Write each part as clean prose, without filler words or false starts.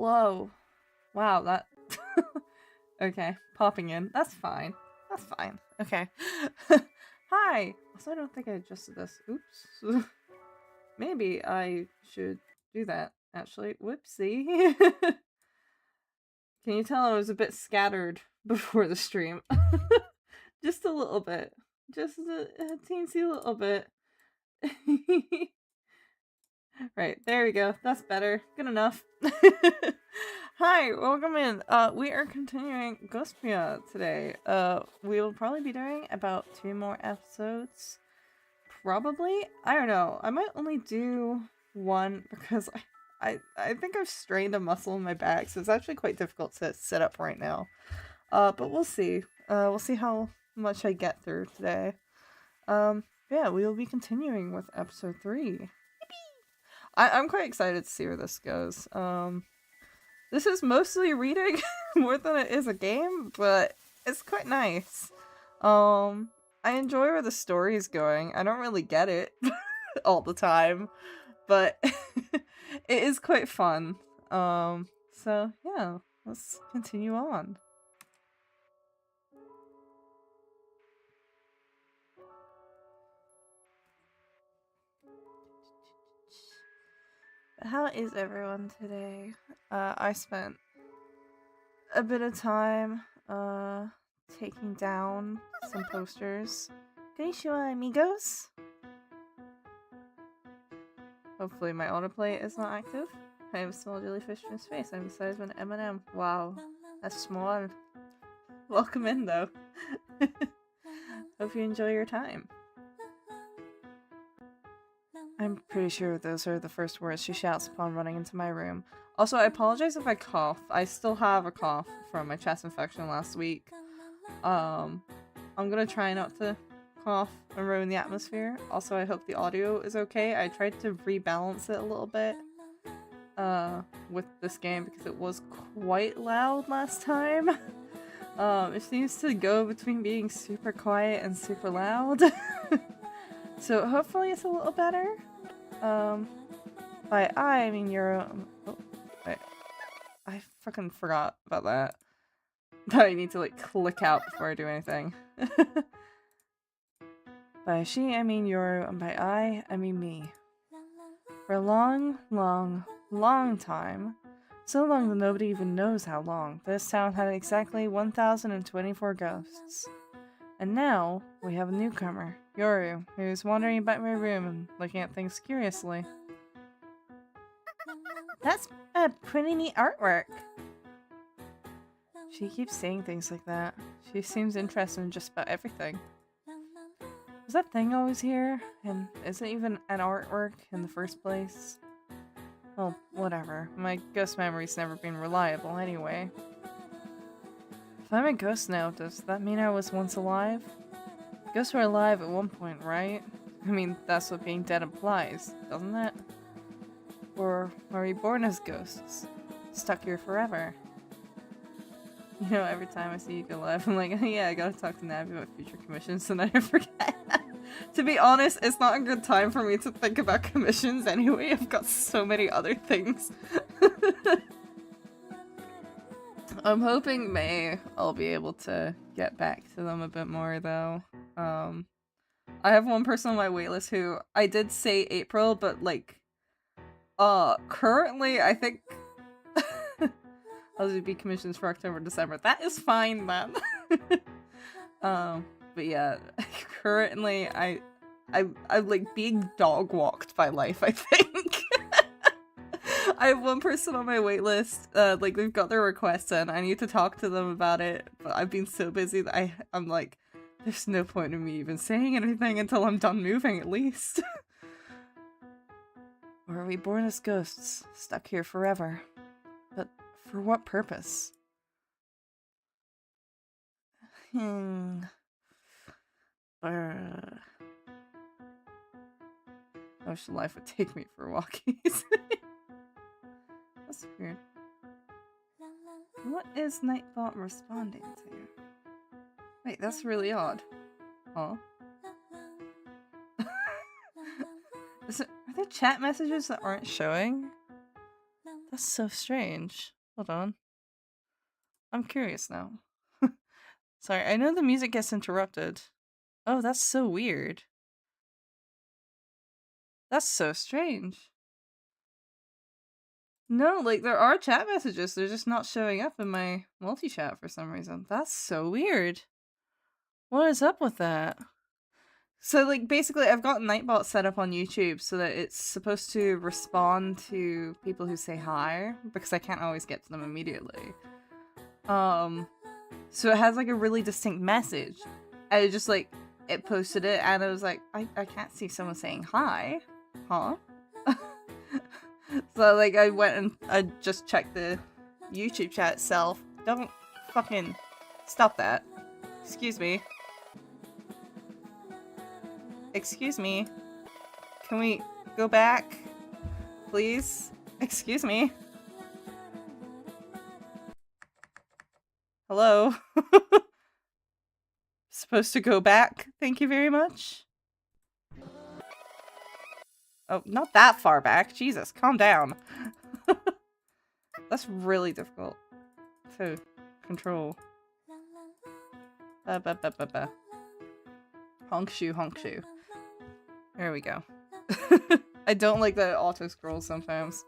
Hello. Wow, that... Okay, popping in. That's fine. That's fine. Okay. Hi! Also, I don't think I adjusted this. Oops. Maybe I should do that, actually. Whoopsie. Can you tell I was a bit scattered before the stream? Just a little bit. Just a teensy little bit. Right, there we go. That's better. Good enough. Hi, welcome in. We are continuing Ghostpia today. We will probably be doing about 2 more episodes. Probably? I don't know. I might only do 1 because I think I've strained a muscle in my back, so it's actually quite difficult to sit up right now. But we'll see. We'll see how much I get through today. Yeah, we will be continuing with episode 3. I'm quite excited to see where this goes. This is mostly reading more than it is a game, but it's quite nice. I enjoy where the story is going. I don't really get it all the time, but it is quite fun. So yeah, let's continue on. How is everyone today? I spent a bit of time, taking down some posters. Konnichiwa, amigos! Hopefully my autoplay is not active. I have a small jellyfish in space. I'm the size of an M&M. Wow, that's small. Welcome in, though. Hope you enjoy your time. I'm pretty sure those are the first words she shouts upon running into my room. Also, I apologize if I cough. I still have a cough from my chest infection last week. I'm gonna try not to cough and ruin the atmosphere. Also, I hope the audio is okay. I tried to rebalance it a little bit with this game because it was quite loud last time. It seems to go between being super quiet and super loud. So hopefully it's a little better. By I mean you're... Oh, wait. I fucking forgot about that. That I need to like click out before I do anything. By she, I mean you're, and by I mean me. For a long, long, long time, so long that nobody even knows how long, this town had exactly 1,024 ghosts. And now, we have a newcomer, Yoru, who's wandering about my room and looking at things curiously. That's a pretty neat artwork! She keeps saying things like that. She seems interested in just about everything. Was that thing always here? And is it even an artwork in the first place? Well, whatever. My ghost memory's never been reliable anyway. If I'm a ghost now, does that mean I was once alive? Ghosts were alive at one point, right? I mean, that's what being dead implies, doesn't it? Or are we born as ghosts? Stuck here forever? You know, every time I see you go live, I'm like, yeah, I gotta talk to Navi about future commissions, and I forget. To be honest, it's not a good time for me to think about commissions anyway. I've got so many other things. I'm hoping May I'll be able to get back to them a bit more, though. I have one person on my waitlist who I did say April, but like, currently I think those would be commissions for October, December. That is fine, man. But yeah, currently I'm like being dog walked by life, I think. I have one person on my waitlist, like they've got their requests in. I need to talk to them about it, but I've been so busy that I'm like, there's no point in me even saying anything until I'm done moving, at least. Or are we born as ghosts, stuck here forever? But for what purpose? I wish life would take me for walkies. That's weird. What is Nightbot responding to? Wait, that's really odd. Huh? Are there chat messages that aren't showing? That's so strange. Hold on. I'm curious now. Sorry, I know the music gets interrupted. Oh, that's so weird. That's so strange. No, like, there are chat messages, they're just not showing up in my multi-chat for some reason. That's so weird. What is up with that? So, like, basically, I've got Nightbot set up on YouTube so that it's supposed to respond to people who say hi, because I can't always get to them immediately. So it has, like, a really distinct message. And it just, like, it posted it, and I was like, I can't see someone saying hi. Huh? So, like, I went and I just checked the YouTube chat itself. Don't fucking stop that. Excuse me. Excuse me. Can we go back? Please? Excuse me. Hello? Supposed to go back? Thank you very much. Oh, not that far back. Jesus, calm down. That's really difficult to control. Honk shoe, honk shoe. There we go. I don't like that it auto-scrolls sometimes.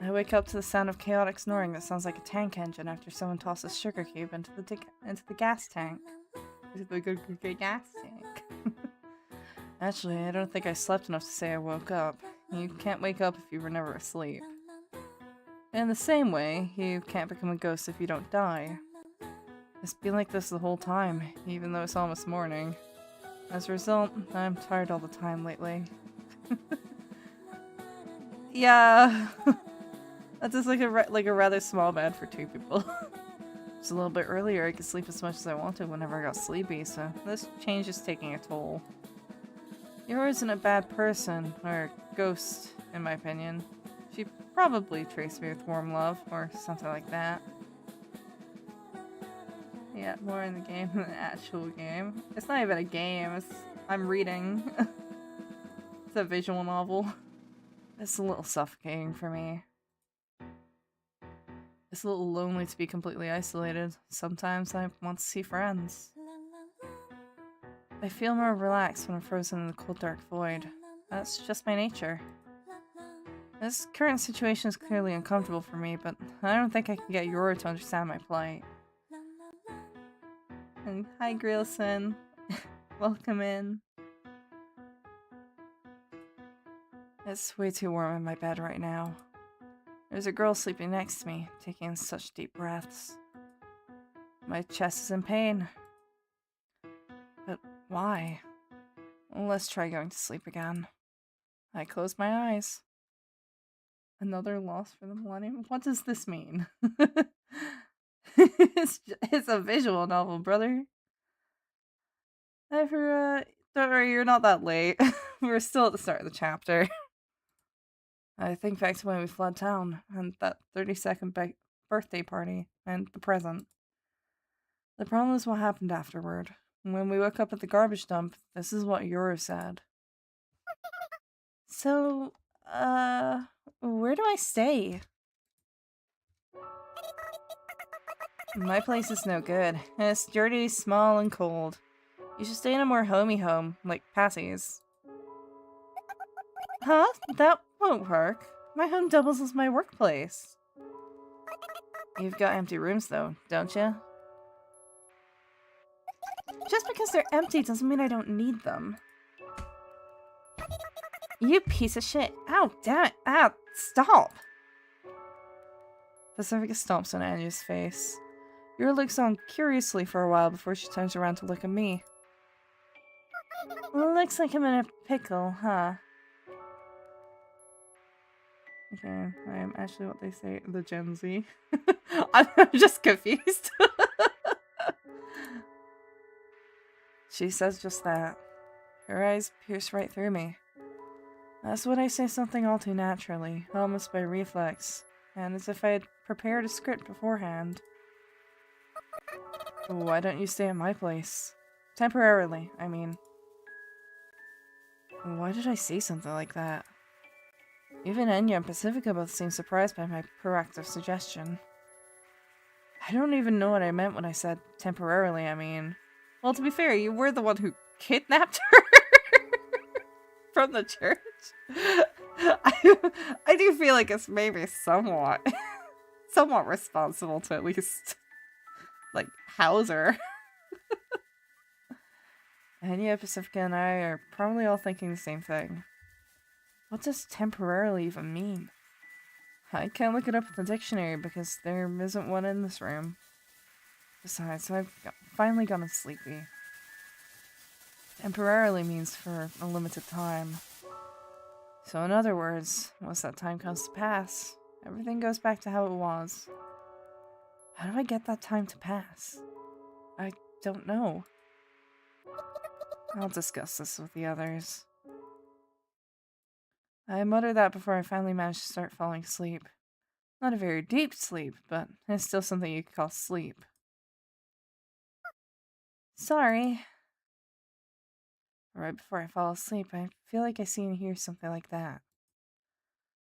I wake up to the sound of chaotic snoring that sounds like a tank engine after someone tosses sugar cube into the gas tank. Into the gas tank. Actually, I don't think I slept enough to say I woke up. You can't wake up if you were never asleep. In the same way, you can't become a ghost if you don't die. It's been like this the whole time, even though it's almost morning. As a result, I'm tired all the time lately. Yeah, that's just like a rather small bed for two people. Just a little bit earlier, I could sleep as much as I wanted whenever I got sleepy, so this change is taking a toll. Yours isn't a bad person, or ghost, in my opinion. She probably traced me with warm love, or something like that. Yeah, more in the game than the actual game. It's not even a game, I'm reading. It's a visual novel. It's a little suffocating for me. It's a little lonely to be completely isolated. Sometimes I want to see friends. I feel more relaxed when I'm frozen in the cold dark void. That's just my nature. This current situation is clearly uncomfortable for me, but I don't think I can get Yora to understand my plight. And hi Grillson. Welcome in. It's way too warm in my bed right now. There's a girl sleeping next to me, taking in such deep breaths. My chest is in pain. But why? Let's try going to sleep again. I close my eyes. Another loss for the millennium? What does this mean? It's a visual novel, brother. Don't worry, you're not that late. We're still at the start of the chapter. I think back to when we fled town, and that 32nd birthday party, and the present. The problem is what happened afterward. When we woke up at the garbage dump, this is what Yura said. So, where do I stay? My place is no good. It's dirty, small, and cold. You should stay in a more homey home, like Patsy's. Huh? That won't work. My home doubles as my workplace. You've got empty rooms though, don't you? Just because they're empty doesn't mean I don't need them. You piece of shit. Ow, damn it. Ow, stop. Pacifica stomps on Anya's face. Yura looks on curiously for a while before she turns around to look at me. Looks like I'm in a pickle, huh? Okay, I am actually what they say, the Gen Z. I'm just confused. She says just that. Her eyes pierce right through me. That's when I say something all too naturally, almost by reflex, and as if I had prepared a script beforehand. Why don't you stay at my place? Temporarily, I mean. Why did I say something like that? Even Enya and Pacifica both seemed surprised by my proactive suggestion. I don't even know what I meant when I said temporarily, I mean. Well, to be fair, you were the one who kidnapped her from the church. I do feel like it's maybe somewhat responsible to at least, like, house her. Enya, Pacifica, and I are probably all thinking the same thing. What does temporarily even mean? I can't look it up in the dictionary because there isn't one in this room. Besides, I've finally gotten sleepy. Temporarily means for a limited time. So in other words, once that time comes to pass, everything goes back to how it was. How do I get that time to pass? I don't know. I'll discuss this with the others. I muttered that before I finally managed to start falling asleep. Not a very deep sleep, but it's still something you could call sleep. Sorry. Right before I fall asleep, I feel like I see and hear something like that.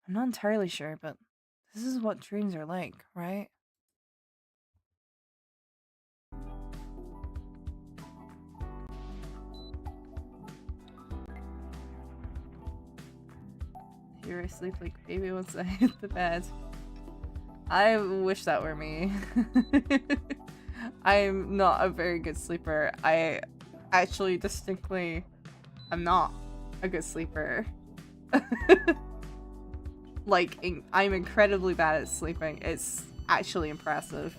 I'm not entirely sure, but this is what dreams are like, right? Here I sleep like a baby once I hit the bed. I wish that were me. I'm not a very good sleeper. I actually distinctly am not a good sleeper. Like, I'm incredibly bad at sleeping. It's actually impressive.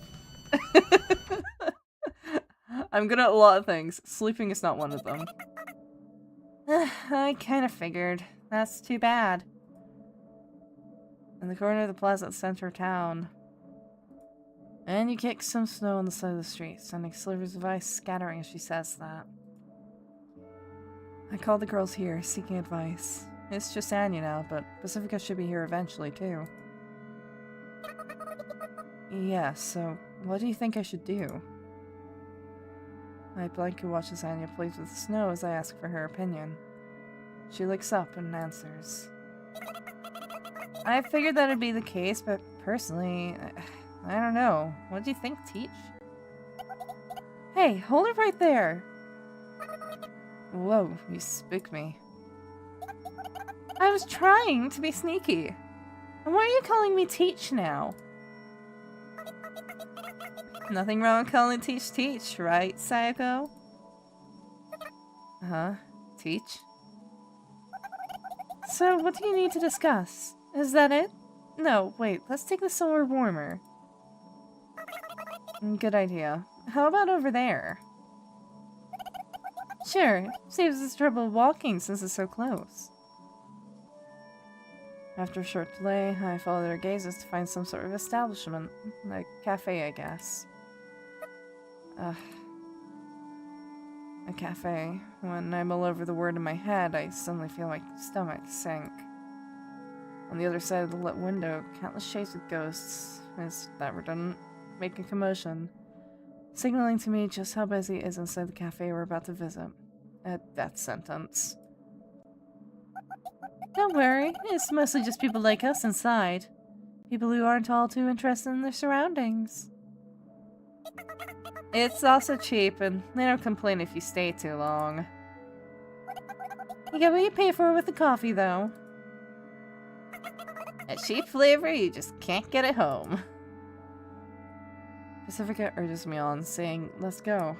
I'm good at a lot of things. Sleeping is not one of them. I kind of figured. That's too bad. In the corner of the plaza at the center of town. And you kick some snow on the side of the street, sending slivers of ice scattering as she says that. I called the girls here, seeking advice. It's just Anya now, but Pacifica should be here eventually, too. Yeah, so what do you think I should do? I blankly watch as Anya plays with the snow as I ask for her opinion. She looks up and answers. I figured that'd be the case, but personally, I don't know. What do you think, Teach? Hey, hold it right there! Whoa, you spooked me. I was trying to be sneaky. And why are you calling me Teach now? Nothing wrong with calling Teach Teach, right, Sayako? Huh? Teach? So, what do you need to discuss? Is that it? No, wait, let's take this somewhere warmer. Good idea. How about over there? Sure, saves us trouble walking since it's so close. After a short delay, I followed their gazes to find some sort of establishment. A cafe, I guess. A cafe. When I mull over the word in my head, I suddenly feel my stomach sink. On the other side of the lit window, countless shapes of ghosts, as that redundant, make a commotion, signaling to me just how busy it is inside the cafe we're about to visit. A death sentence. Don't worry, it's mostly just people like us inside. People who aren't all too interested in their surroundings. It's also cheap, and they don't complain if you stay too long. You get what you pay for with the coffee, though. A cheap flavor you just can't get at home. Pacifica urges me on, saying, let's go.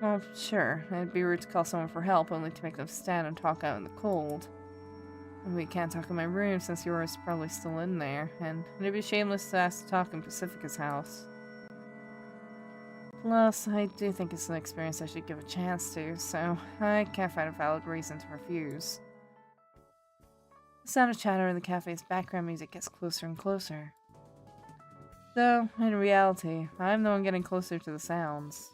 Well, sure, it'd be rude to call someone for help, only to make them stand and talk out in the cold. And we can't talk in my room since yours is probably still in there, and it'd be shameless to ask to talk in Pacifica's house. Plus, I do think it's an experience I should give a chance to, so I can't find a valid reason to refuse. The sound of chatter in the cafe's background music gets closer and closer. Though, in reality, I'm the one getting closer to the sounds.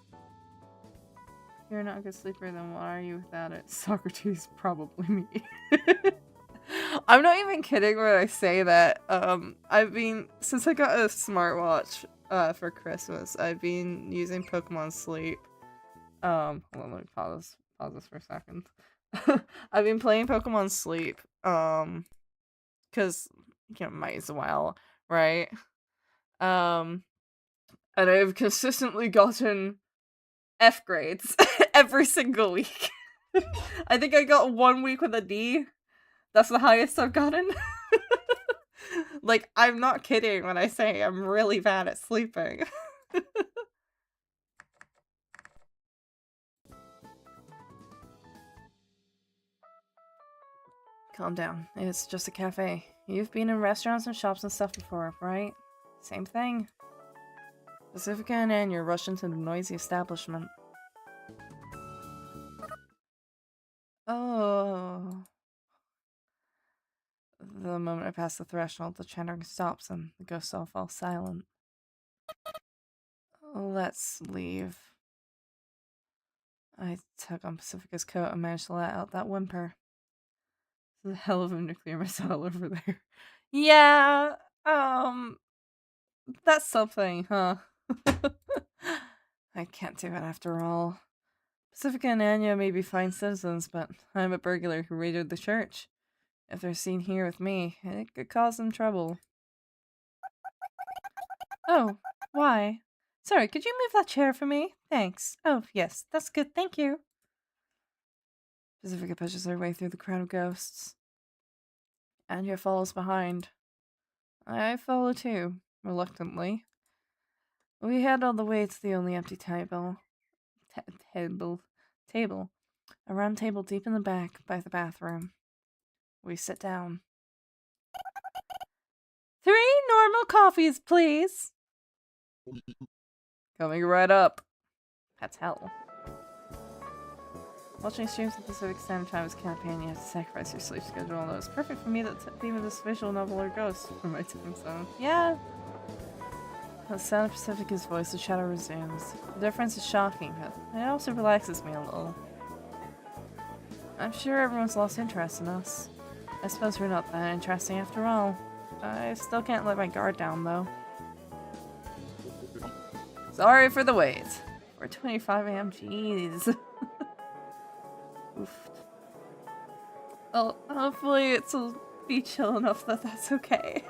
If you're not a good sleeper, then what are you without it? Socrates, probably me. I'm not even kidding when I say that. Since I got a smartwatch for Christmas, I've been using Pokemon Sleep. Hold on, let me pause this for a second. I've been playing Pokemon Sleep, because, you know, might as well, right? And I've consistently gotten F grades every single week. I think I got 1 week with a D. That's the highest I've gotten. Like, I'm not kidding when I say I'm really bad at sleeping. Calm down. It's just a cafe. You've been in restaurants and shops and stuff before, right? Same thing. Pacifica and Anya rush into the noisy establishment. Oh. The moment I pass the threshold, the chattering stops and the ghosts all fall silent. Let's leave. I tug on Pacifica's coat and manage to let out that whimper. There's a hell of a nuclear missile over there. Yeah, that's something, huh? I can't do it after all. Pacifica and Anya may be fine citizens, but I'm a burglar who raided the church. If they're seen here with me, it could cause them trouble. Oh, why? Sorry, could you move that chair for me? Thanks. Oh, yes, that's good, thank you. Pacifica pushes her way through the crowd of ghosts. Anya follows behind. I follow too, reluctantly. We head all the way to the only empty table. A round table deep in the back by the bathroom. We sit down. 3 normal coffees, please. Coming right up. That's hell. Watching streams of Pacific Standard Time is campaign, you have to sacrifice your sleep schedule, although it's perfect for me that the theme of this visual novel or ghost for my time zone. Yeah. The sound of Pacifica's voice, the shadow resumes. The difference is shocking, but it also relaxes me a little. I'm sure everyone's lost interest in us. I suppose we're not that interesting after all. I still can't let my guard down, though. Sorry for the wait. 4:25 AM, jeez. Oof. Well, hopefully it'll be chill enough that that's okay.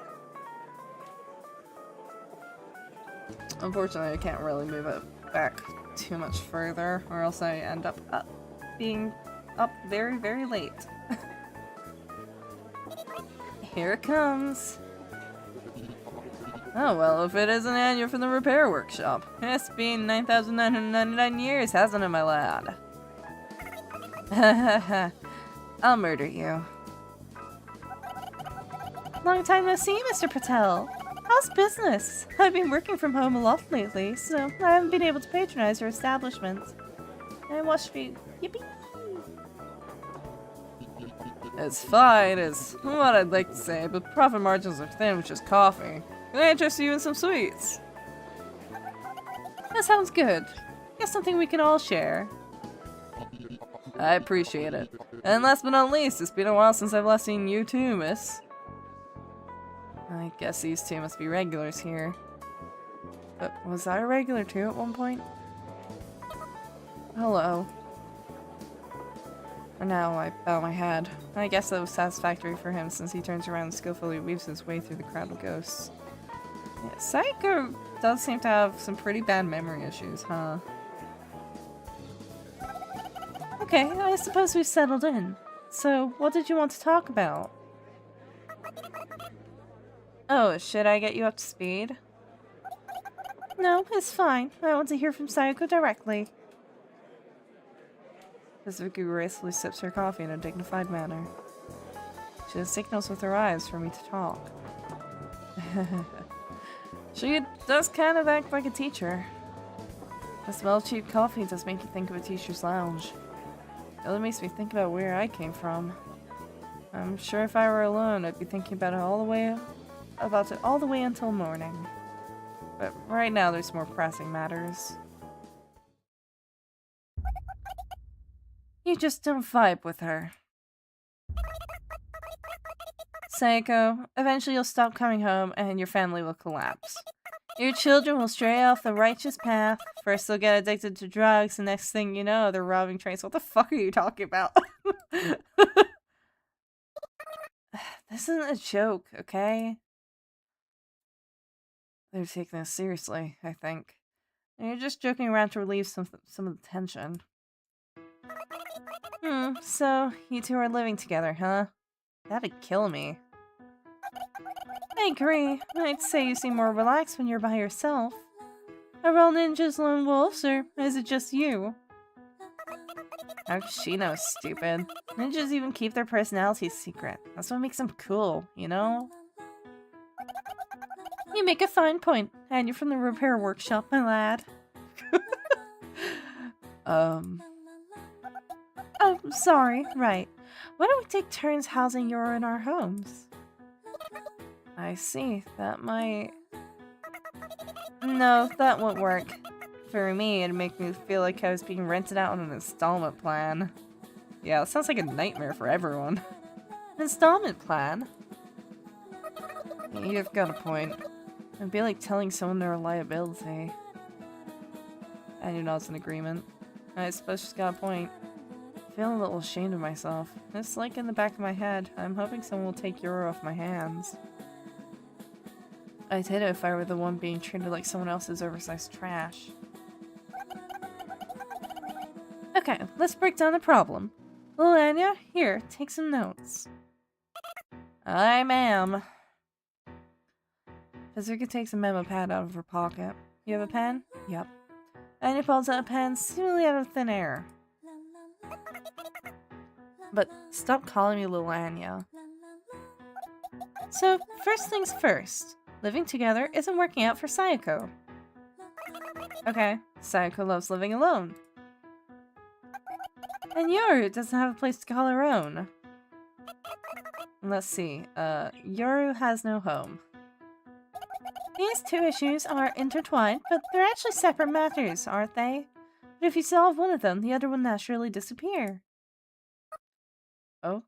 Unfortunately, I can't really move it back too much further, or else I end up being up very, very late. Here it comes. Oh, well, if it isn't Anya from the repair workshop. It's been 9,999 years, hasn't it, my lad? I'll murder you. Long time no see, Mr. Patel. How's business? I've been working from home a lot lately, so I haven't been able to patronize your establishment. I watched you. Yippee! It's fine, is what I'd like to say, but profit margins are thin with just coffee. Can I interest you in some sweets? That sounds good. Guess something we can all share. I appreciate it. And last but not least, it's been a while since I've last seen you too, miss. I guess these two must be regulars here. But was I a regular too at one point? Hello. For now, I bow my head. I guess that was satisfactory for him since he turns around and skillfully weaves his way through the crowd of ghosts. Yeah, Psycho does seem to have some pretty bad memory issues, huh? Okay, I suppose we've settled in. So, what did you want to talk about? Oh, should I get you up to speed? No, it's fine. I want to hear from Sayako directly. Pacifica gracefully sips her coffee in a dignified manner. She signals with her eyes for me to talk. She does kind of act like a teacher. The smell of cheap coffee does make you think of a teacher's lounge. It really makes me think about where I came from. I'm sure if I were alone, I'd be thinking about it all the way until morning. But right now, there's more pressing matters. You just don't vibe with her. Seiko, eventually you'll stop coming home and your family will collapse. Your children will stray off the righteous path. First they'll get addicted to drugs, the next thing you know, they're robbing trains. What the fuck are you talking about? This isn't a joke, okay? They're taking this seriously, I think. And you're just joking around to relieve some of the tension. So you two are living together, huh? That'd kill me. I agree. I'd say you seem more relaxed when you're by yourself. Are all ninjas lone wolves, or is it just you? How does she know, stupid? Ninjas even keep their personalities secret. That's what makes them cool, you know? You make a fine point, and you're from the repair workshop, my lad. Oh, sorry, right. Why don't we take turns housing Yoru in our homes? I see, that might... No, that won't work. For me, it'd make me feel like I was being rented out on an installment plan. Yeah, that sounds like a nightmare for everyone. An installment plan? You've got a point. It'd be like telling someone they're a liability. I do nods in agreement. I suppose she's got a point. I feel a little ashamed of myself. It's like in the back of my head. I'm hoping someone will take Yoru off my hands. I'd hate it if I were the one being treated like someone else's oversized trash. Okay, let's break down the problem. Little Anya, here, take some notes. Aye, ma'am. Kazuka takes a memo pad out of her pocket. You have a pen? Yep. Anya pulls out a pen, seemingly out of thin air. But stop calling me Little Anya. So, first things first. Living together isn't working out for Sayako. Okay, Sayako loves living alone. And Yoru doesn't have a place to call her own. Let's see, Yoru has no home. These two issues are intertwined, but they're actually separate matters, aren't they? But if you solve one of them, the other will naturally disappear. Oh?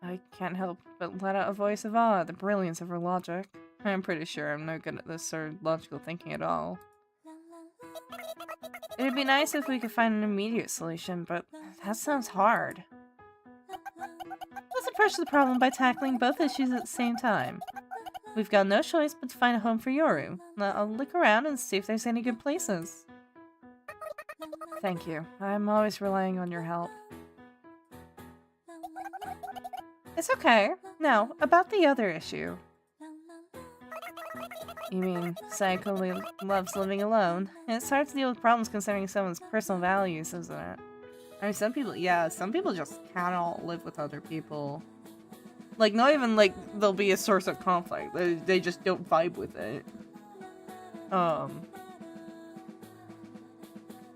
I can't help but let out a voice of awe at the brilliance of her logic. I'm pretty sure I'm no good at this sort of logical thinking at all. It'd be nice if we could find an immediate solution, but that sounds hard. Let's approach the problem by tackling both issues at the same time. We've got no choice but to find a home for Yoru. I'll look around and see if there's any good places. Thank you. I'm always relying on your help. It's okay. Now, about the other issue. You mean, Sayako loves living alone. It's hard to deal with problems concerning someone's personal values, isn't it? I mean, some people just cannot live with other people. Like, not even, like, there'll be a source of conflict. They just don't vibe with it.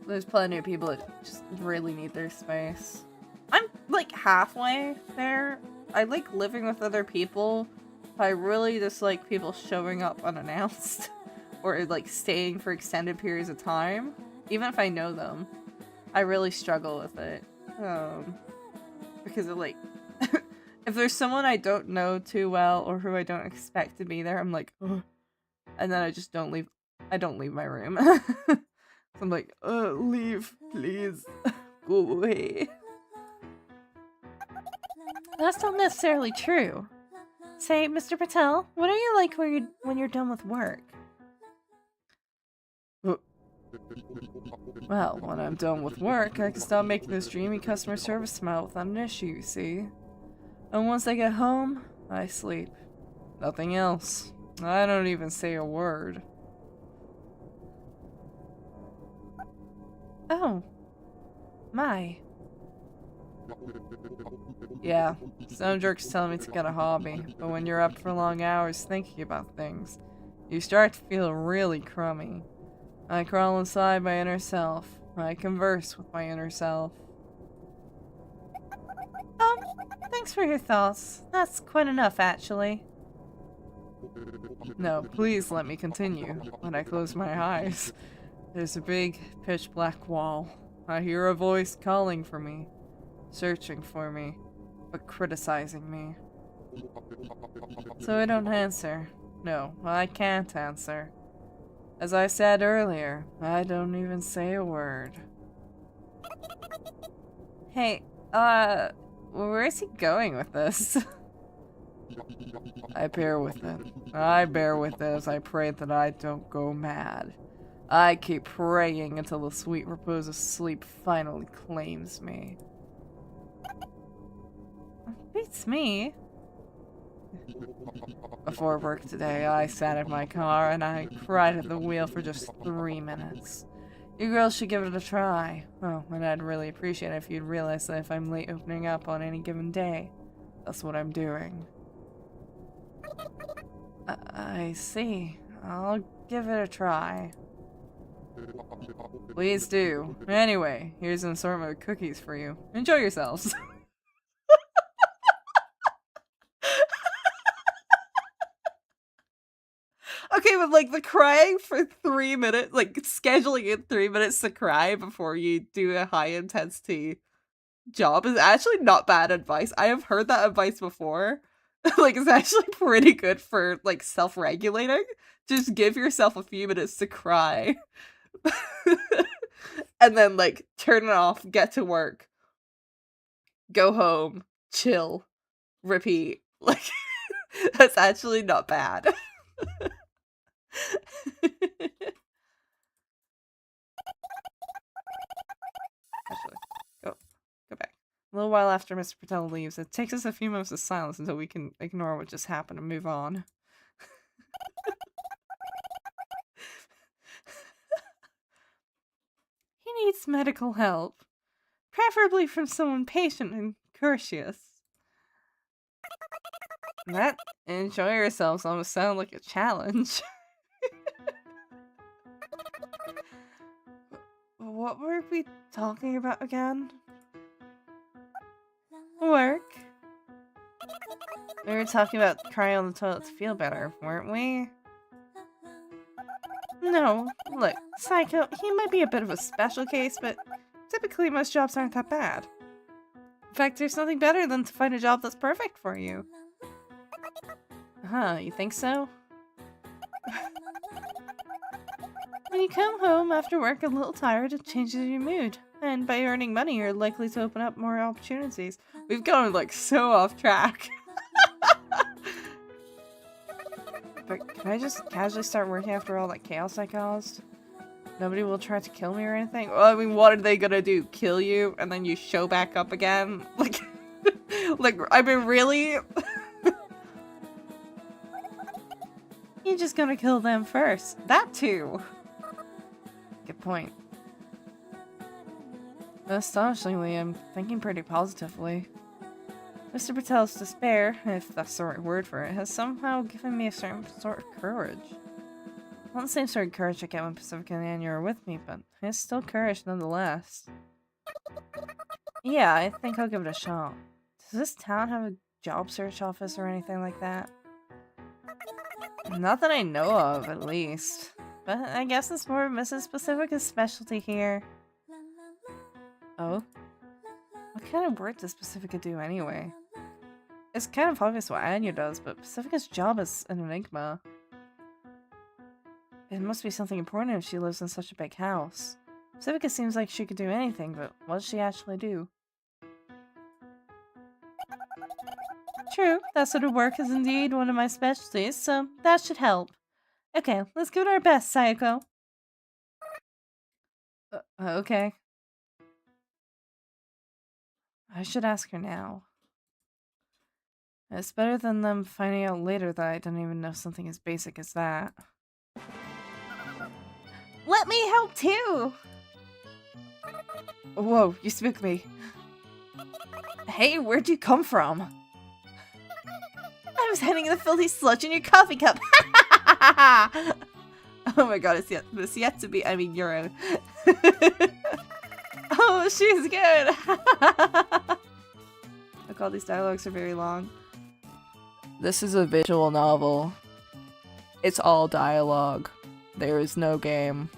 There's plenty of people that just really need their space. I'm, like, halfway there. I like living with other people. I really dislike people showing up unannounced. Or, like, staying for extended periods of time. Even if I know them. I really struggle with it. Because of, like... if there's someone I don't know too well, or who I don't expect to be there, I'm like, ugh. And then I just don't leave. I don't leave my room. So I'm like, leave, please. Go away. That's not necessarily true. Say, Mr. Patel, what are you like when you're done with work? Well, when I'm done with work, I can stop making this dreamy customer service smile without an issue, you see? And once I get home, I sleep. Nothing else. I don't even say a word. Oh. My. Yeah, some jerks tell me to get a hobby, but when you're up for long hours thinking about things, you start to feel really crummy. I crawl inside my inner self. I converse with my inner self. Thanks for your thoughts. That's quite enough, actually. No, please let me continue. When I close my eyes, there's a big, pitch-black wall. I hear a voice calling for me, searching for me, but criticizing me. So I don't answer. No, I can't answer. As I said earlier, I don't even say a word. Hey, Where's he going with this? I bear with it. I bear with this. I pray that I don't go mad. I keep praying until the sweet repose of sleep finally claims me. Beats me. Before work today, I sat in my car and I cried at the wheel for just 3 minutes. You girls should give it a try. Oh, and I'd really appreciate it if you'd realize that if I'm late opening up on any given day, that's what I'm doing. I see. I'll give it a try. Please do. Anyway, here's an assortment of cookies for you. Enjoy yourselves. Okay, but like the crying for 3 minutes, like scheduling in 3 minutes to cry before you do a high intensity job is actually not bad advice. I have heard that advice before. Like, it's actually pretty good for like self-regulating. Just give yourself a few minutes to cry. And then like turn it off, get to work, go home, chill, repeat. Like, that's actually not bad. Actually, go back. A little while after Mr. Patel leaves, it takes us a few moments of silence until we can ignore what just happened and move on. He needs medical help, preferably from someone patient and courteous. That enjoy yourselves almost sound like a challenge. What were we talking about again? Work. We were talking about crying on the toilet to feel better, weren't we? No, look, Psycho, he might be a bit of a special case, but typically most jobs aren't that bad. In fact, there's nothing better than to find a job that's perfect for you. Huh, you think so? When you come home after work a little tired, it changes your mood. And by earning money, you're likely to open up more opportunities. We've gone, like, so off track. But can I just casually start working after all that chaos I caused? Nobody will try to kill me or anything? Well, I mean, what are they gonna do? Kill you and then you show back up again? Like, like, I mean, really? You're just gonna kill them first. That too. Good point. Astonishingly, I'm thinking pretty positively. Mr. Patel's despair, if that's the right word for it, has somehow given me a certain sort of courage. Not the same sort of courage I get when Pacifica and Anya are with me, but it's still courage nonetheless. Yeah, I think I'll give it a shot. Does this town have a job search office or anything like that? Not that I know of, at least. But I guess it's more of Mrs. Pacifica's specialty here. Oh? What kind of work does Pacifica do anyway? It's kind of obvious what Anya does, but Pacifica's job is an enigma. It must be something important if she lives in such a big house. Pacifica seems like she could do anything, but what does she actually do? True, that sort of work is indeed one of my specialties, so that should help. Okay, let's give it our best, Sayako. Okay. I should ask her now. It's better than them finding out later that I don't even know something as basic as that. Let me help too! Whoa, you spooked me. Hey, where'd you come from? I was hiding in the filthy sludge in your coffee cup. Oh my god, it's yet to be, I mean, Euro. Oh, she's good. Look, all these dialogues are very long. This is a visual novel. It's all dialogue. There is no game.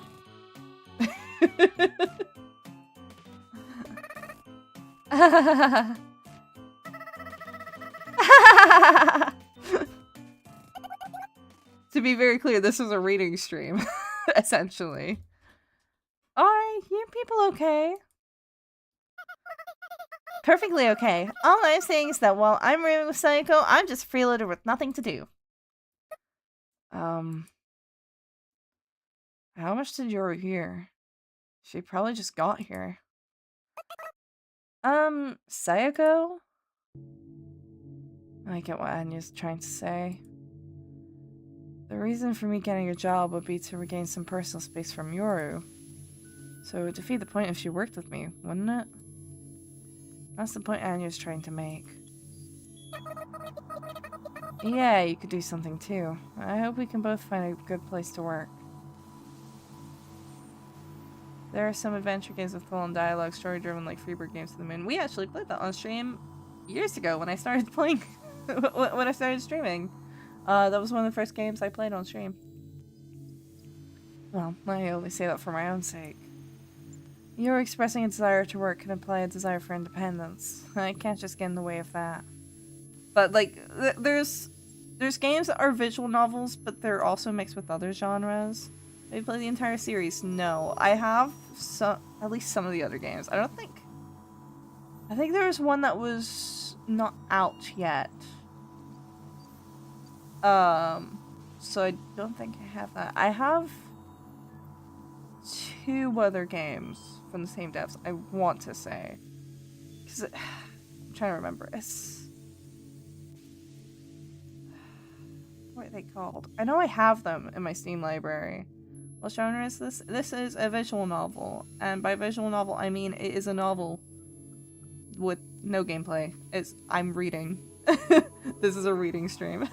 To be very clear, this was a reading stream, essentially. Are you people okay? Perfectly okay. All I'm saying is that while I'm rooming with Sayako, I'm just a freeloader with nothing to do. How much did Yoru hear? She probably just got here. Sayako? I get what Anya's trying to say. The reason for me getting a job would be to regain some personal space from Yoru. So it would defeat the point if she worked with me, wouldn't it? That's the point Anya's trying to make. Yeah, you could do something too. I hope we can both find a good place to work. There are some adventure games with full-on dialogue, story-driven like Freebird Games to the Moon. We actually played that on stream years ago when I started playing, when I started streaming. That was one of the first games I played on stream. Well, I only say that for my own sake. You're expressing a desire to work can imply a desire for independence. I can't just get in the way of that. But, like, there's games that are visual novels, but they're also mixed with other genres. Have you played the entire series? No. I have at least some of the other games. I think there was one that was not out yet. So I don't think I have that. I have 2 other games from the same devs, I want to say. Because I'm trying to remember. What are they called? I know I have them in my Steam library. What genre is this? This is a visual novel. And by visual novel, I mean it is a novel with no gameplay. I'm reading. This is a reading stream.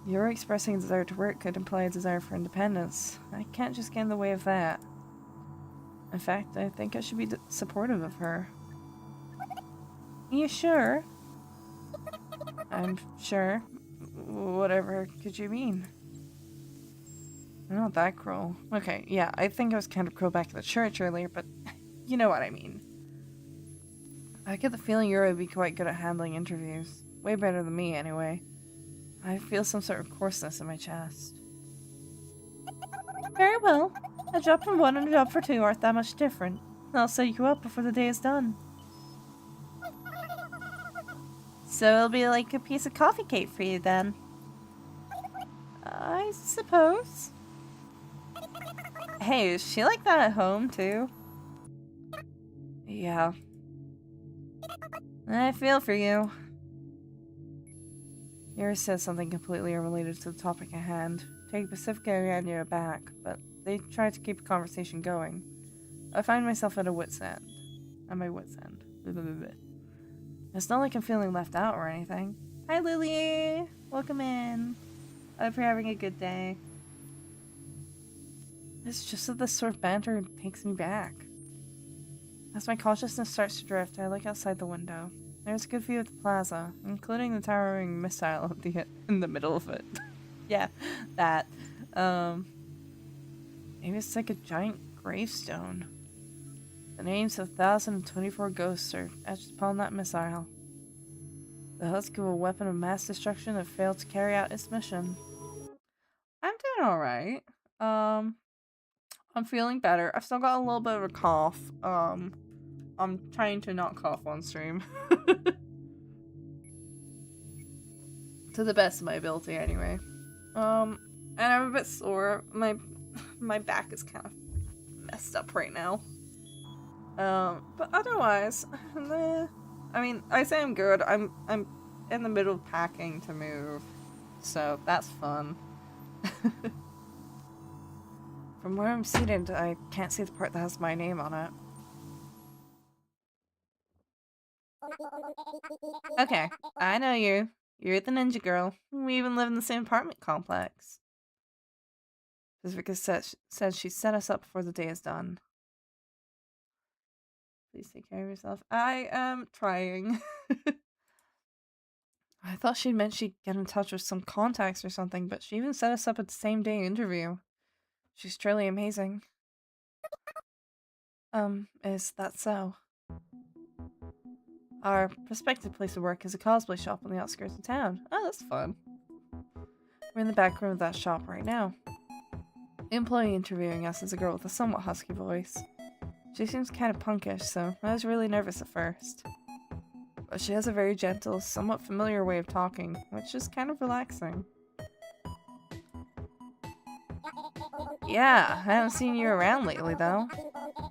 Your expressing a desire to work could imply a desire for independence. I can't just get in the way of that. In fact, I think I should be supportive of her. You sure? I'm sure. Whatever could you mean? I'm not that cruel. Okay, yeah, I think I was kind of cruel back at the church earlier, but you know what I mean. I get the feeling Yura would be quite good at handling interviews. Way better than me, anyway. I feel some sort of coarseness in my chest. Very well. A job for 1 and a job for 2 aren't that much different. I'll set you up before the day is done. So it'll be like a piece of coffee cake for you then. I suppose. Hey, is she like that at home too? Yeah. I feel for you. Yuri says something completely unrelated to the topic at hand, taking Pacifica and Yuri aback, but they try to keep the conversation going. I find myself at a wit's end. At my wit's end. It's not like I'm feeling left out or anything. Hi, Lily! Welcome in. I hope you're having a good day. It's just that this sort of banter takes me back. As my consciousness starts to drift, I look outside the window. There's a good view of the plaza, including the towering missile in the middle of it. Yeah, that. Maybe it's like a giant gravestone. The names of 1,024 ghosts are etched upon that missile. The husk of a weapon of mass destruction that failed to carry out its mission. I'm doing alright. I'm feeling better. I've still got a little bit of a cough. I'm trying to not cough on stream. To the best of my ability, anyway. And I'm a bit sore. My back is kind of messed up right now. But otherwise, I mean, I say I'm good. I'm in the middle of packing to move, so that's fun. From where I'm seated, I can't see the part that has my name on it. Okay, I know you. You're the ninja girl. We even live in the same apartment complex. Pacifica says she set us up before the day is done. Please take care of yourself. I am trying. I thought she meant she'd get in touch with some contacts or something, but she even set us up at the same day interview. She's truly amazing. Is that so? Our prospective place of work is a cosplay shop on the outskirts of town. Oh, that's fun. We're in the back room of that shop right now. The employee interviewing us is a girl with a somewhat husky voice. She seems kind of punkish, so I was really nervous at first. But she has a very gentle, somewhat familiar way of talking, which is kind of relaxing. Yeah, I haven't seen you around lately, though.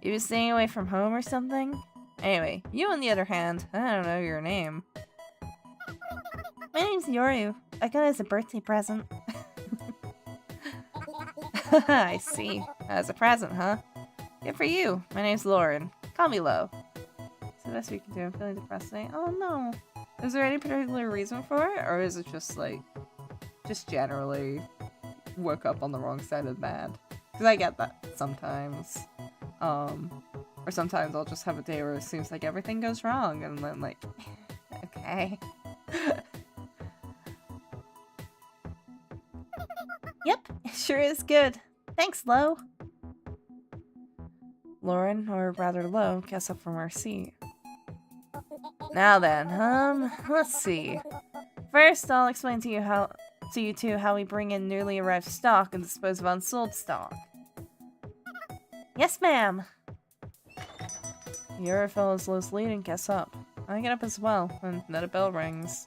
You been staying away from home or something? Anyway, you on the other hand, I don't know your name. My name's Yoru. I got it as a birthday present. I see. As a present, huh? Good for you. My name's Lauren. Call me Lo. It's the best we can do. I'm feeling depressed today. Oh no. Is there any particular reason for it? Or is it just like, just generally woke up on the wrong side of mad? Because I get that sometimes. Or sometimes I'll just have a day where it seems like everything goes wrong. And then like, okay. Yep, it sure is good. Thanks, Lo. Lauren, or rather Lo, gets up from her seat. Now then, let's see. First, I'll explain to you two how we bring in newly arrived stock and dispose of unsold stock. Yes, ma'am. Your fellow's Lo's lead and gets up. I get up as well, and then a bell rings.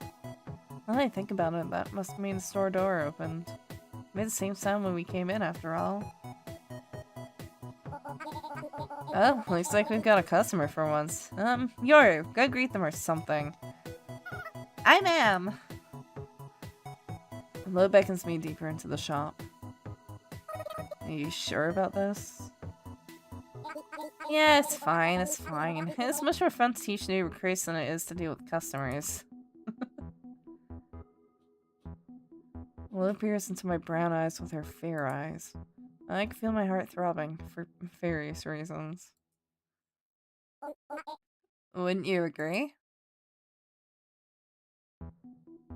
Now that I think about it, that must mean the store door opened. Made the same sound when we came in, after all. Oh, looks like we've got a customer for once. Yoru, go greet them or something. I ma'am. Lo beckons me deeper into the shop. Are you sure about this? Yeah, it's fine, it's fine. It's much more fun to teach new recruits than it is to deal with customers. Lo peers into my brown eyes with her fair eyes. I can feel my heart throbbing, for various reasons. Wouldn't you agree?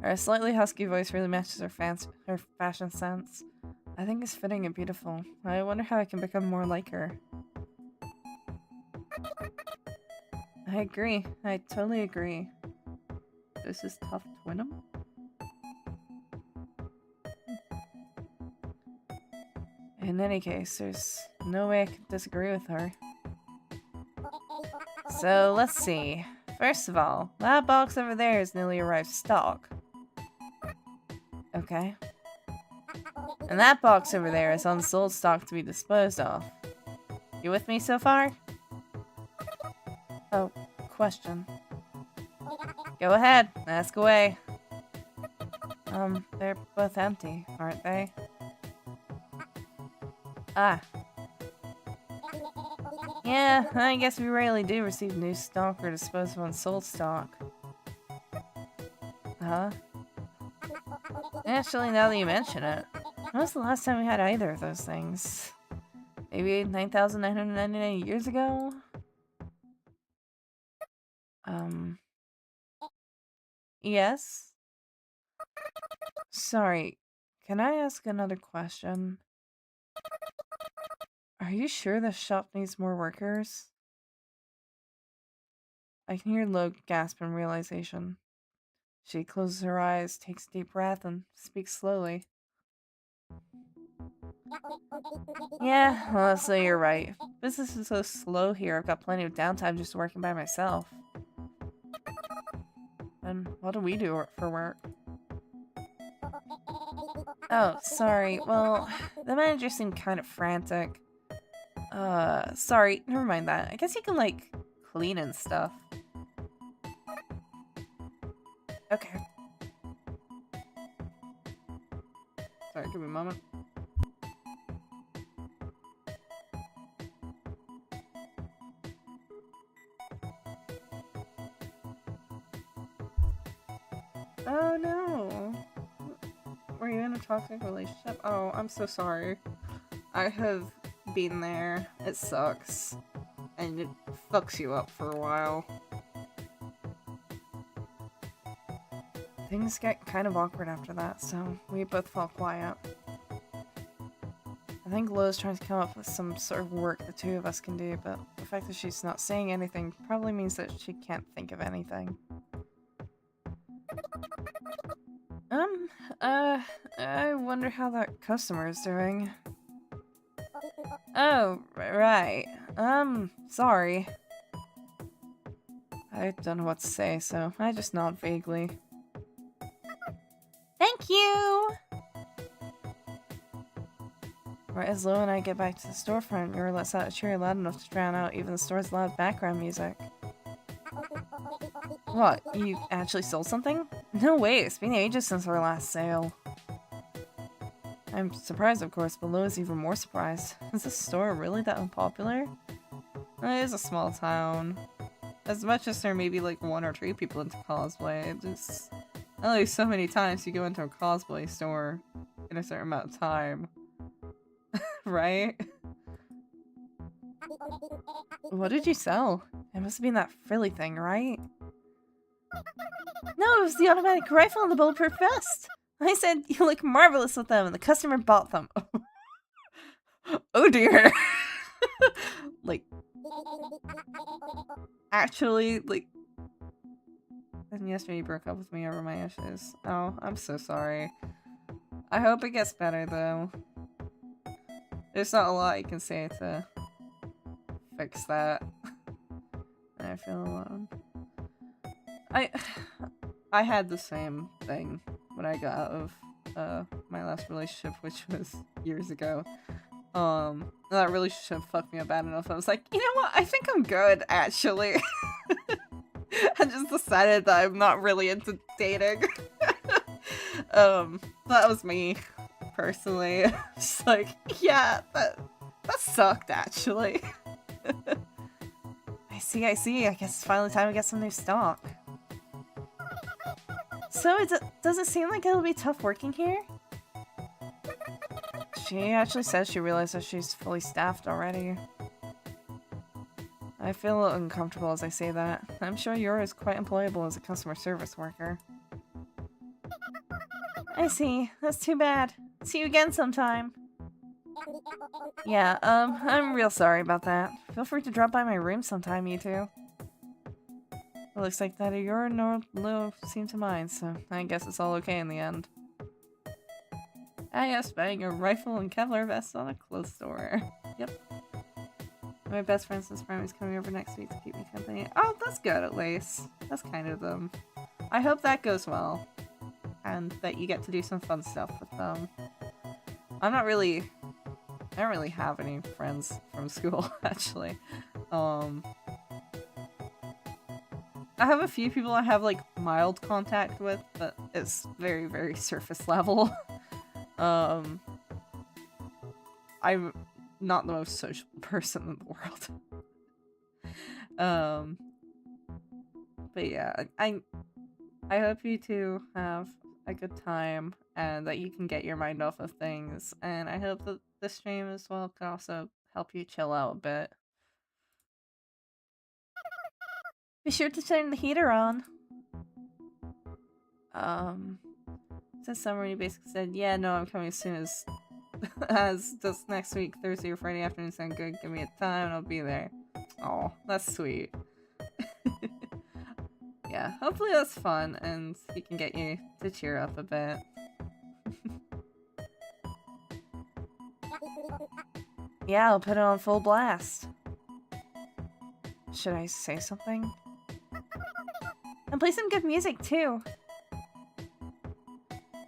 Her slightly husky voice really matches her fashion sense. I think it's fitting and beautiful. I wonder how I can become more like her. I agree. I totally agree. This is tough to win 'em. In any case, there's no way I could disagree with her. So, let's see. First of all, that box over there is newly arrived stock. Okay. And that box over there is unsold stock to be disposed of. You with me so far? Oh, question. Go ahead, ask away. They're both empty, aren't they? Ah. Yeah, I guess we rarely do receive new stock or dispose of unsold stock. Huh? Actually, now that you mention it, when was the last time we had either of those things? Maybe 9,999 years ago? Yes? Sorry, can I ask another question? Are you sure this shop needs more workers? I can hear Lo gasp in realization. She closes her eyes, takes a deep breath, and speaks slowly. Yeah, honestly, you're right. Business is so slow here, I've got plenty of downtime just working by myself. And what do we do for work? Oh, sorry. Well, the manager seemed kind of frantic. Sorry, never mind that. I guess you can, like, clean and stuff. Okay. Sorry, give me a moment. Oh no! Were you in a toxic relationship? Oh, I'm so sorry. I have been there. It sucks. And it fucks you up for a while. Things get kind of awkward after that, so we both fell quiet. I think Lo's trying to come up with some sort of work the two of us can do, but the fact that she's not saying anything probably means that she can't think of anything. I wonder how that customer is doing. Oh, right. Sorry. I don't know what to say, so I just nod vaguely. Thank you! Right as Lo and I get back to the storefront, Yuri lets out a cheer loud enough to drown out even the store's loud background music. What, you actually sold something? No way, it's been ages since our last sale. I'm surprised, of course, but Lo is even more surprised. Is this store really that unpopular? It is a small town. As much as there may be like 1 or 3 people into cosplay, just only so many times you go into a cosplay store in a certain amount of time. Right? What did you sell? It must have been that frilly thing, right? No, it was the automatic rifle and the bulletproof vest. I said you look marvelous with them and the customer bought them. Oh dear. Like, actually, like, and yesterday you broke up with me over my issues. Oh, I'm so sorry. I hope it gets better though. There's not a lot you can say to fix that. And I feel alone. I had the same thing when I got out of my last relationship, which was years ago. That relationship fucked me up bad enough. I was like, you know what? I think I'm good, actually. I just decided that I'm not really into dating. That was me, personally. Just like, yeah, that sucked, actually. I see. I guess it's finally time to get some new stock. So, does it seem like it'll be tough working here? She actually says she realized that she's fully staffed already. I feel a little uncomfortable as I say that. I'm sure Yura is quite employable as a customer service worker. I see. That's too bad. See you again sometime. Yeah, I'm real sorry about that. Feel free to drop by my room sometime, you two. It looks like neither Yura nor Lou seem to mind, so I guess it's all okay in the end. Ah yes, buying a rifle and Kevlar vest on a clothes store. Yep. My best friend since primary is coming over next week to keep me company. Oh, that's good at least. That's kind of them. I hope that goes well. And that you get to do some fun stuff with them. I don't really have any friends from school, actually. I have a few people I have, like, mild contact with, but it's very, very surface level. I'm not the most social person in the world. But yeah, I hope you two have a good time and that you can get your mind off of things, and I hope that the stream as well can also help you chill out a bit. Be sure to turn the heater on. Since summer, you basically said, yeah, no, I'm coming as soon as does next week, Thursday or Friday afternoon sound good. Give me a time and I'll be there. Oh, that's sweet. Yeah, hopefully that's fun and he can get you to cheer up a bit. Yeah, I'll put it on full blast. Should I say something? And play some good music too.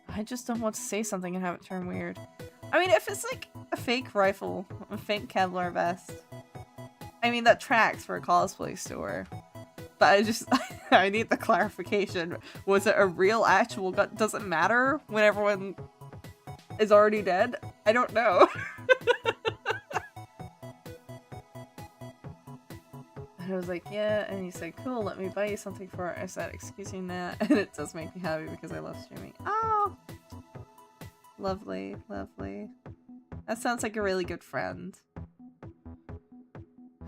I just don't want to say something and have it turn weird. I mean, if it's like a fake rifle, a fake Kevlar vest, I mean, that tracks for a cosplay store. But I need the clarification. Was it a real, actual gun? Does it matter when everyone is already dead? I don't know. And I was like, yeah, and he said, cool, let me buy you something for it. I said, excuse me, Nat, and it does make me happy because I love streaming. Oh! Lovely, lovely. That sounds like a really good friend.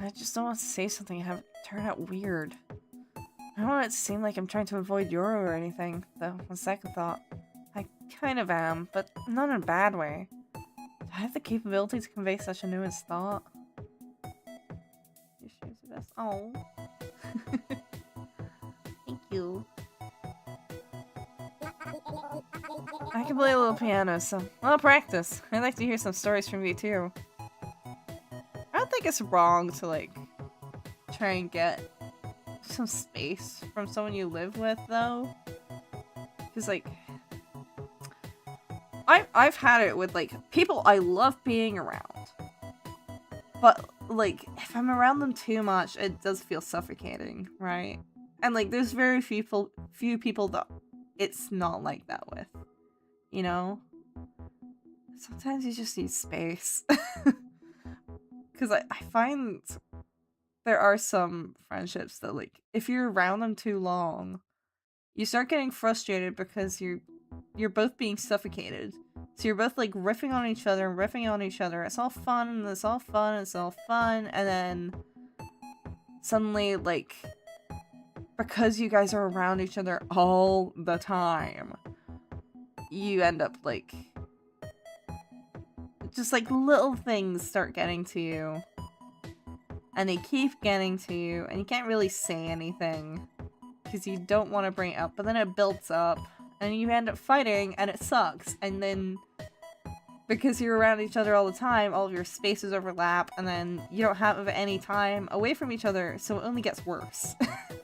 I just don't want to say something and have it turn out weird. I don't want it to seem like I'm trying to avoid Yoro or anything, though, on second thought. I kind of am, but not in a bad way. Do I have the capability to convey such a nuanced thought? Your shoes are best. Oh. Thank you. I can play a little piano, so I'll practice. I'd like to hear some stories from you too. think it's wrong to, like, try and get some space from someone you live with, though. Because, like, I've had it with, like, people I love being around. But, like, if I'm around them too much, it does feel suffocating, right? And, like, there's very few people that it's not like that with, you know? Sometimes you just need space. Because I find there are some friendships that, like, if you're around them too long, you start getting frustrated because you're both being suffocated. So you're both, like, riffing on each other and riffing on each other. It's all fun, and it's all fun, and it's all fun, and then suddenly, like, because you guys are around each other all the time, you end up, like, just, like, little things start getting to you. And they keep getting to you, and you can't really say anything because you don't want to bring it up, but then it builds up, and you end up fighting, and it sucks. And then, because you're around each other all the time, all of your spaces overlap, and then you don't have any time away from each other, so it only gets worse.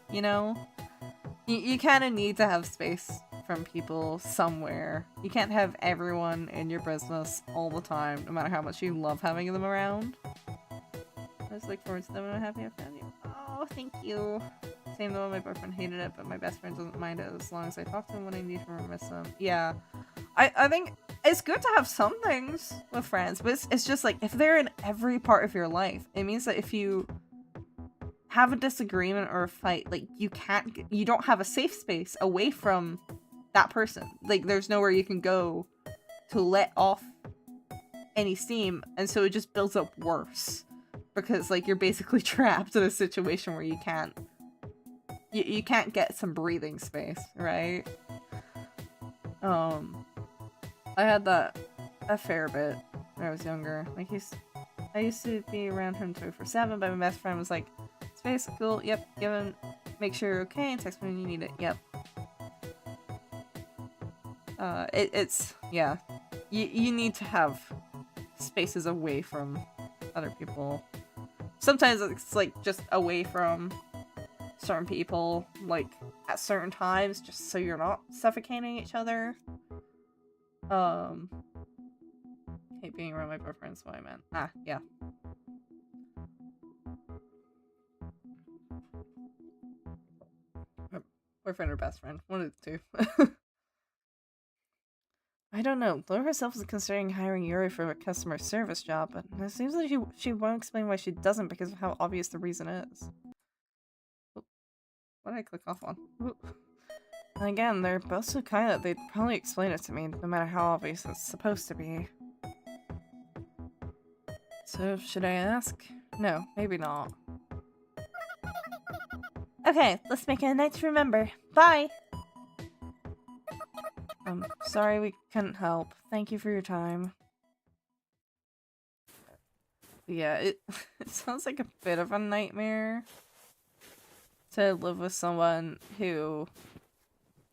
You know? You kind of need to have space from people somewhere. You can't have everyone in your business all the time, no matter how much you love having them around. I just look forward to them and I'm happy I found you. Oh, thank you. Same though, my boyfriend hated it, but my best friend doesn't mind it as long as I talk to him when I need him or miss him. Yeah. I think it's good to have some things with friends, but it's just like, if they're in every part of your life, it means that if you have a disagreement or a fight, like, you don't have a safe space away from that person. Like, there's nowhere you can go to let off any steam, and so it just builds up worse. Because, like, you're basically trapped in a situation where you can't get some breathing space, right? I had that a fair bit when I was younger. Like, I used to be around him 24/7, but my best friend was like, space, cool, yep, make sure you're okay, and text me when you need it, yep. It's, yeah. You need to have spaces away from other people. Sometimes it's, like, just away from certain people, like, at certain times, just so you're not suffocating each other. Hate being around my boyfriend is what I meant. Ah, yeah. Boyfriend or best friend. One of the two. I don't know. Laura herself is considering hiring Yuri for a customer service job, but it seems like she won't explain why she doesn't because of how obvious the reason is. Oh, what did I click off on? Ooh. And again, they're both so kind that they'd probably explain it to me, no matter how obvious it's supposed to be. So, should I ask? No, maybe not. Okay, let's make it a night to remember. Bye! I'm sorry we couldn't help. Thank you for your time. Yeah, it sounds like a bit of a nightmare to live with someone who...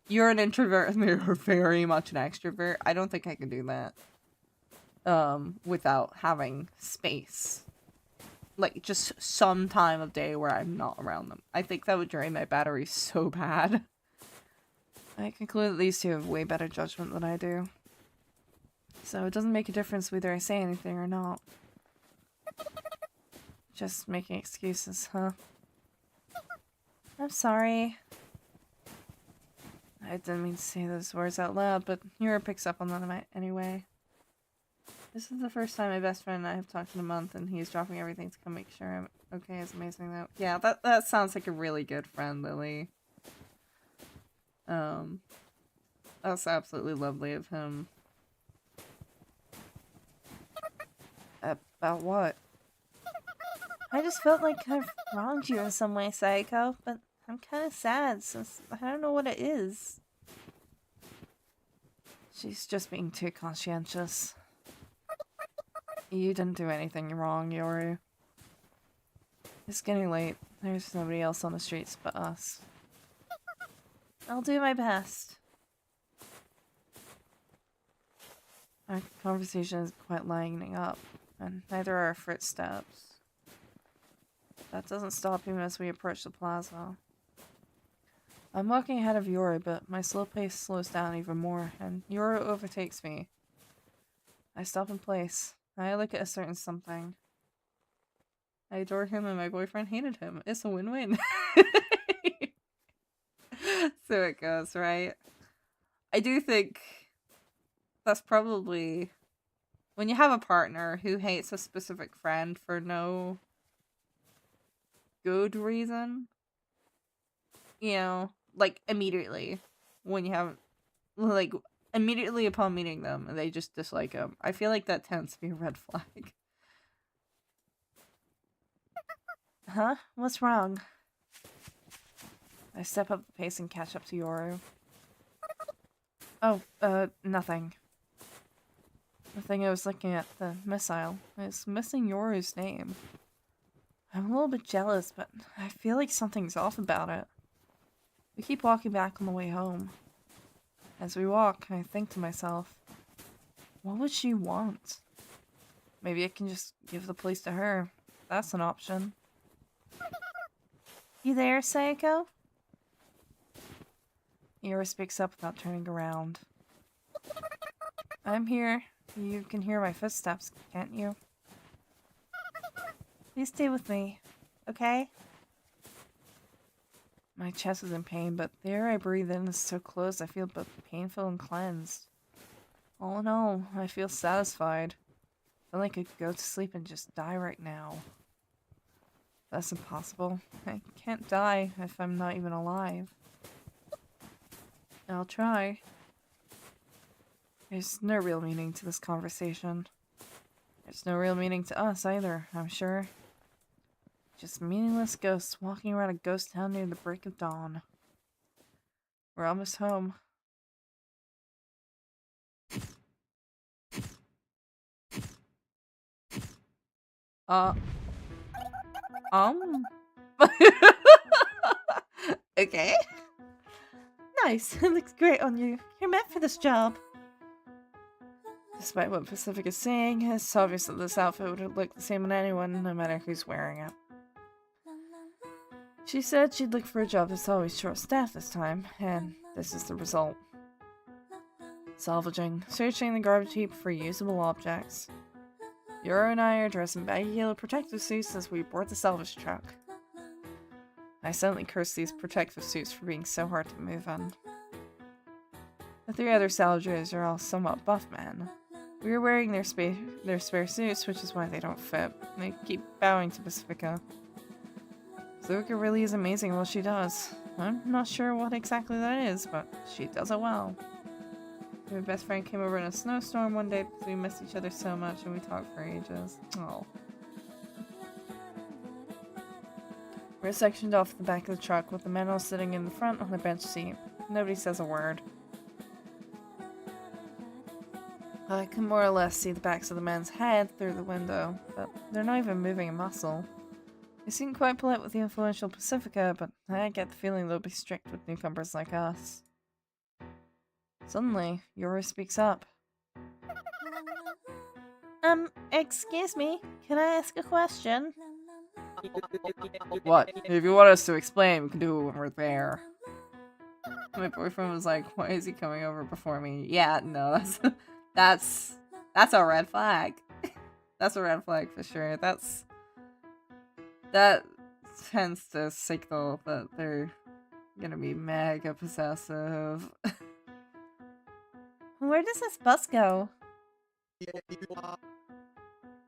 You're an introvert and they're very much an extrovert. I don't think I can do that. Without having space. Like, just some time of day where I'm not around them. I think that would drain my battery so bad. I conclude that these two have way better judgment than I do. So it doesn't make a difference whether I say anything or not. Just making excuses, huh? I'm sorry. I didn't mean to say those words out loud, but Yura picks up on them anyway. This is the first time my best friend and I have talked in a month, and he's dropping everything to come make sure I'm okay. It's amazing though. Yeah, that sounds like a really good friend, Lily. That's absolutely lovely of him. About what? I just felt like I've wronged you in some way, Sayako, but I'm kind of sad since I don't know what it is. She's just being too conscientious. You didn't do anything wrong, Yoru. It's getting late. There's nobody else on the streets but us. I'll do my best. Our conversation is quite lining up, and neither are our footsteps. That doesn't stop even as we approach the plaza. I'm walking ahead of Yori, but my slow pace slows down even more, and Yori overtakes me. I stop in place. I look at a certain something. I adore him and my boyfriend hated him. It's a win-win. So it goes, right? I do think that's probably when you have a partner who hates a specific friend for no good reason, you know, like immediately when you have, like, immediately upon meeting them and they just dislike them. I feel like that tends to be a red flag. Huh? What's wrong? I step up the pace and catch up to Yoru. Oh, nothing. The thing I was looking at, the missile, is missing Yoru's name. I'm a little bit jealous, but I feel like something's off about it. We keep walking back on the way home. As we walk, I think to myself, what would she want? Maybe I can just give the place to her. That's an option. You there, Sayako? Yoru speaks up without turning around. I'm here. You can hear my footsteps, can't you? Please stay with me, okay? My chest is in pain, but the air I breathe in is so close I feel both painful and cleansed. All in all, I feel satisfied. I feel like I could go to sleep and just die right now. That's impossible. I can't die if I'm not even alive. I'll try. There's no real meaning to this conversation. There's no real meaning to us either, I'm sure. Just meaningless ghosts walking around a ghost town near the break of dawn. We're almost home. Okay. Nice. It looks great on you. You're meant for this job. Despite what Pacific is saying, it's obvious that this outfit would look the same on anyone, no matter who's wearing it. She said she'd look for a job that's always short-staffed this time, and this is the result. Salvaging. Searching the garbage heap for usable objects. Yoru and I are dressed in baggy yellow protective suits as we board the salvage truck. I suddenly curse these protective suits for being so hard to move in. The three other salvagers are all somewhat buff men. We are wearing their spare suits, which is why they don't fit. They keep bowing to Pacifica. Pacifica really is amazing at what she does. I'm not sure what exactly that is, but she does it well. My best friend came over in a snowstorm one day because we missed each other so much and we talked for ages. Oh. We're sectioned off the back of the truck with the men all sitting in the front on the bench seat. Nobody says a word. I can more or less see the backs of the men's heads through the window, but they're not even moving a muscle. They seem quite polite with the influential Pacifica, but I get the feeling they'll be strict with newcomers like us. Suddenly, Yoru speaks up. Excuse me, can I ask a question? What? If you want us to explain, we can do it when we're there. My boyfriend was like, why is he coming over before me? Yeah, no, that's a red flag. That's a red flag for sure. That tends to signal that they're gonna be mega possessive. Where does this bus go?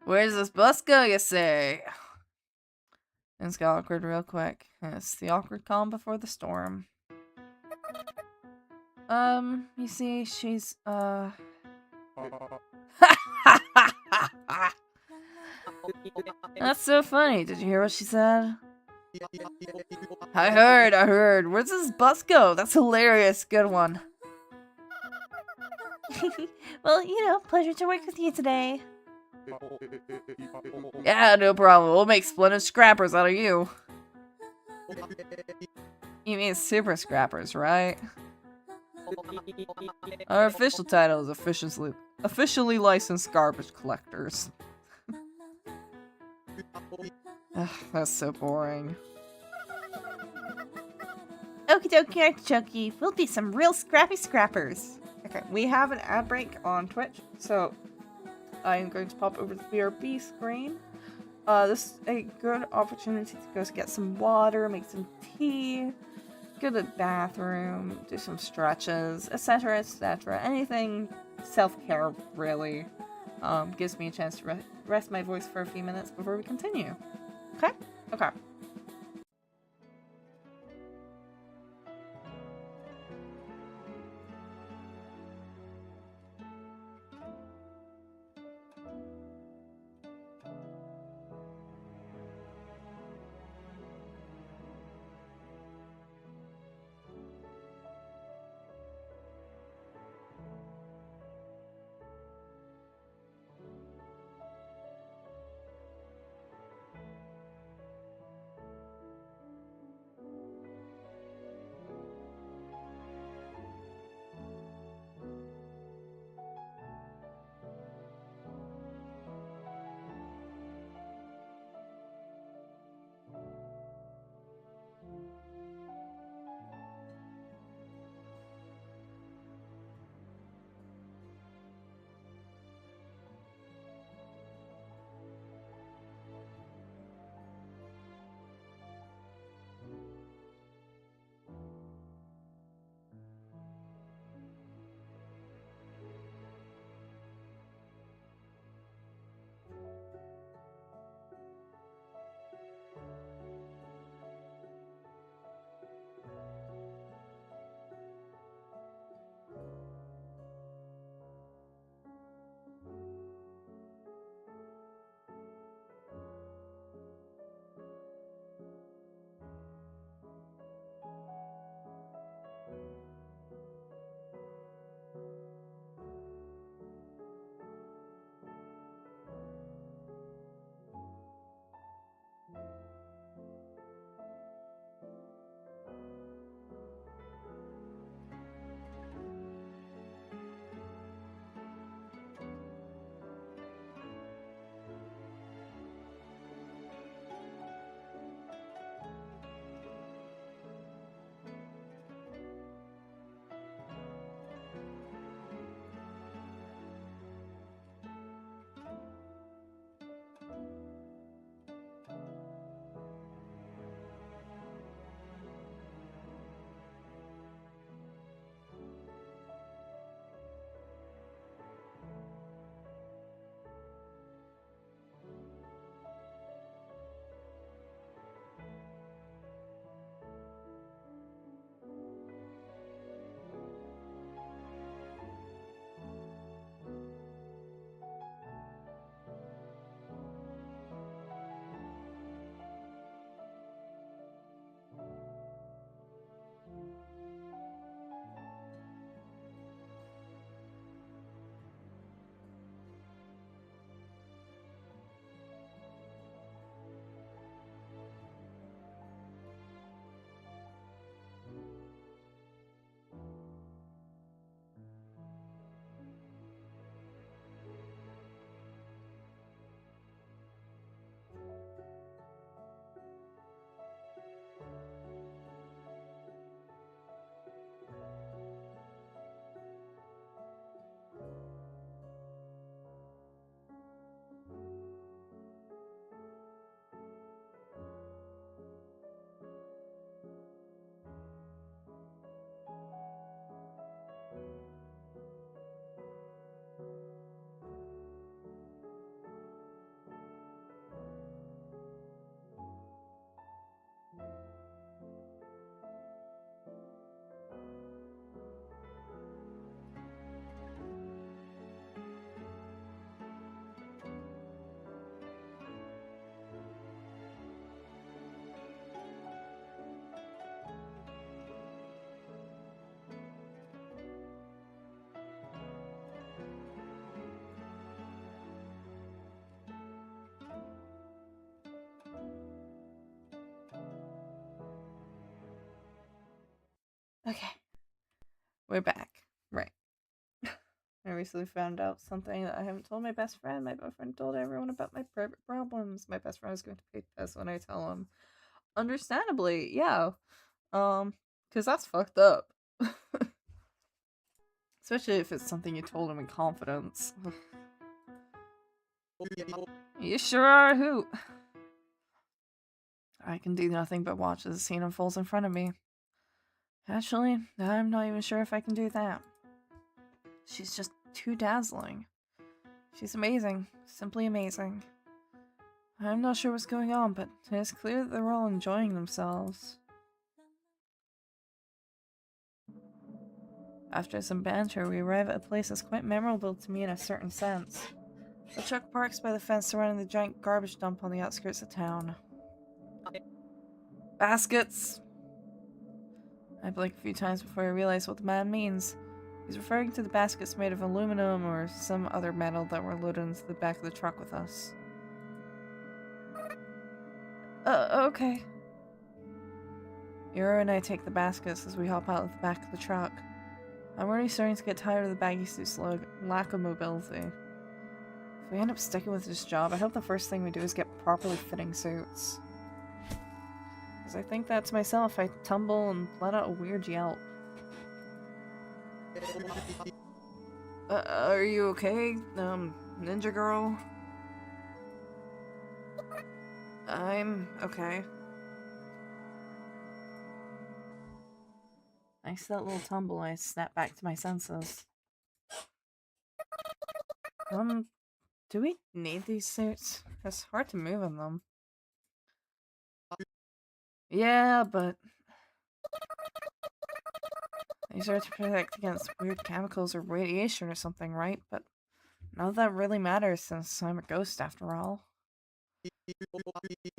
Where does this bus go, you say? It's got awkward real quick. It's the awkward calm before the storm. You see, she's, That's so funny. Did you hear what she said? I heard. Where does this bus go? That's hilarious. Good one. Well, you know, pleasure to work with you today. Yeah, no problem. We'll make splendid scrappers out of you. You mean super scrappers, right? Our official title is officially licensed garbage collectors. Ugh, that's so boring. Okie dokie artichoke, we'll be some real scrappy scrappers. Okay, we have an ad break on Twitch, so I'm going to pop over to the BRB screen. This is a good opportunity to go get some water, make some tea, go to the bathroom, do some stretches, etc, etc. Anything self-care, really. Gives me a chance to rest my voice for a few minutes before we continue. Okay? Okay. Okay. We're back. Right. There recently found out something that I haven't told my best friend. My boyfriend told everyone about my private problems. My best friend is going to be pissed when I tell him. Understandably, yeah. Because that's fucked up. Especially if it's something you told him in confidence. You sure are a hoot. I can do nothing but watch as the scene unfolds in front of me. Actually, I'm not even sure if I can do that. She's just too dazzling. She's amazing. Simply amazing. I'm not sure what's going on, but it's clear that they're all enjoying themselves. After some banter, we arrive at a place that's quite memorable to me in a certain sense. The truck parks by the fence surrounding the giant garbage dump on the outskirts of town. Baskets! I blink a few times before I realize what the man means. He's referring to the baskets made of aluminum or some other metal that were loaded into the back of the truck with us. Okay. Yura and I take the baskets as we hop out of the back of the truck. I'm already starting to get tired of the baggy suit's lack of mobility. If we end up sticking with this job, I hope the first thing we do is get properly fitting suits. As I think that to myself, I tumble and let out a weird yelp. Are you okay, ninja girl? I'm okay. Thanks to that little tumble, I snap back to my senses. Do we need these suits? It's hard to move in them. Yeah, but these are to protect against weird chemicals or radiation or something, right? But none of that really matters since I'm a ghost after all.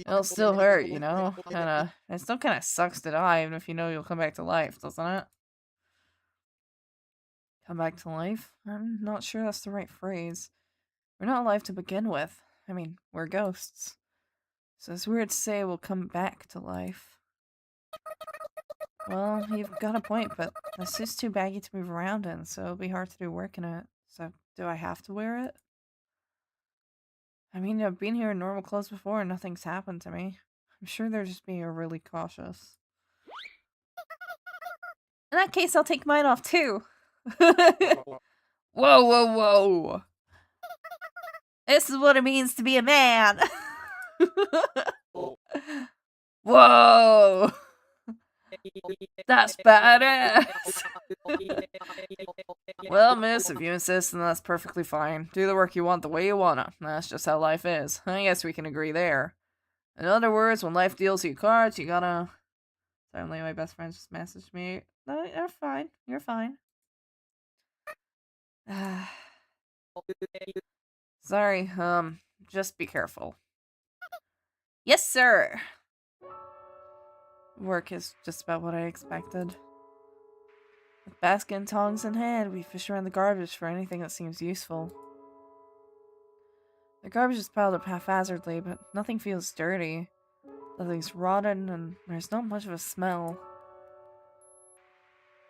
It'll still hurt, you know? And, it still kind of sucks to die, even if you know you'll come back to life, doesn't it? Come back to life? I'm not sure that's the right phrase. We're not alive to begin with. I mean, we're ghosts. So it's weird to say we'll come back to life. Well, you've got a point, but the suit's too baggy to move around in, so it'll be hard to do work in it. So, do I have to wear it? I mean, I've been here in normal clothes before and nothing's happened to me. I'm sure they're just being really cautious. In that case, I'll take mine off too. Whoa, whoa, whoa! This is what it means to be a man. Whoa! That's badass! Well, miss, if you insist, then that's perfectly fine. Do the work you want the way you wanna. That's just how life is. I guess we can agree there. In other words, when life deals you cards, you gotta... Suddenly, my best friend just messaged me. No, you're fine. You're fine. Sorry, just be careful. Yes, sir. Work is just about what I expected. With basket and tongs in hand, we fish around the garbage for anything that seems useful. The garbage is piled up haphazardly, but nothing feels dirty. Nothing's rotten, and there's not much of a smell.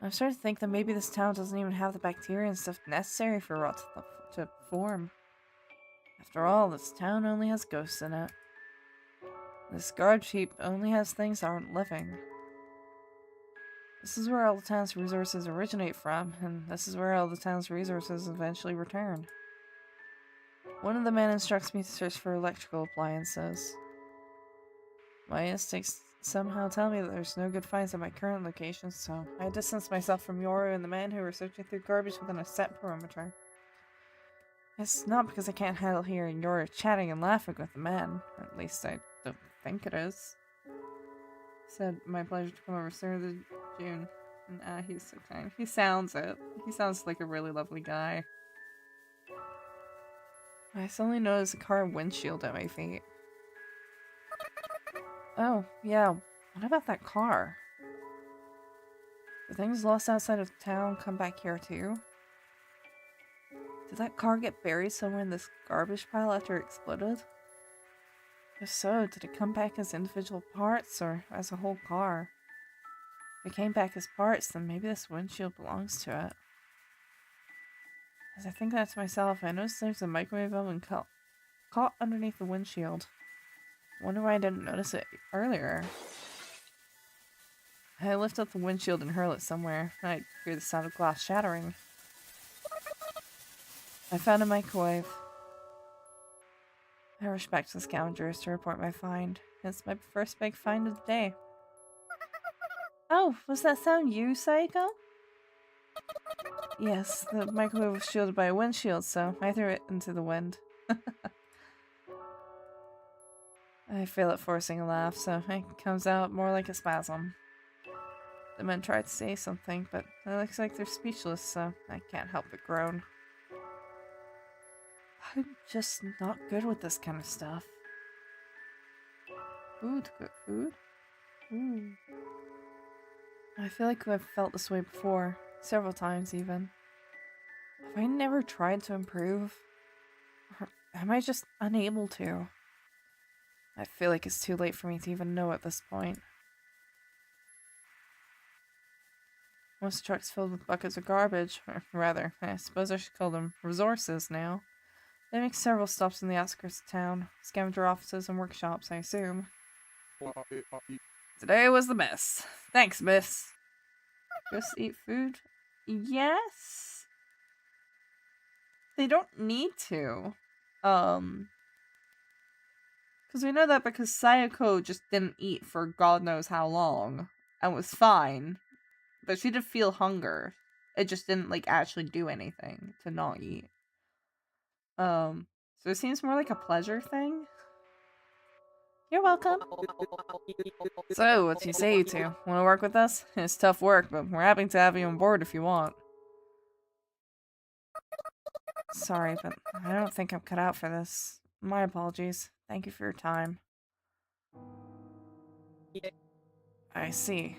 I'm starting to think that maybe this town doesn't even have the bacteria and stuff necessary for rot to form. After all, this town only has ghosts in it. This garbage heap only has things that aren't living. This is where all the town's resources originate from, and this is where all the town's resources eventually return. One of the men instructs me to search for electrical appliances. My instincts somehow tell me that there's no good finds at my current location, so I distance myself from Yoru and the men who are searching through garbage within a set perimeter. It's not because I can't handle hearing Yoru chatting and laughing with the men. At least I don't think it is. Said, my pleasure to come over sooner than June. And he's so kind. He sounds it. He sounds like a really lovely guy. I suddenly noticed a car windshield at my feet. Oh, yeah. What about that car? The things lost outside of town come back here too? Did that car get buried somewhere in this garbage pile after it exploded? If so, did it come back as individual parts or as a whole car? If it came back as parts, then maybe this windshield belongs to it. As I think that to myself, I noticed there's a microwave oven caught underneath the windshield. Wonder why I didn't notice it earlier. I lift up the windshield and hurl it somewhere. I hear the sound of glass shattering. I found a microwave. I rush back to the scavengers to report my find. It's my first big find of the day. Oh, was that sound you, Saiko? Yes, the microwave was shielded by a windshield, so I threw it into the wind. I fail at forcing a laugh, so it comes out more like a spasm. The men try to say something, but it looks like they're speechless, so I can't help but groan. I'm just not good with this kind of stuff. Ooh, to cook food? Ooh. I feel like I've felt this way before, several times even. Have I never tried to improve? Or am I just unable to? I feel like it's too late for me to even know at this point. Most trucks filled with buckets of garbage, or rather, I suppose I should call them resources now. They make several stops in the outskirts of town, scavenger offices and workshops, I assume. Today was the best. Thanks, miss. Just eat food? Yes? They don't need to. Because we know that because Sayako just didn't eat for God knows how long and was fine. But she did feel hunger. It just didn't, like, actually do anything to not eat. So it seems more like a pleasure thing. You're welcome. So, what do you say, you two? Want to work with us? It's tough work, but we're happy to have you on board if you want. Sorry, but I don't think I'm cut out for this. My apologies. Thank you for your time. I see.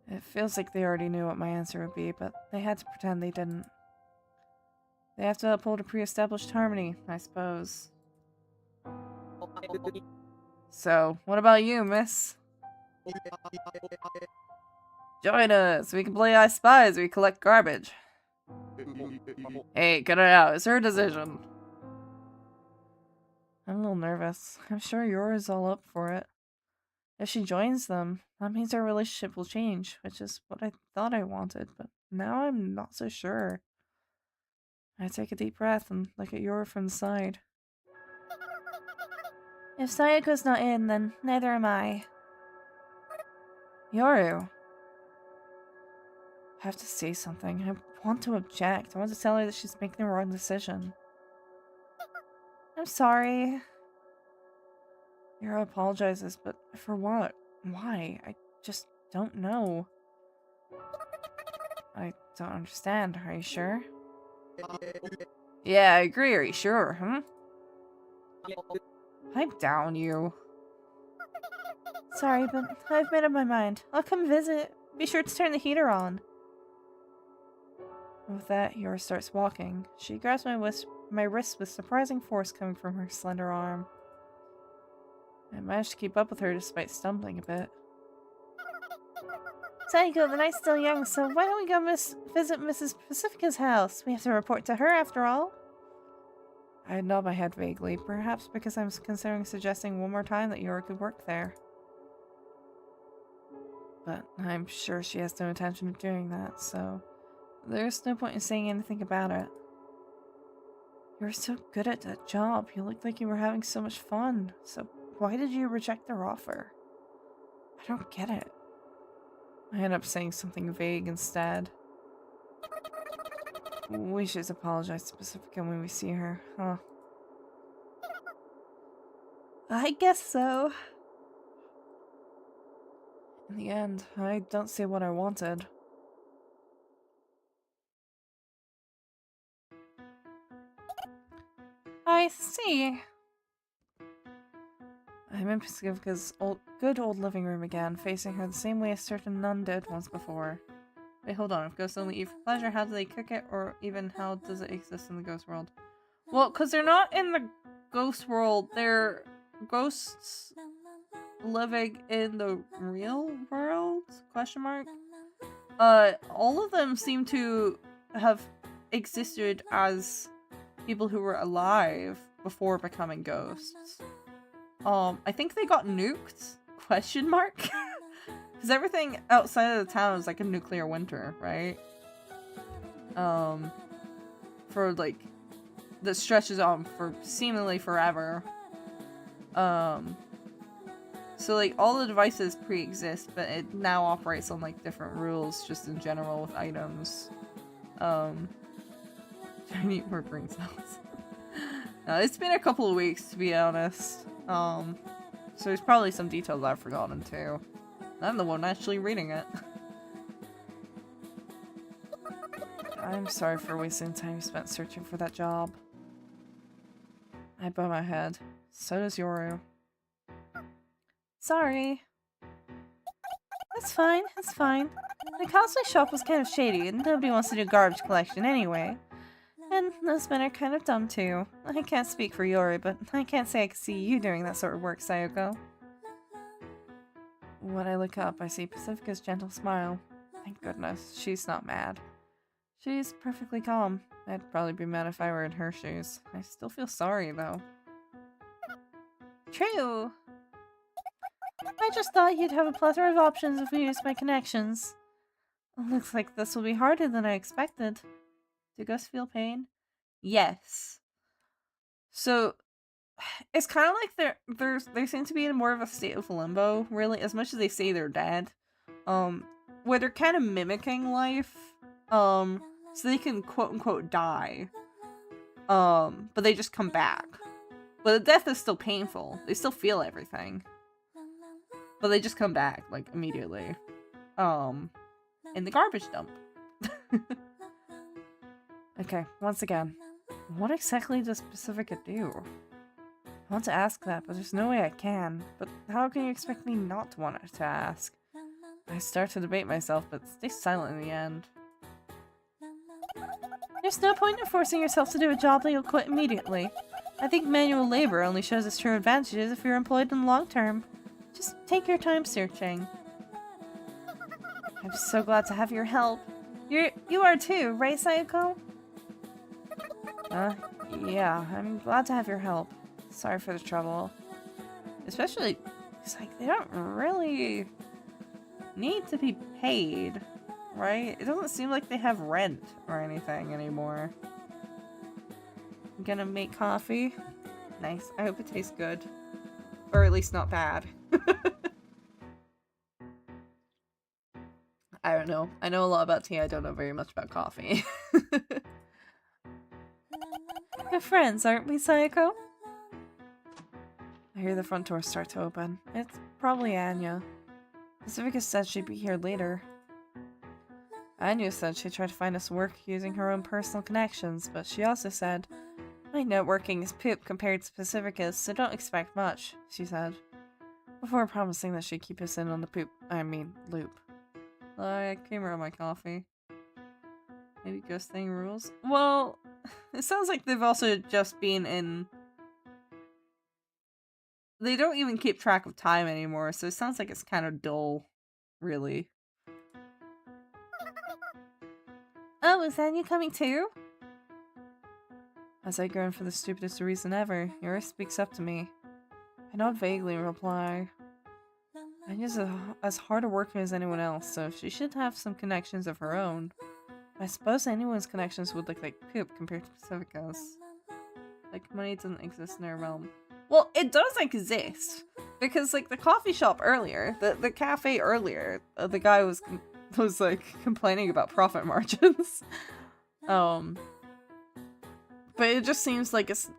It feels like they already knew what my answer would be, but they had to pretend they didn't. They have to uphold a pre-established harmony, I suppose. So, what about you, miss? Join us! We can play I Spy as we collect garbage. Hey, cut it out. It's her decision. I'm a little nervous. I'm sure Yora's all up for it. If she joins them, that means our relationship will change, which is what I thought I wanted, but now I'm not so sure. I take a deep breath and look at Yora from the side. If Sayako's not in, then neither am I. Yoru. I have to say something. I want to object. I want to tell her that she's making the wrong decision. I'm sorry. Yura apologizes, but for what? Why? I just don't know. I don't understand. Are you sure? Yeah, I agree. Are you sure, Pipe down, you. Sorry, but I've made up my mind. I'll come visit. Be sure to turn the heater on. With that, Yura starts walking. She grabs my wrist with surprising force coming from her slender arm. I managed to keep up with her despite stumbling a bit. Saiko, the night's still young, so why don't we go visit Mrs. Pacifica's house? We have to report to her after all. I nod my head vaguely, perhaps because I'm considering suggesting one more time that Yura could work there. But I'm sure she has no intention of doing that, so there's no point in saying anything about it. You're so good at that job. You looked like you were having so much fun. So why did you reject their offer? I don't get it. I end up saying something vague instead. We should apologize to Pacifica when we see her, huh? I guess so. In the end, I don't see what I wanted. I see. I'm in Pacifica's good old living room again, facing her the same way a certain nun did once before. Wait, hold on. If ghosts only eat for pleasure, how do they cook it? Or even how does it exist in the ghost world? Well, because they're not in the ghost world. They're ghosts living in the real world? Question mark? All of them seem to have existed as people who were alive before becoming ghosts. I think they got nuked? Question mark? Because everything outside of the town is like a nuclear winter, right? For like, that stretches on for seemingly forever. So like all the devices pre-exist, but it now operates on like different rules just in general with items. I need more brain cells. It's been a couple of weeks to be honest. So there's probably some details I've forgotten too. I'm the one actually reading it. I'm sorry for wasting time you spent searching for that job. I bow my head. So does Yoru. Sorry. It's fine, it's fine. The cosplay shop was kind of shady and nobody wants to do garbage collection anyway. And those men are kind of dumb too. I can't speak for Yori, but I can't say I can see you doing that sort of work, Sayoko. When I look up, I see Pacifica's gentle smile. Thank goodness, she's not mad. She's perfectly calm. I'd probably be mad if I were in her shoes. I still feel sorry, though. True! I just thought you'd have a plethora of options if we used my connections. Looks like this will be harder than I expected. Do ghosts feel pain? Yes. So, it's kind of like they seem to be in more of a state of limbo, really, as much as they say they're dead. Where they're kind of mimicking life. So they can quote-unquote die. But they just come back. But the death is still painful. They still feel everything. But they just come back, like, immediately. In the garbage dump. Okay, once again. What exactly does Pacifica do? I want to ask that, but there's no way I can. But how can you expect me not to want to ask? I start to debate myself, but stay silent in the end. There's no point in forcing yourself to do a job that you'll quit immediately. I think manual labor only shows its true advantages if you're employed in the long term. Just take your time searching. I'm so glad to have your help. You are too, right, Sayoko? Yeah, I'm glad to have your help. Sorry for the trouble. Especially, it's like they don't really need to be paid, right? It doesn't seem like they have rent or anything anymore. I'm gonna make coffee. Nice. I hope it tastes good. Or at least not bad. I don't know. I know a lot about tea. I don't know very much about coffee. We're friends, aren't we, Sayoko? I hear the front door start to open. It's probably Anya. Pacifica said she'd be here later. Anya said she'd try to find us work using her own personal connections, but she also said, my networking is poop compared to Pacifica's, so don't expect much, she said, before promising that she'd keep us in on the loop. I creamer on my coffee. Maybe ghost thing rules? Well, it sounds like they've also just been in... They don't even keep track of time anymore, so it sounds like it's kind of dull, really. Oh, is Anya coming too? As I groan for the stupidest reason ever, Yuri speaks up to me. I nod vaguely and reply. Anya's as hard a worker as anyone else, so she should have some connections of her own. I suppose anyone's connections would look like poop compared to Pacifica's. Like, money doesn't exist in our realm. Well, it does exist! Because, like, the coffee shop earlier, the cafe earlier, the guy was like, complaining about profit margins. But it just seems like it's,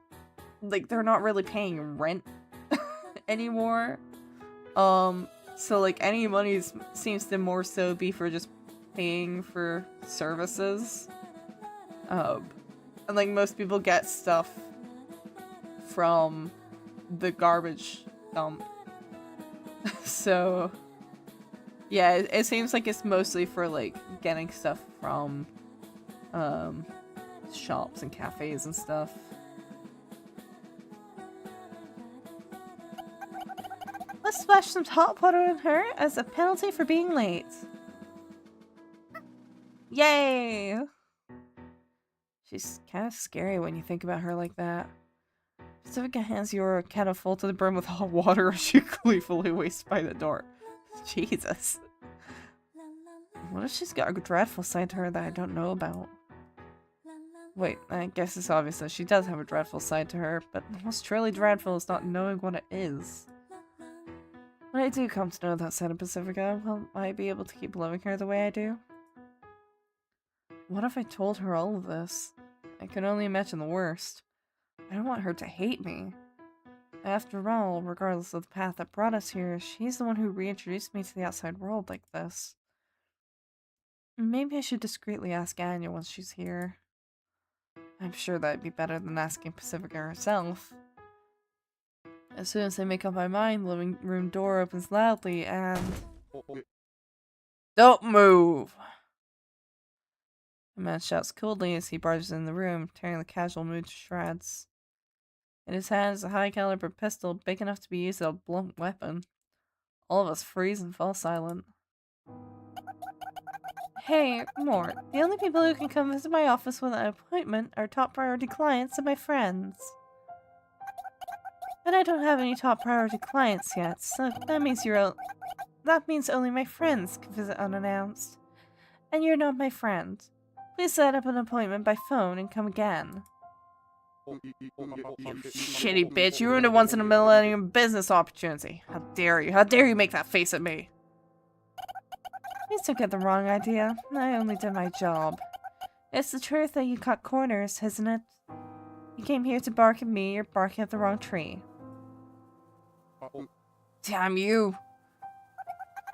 like, they're not really paying rent anymore. So, like, any money seems to more so be for just paying for services. And, like, most people get stuff from the garbage dump. So, yeah, it seems like it's mostly for, like, getting stuff from, shops and cafes and stuff. Let's splash some hot water on her as a penalty for being late. Yay! She's kind of scary when you think about her like that. Pacifica hands you a kettle full to the brim with hot water as she gleefully waits by the door. Jesus. What if she's got a dreadful side to her that I don't know about? Wait, I guess it's obvious that she does have a dreadful side to her, but what's truly dreadful is not knowing what it is. When I do come to know that side of Pacifica, will I be able to keep loving her the way I do? What if I told her all of this? I can only imagine the worst. I don't want her to hate me. After all, regardless of the path that brought us here, she's the one who reintroduced me to the outside world like this. Maybe I should discreetly ask Anya once she's here. I'm sure that'd be better than asking Pacifica herself. As soon as I make up my mind, the living room door opens loudly and... Don't move! The man shouts coldly as he barges in the room, tearing the casual mood to shreds. In his hand is a high-caliber pistol big enough to be used as a blunt weapon. All of us freeze and fall silent. Hey, Mort, the only people who can come visit my office with an appointment are top priority clients and my friends. And I don't have any top priority clients yet, so that means only my friends can visit unannounced. And you're not my friend. Please set up an appointment by phone and come again. You shitty bitch, you ruined a once-in-a-millennium business opportunity. How dare you? How dare you make that face at me? Please don't get the wrong idea. I only did my job. It's the truth that you cut corners, isn't it? You came here to bark at me, you're barking at the wrong tree. Damn you!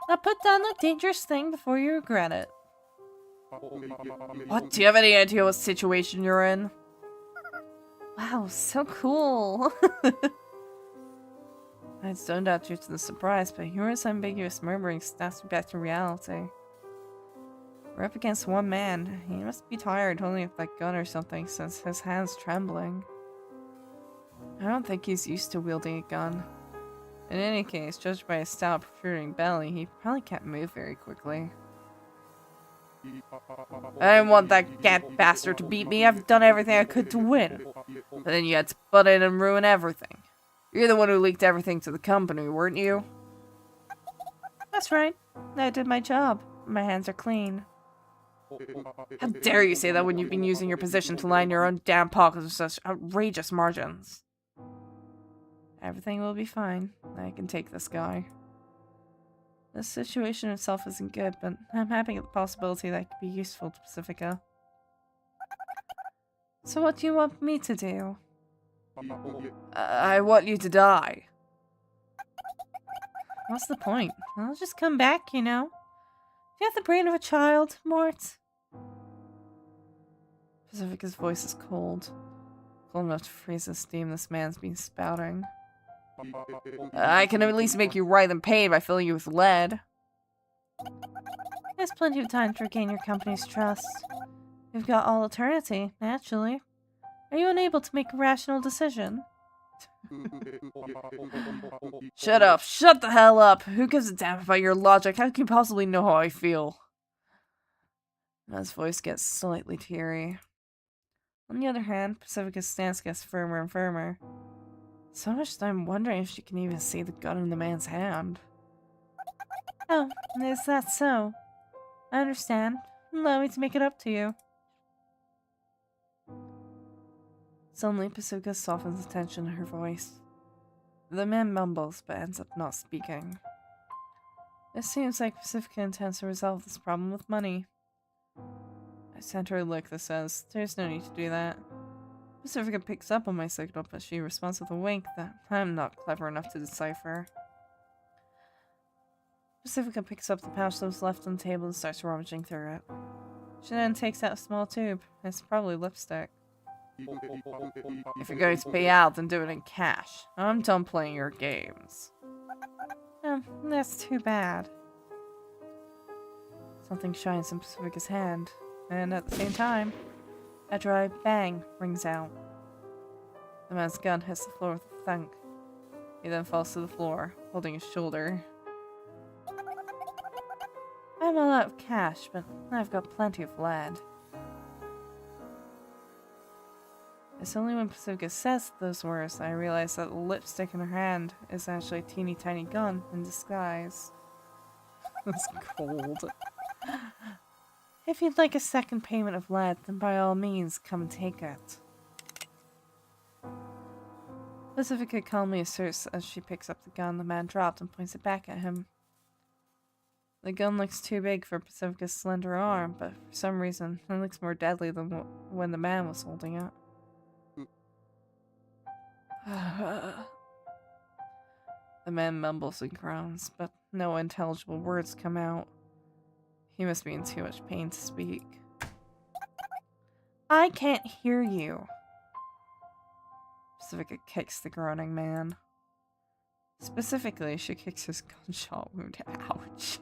Now put down that dangerous thing before you regret it. What? Do you have any idea what situation you're in? Wow, so cool! I zoned out due to the surprise, but Yura's ambiguous murmuring snaps me back to reality. We're up against one man. He must be tired holding up that gun or something since his hand's trembling. I don't think he's used to wielding a gun. In any case, judged by his stout protruding belly, he probably can't move very quickly. I didn't want that gat bastard to beat me. I've done everything I could to win. But then you had to butt in and ruin everything. You're the one who leaked everything to the company, weren't you? That's right. I did my job. My hands are clean. How dare you say that when you've been using your position to line your own damn pockets with such outrageous margins? Everything will be fine. I can take this guy. The situation itself isn't good, but I'm happy at the possibility that it could be useful to Pacifica. So what do you want me to do? I want you to die. What's the point? I'll just come back, you know? You have the brain of a child, Mort. Pacifica's voice is cold. Cold enough to freeze the steam this man's been spouting. I can at least make you writhe in pain by filling you with lead. There's plenty of time to regain your company's trust. You've got all eternity, naturally. Are you unable to make a rational decision? Shut up! Shut the hell up! Who gives a damn about your logic? How can you possibly know how I feel? His voice gets slightly teary. On the other hand, Pacifica's stance gets firmer and firmer. So much that I'm wondering if she can even see the gun in the man's hand. Oh, is that so? I understand. Allow me to make it up to you. Suddenly, Pacifica softens the tension in her voice. The man mumbles, but ends up not speaking. It seems like Pacifica intends to resolve this problem with money. I sent her a look that says, there's no need to do that. Pacifica picks up on my signal, but she responds with a wink that I'm not clever enough to decipher. Pacifica picks up the pouch that was left on the table and starts rummaging through it. She then takes out a small tube. It's probably lipstick. If you're going to pay out, then do it in cash. I'm done playing your games. Oh, that's too bad. Something shines in Pacifica's hand, and at the same time, a dry bang rings out. The man's gun hits the floor with a thunk. He then falls to the floor, holding his shoulder. I'm all out of cash, but I've got plenty of lead. It's only when Pacifica says those words that I realize that the lipstick in her hand is actually a teeny tiny gun in disguise. That's cold. If you'd like a second payment of lead, then by all means, come and take it. Pacifica calmly asserts as she picks up the gun the man dropped and points it back at him. The gun looks too big for Pacifica's slender arm, but for some reason, it looks more deadly than when the man was holding it. The man mumbles and groans, but no intelligible words come out. He must be in too much pain to speak. I can't hear you. Pacifica kicks the groaning man. Specifically, she kicks his gunshot wound. Ouch.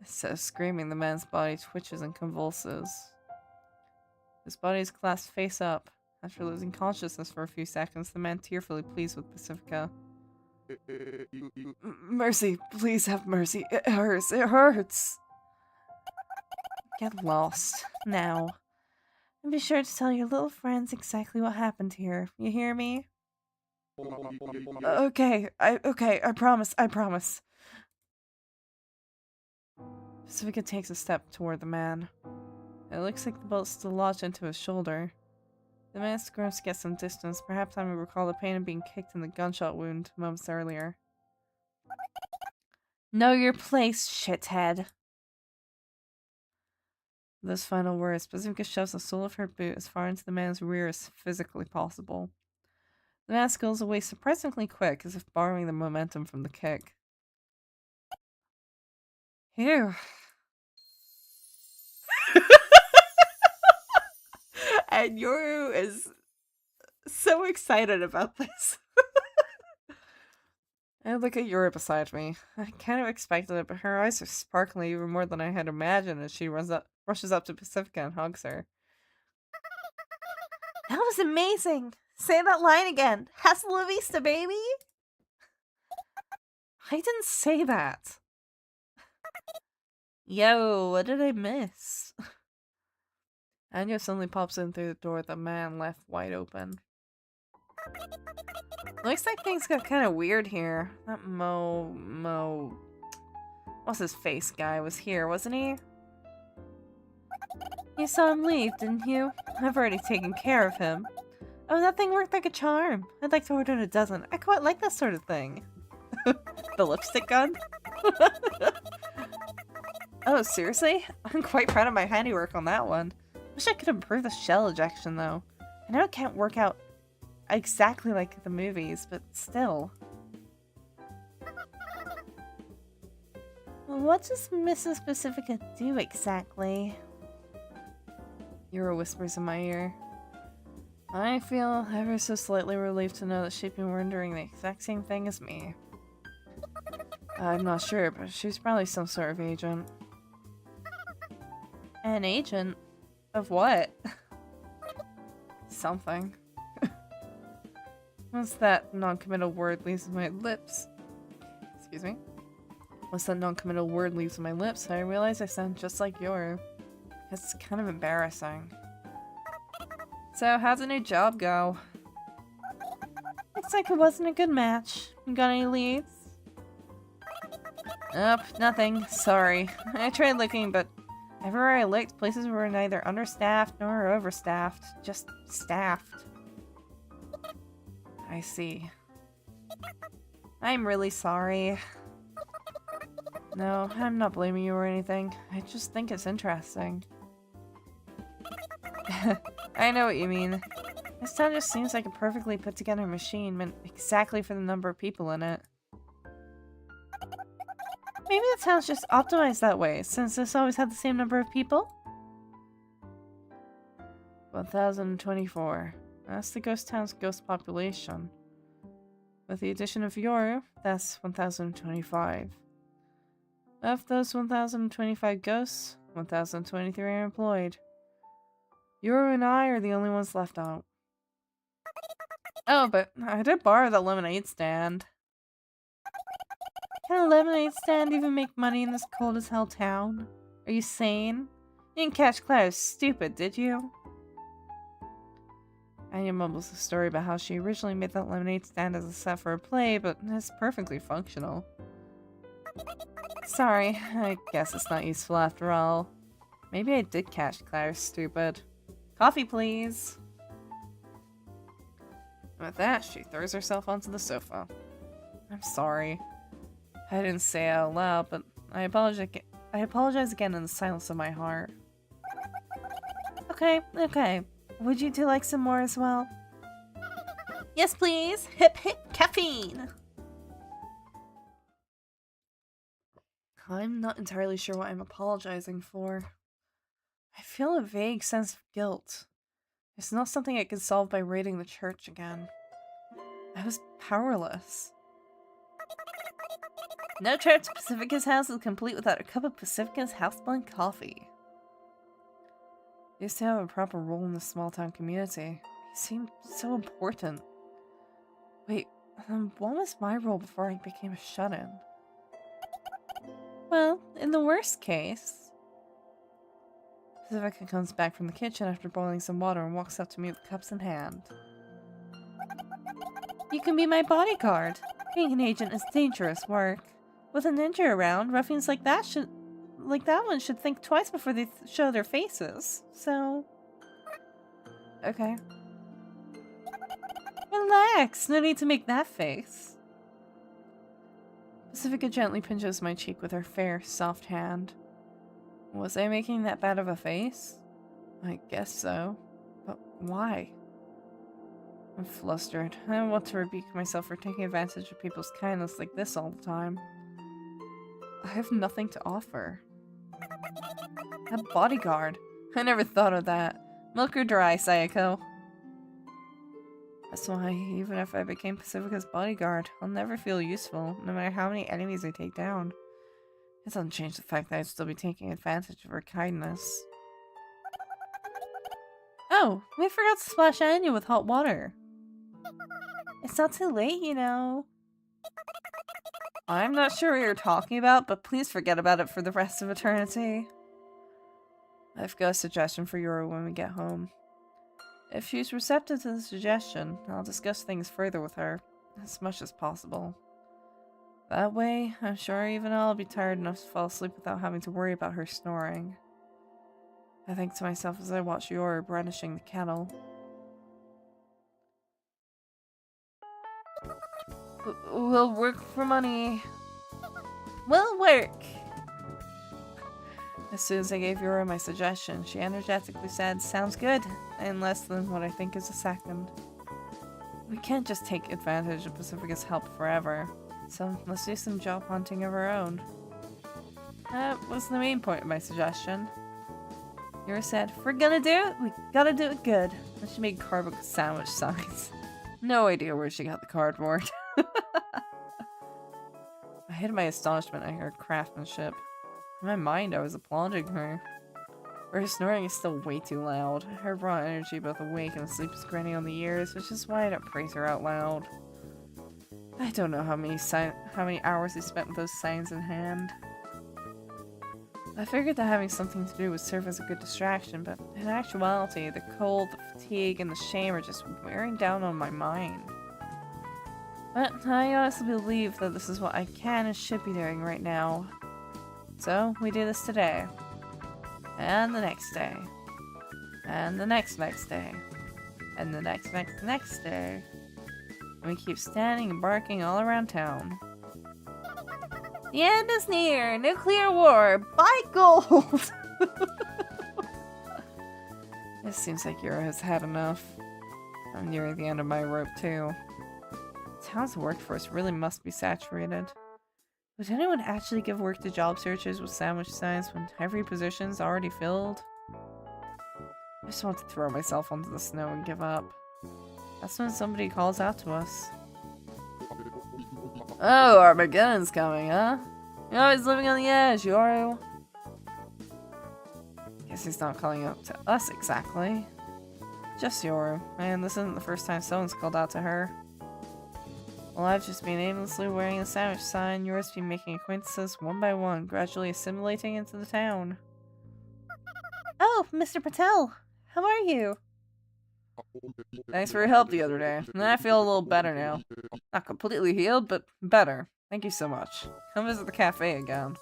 So screaming, the man's body twitches and convulses. His body is clasped face up. After losing consciousness for a few seconds, the man tearfully pleads with Pacifica. Mercy, please have mercy. It hurts. It hurts. Get lost. Now. And be sure to tell your little friends exactly what happened here. You hear me? Okay, I promise. Pacifica takes a step toward the man. It looks like the bullet's still lodged into his shoulder. The man squirms to get some distance, perhaps having recalled the pain of being kicked in the gunshot wound moments earlier. Know your place, shithead. Those final words, Pacifica shoves the sole of her boot as far into the man's rear as physically possible. The man skulls away surprisingly quick, as if borrowing the momentum from the kick. Phew. And Yoru is so excited about this. I look at Yoru beside me. I kind of expected it, but her eyes are sparkling even more than I had imagined as she rushes up to Pacifica and hugs her. That was amazing! Say that line again. Hasta la vista, baby! I didn't say that. Yo, what did I miss? Anya suddenly pops in through the door the man left wide open. Looks like things got kind of weird here. That what's his face guy was here, wasn't he? You saw him leave, didn't you? I've already taken care of him. Oh, that thing worked like a charm. I'd like to order a dozen. I quite like that sort of thing. The lipstick gun? Oh, seriously? I'm quite proud of my handiwork on that one. Wish I could improve the shell ejection, though. I know it can't work out exactly like the movies, but still. What does Mrs. Pacifica do exactly? Yura whispers in my ear. I feel ever so slightly relieved to know that she'd been wondering the exact same thing as me. I'm not sure, but she's probably some sort of agent. An agent? Of what? Something. Once that non-committal word leaves my lips... Excuse me? Once that non-committal word leaves my lips, I realize I sound just like Yoru. It's kind of embarrassing. So, how's the new job go? Looks like it wasn't a good match. You got any leads? Nope, nothing. Sorry. I tried looking, but everywhere I looked, places were neither understaffed nor overstaffed. Just staffed. I see. I'm really sorry. No, I'm not blaming you or anything. I just think it's interesting. I know what you mean. This town just seems like a perfectly put together machine meant exactly for the number of people in it. Maybe the town's just optimized that way, since it's always had the same number of people? 1024. That's the ghost town's ghost population. With the addition of Yoru, that's 1025. Of those 1025 ghosts, 1023 are employed. Yoru and I are the only ones left out. Oh, but I did borrow that lemonade stand. Can a lemonade stand even make money in this cold as hell town? Are you sane? You didn't catch Claire's stupid, did you? Anya mumbles a story about how she originally made that lemonade stand as a set for a play, but it's perfectly functional. Sorry, I guess it's not useful after all. Maybe I did catch Claire's stupid. Coffee, please! And with that, she throws herself onto the sofa. I'm sorry. I didn't say it out loud, but I apologize again in the silence of my heart. Okay. Would you two like some more as well? Yes, please. Hip hip caffeine. I'm not entirely sure what I'm apologizing for. I feel a vague sense of guilt. It's not something I could solve by raiding the church again. I was powerless. No trip to Pacifica's house is complete without a cup of Pacifica's house-blend coffee. He used to have a proper role in the small-town community. He seemed so important. Wait, what was my role before I became a shut-in? Well, in the worst case... Pacifica comes back from the kitchen after boiling some water and walks up to me with cups in hand. You can be my bodyguard. Being an agent is dangerous work. With a ninja around, ruffians like that one should think twice before they show their faces. So... Okay. Relax, no need to make that face. Pacifica gently pinches my cheek with her fair, soft hand. Was I making that bad of a face? I guess so. But why? I'm flustered. I don't want to rebuke myself for taking advantage of people's kindness like this all the time. I have nothing to offer. A bodyguard. I never thought of that. Milk or dry, Sayako. That's why, even if I became Pacifica's bodyguard, I'll never feel useful, no matter how many enemies I take down. It doesn't change the fact that I'd still be taking advantage of her kindness. Oh, we forgot to splash Anya with hot water. It's not too late, you know. I'm not sure what you're talking about, but please forget about it for the rest of eternity. I've got a suggestion for Yoro when we get home. If she's receptive to the suggestion, I'll discuss things further with her, as much as possible. That way, I'm sure even I'll be tired enough to fall asleep without having to worry about her snoring. I think to myself as I watch Yoro brandishing the kettle. We'll work for money. We'll work. As soon as I gave Yoro my suggestion, she energetically said, "Sounds good," in less than what I think is a second. We can't just take advantage of Pacifica's help forever, so let's do some job hunting of our own. That was the main point of my suggestion. Yoro said, "If we're gonna do it, we gotta do it good." And she made cardboard sandwich signs. No idea where she got the cardboard. I hid my astonishment at her craftsmanship. In my mind, I was applauding her. But her snoring is still way too loud. Her raw energy, both awake and asleep, is grinding on the ears, which is why I don't praise her out loud. I don't know how many hours I spent with those signs in hand. I figured that having something to do would serve as a good distraction, but in actuality, the cold, the fatigue, and the shame are just wearing down on my mind. But I honestly believe that this is what I can and should be doing right now. So, we do this today. And the next day. And the next day. And the next day. And we keep standing and barking all around town. The end is near. Nuclear war. Buy gold. It seems like Yoro has had enough. I'm nearing the end of my rope too. The town's workforce really must be saturated. Would anyone actually give work to job searchers with sandwich signs when every position's already filled? I just want to throw myself onto the snow and give up. That's when somebody calls out to us. Oh, Armageddon's coming, huh? You're always living on the edge, Yoro. Guess he's not calling out to us exactly. Just Yoro, and this isn't the first time someone's called out to her. Well, I've just been aimlessly wearing a sandwich sign, Yoro's been making acquaintances one by one, gradually assimilating into the town. Oh, Mr. Patel, how are you? Thanks for your help the other day. I feel a little better now. Not completely healed, but better. Thank you so much. Come visit the cafe again.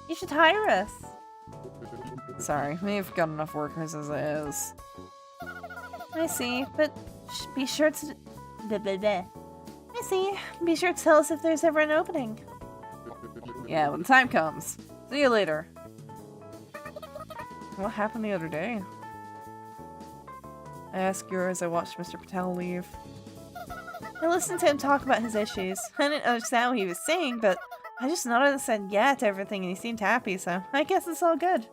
You should hire us. Sorry, we've got enough workers as it is. I see, but be sure to... I see. Be sure to tell us if there's ever an opening. Yeah, when the time comes. See you later. What happened the other day? I asked Yura as I watched Mr. Patel leave. I listened to him talk about his issues. I didn't understand what he was saying, but I just nodded and said yeah to everything and he seemed happy, so I guess it's all good.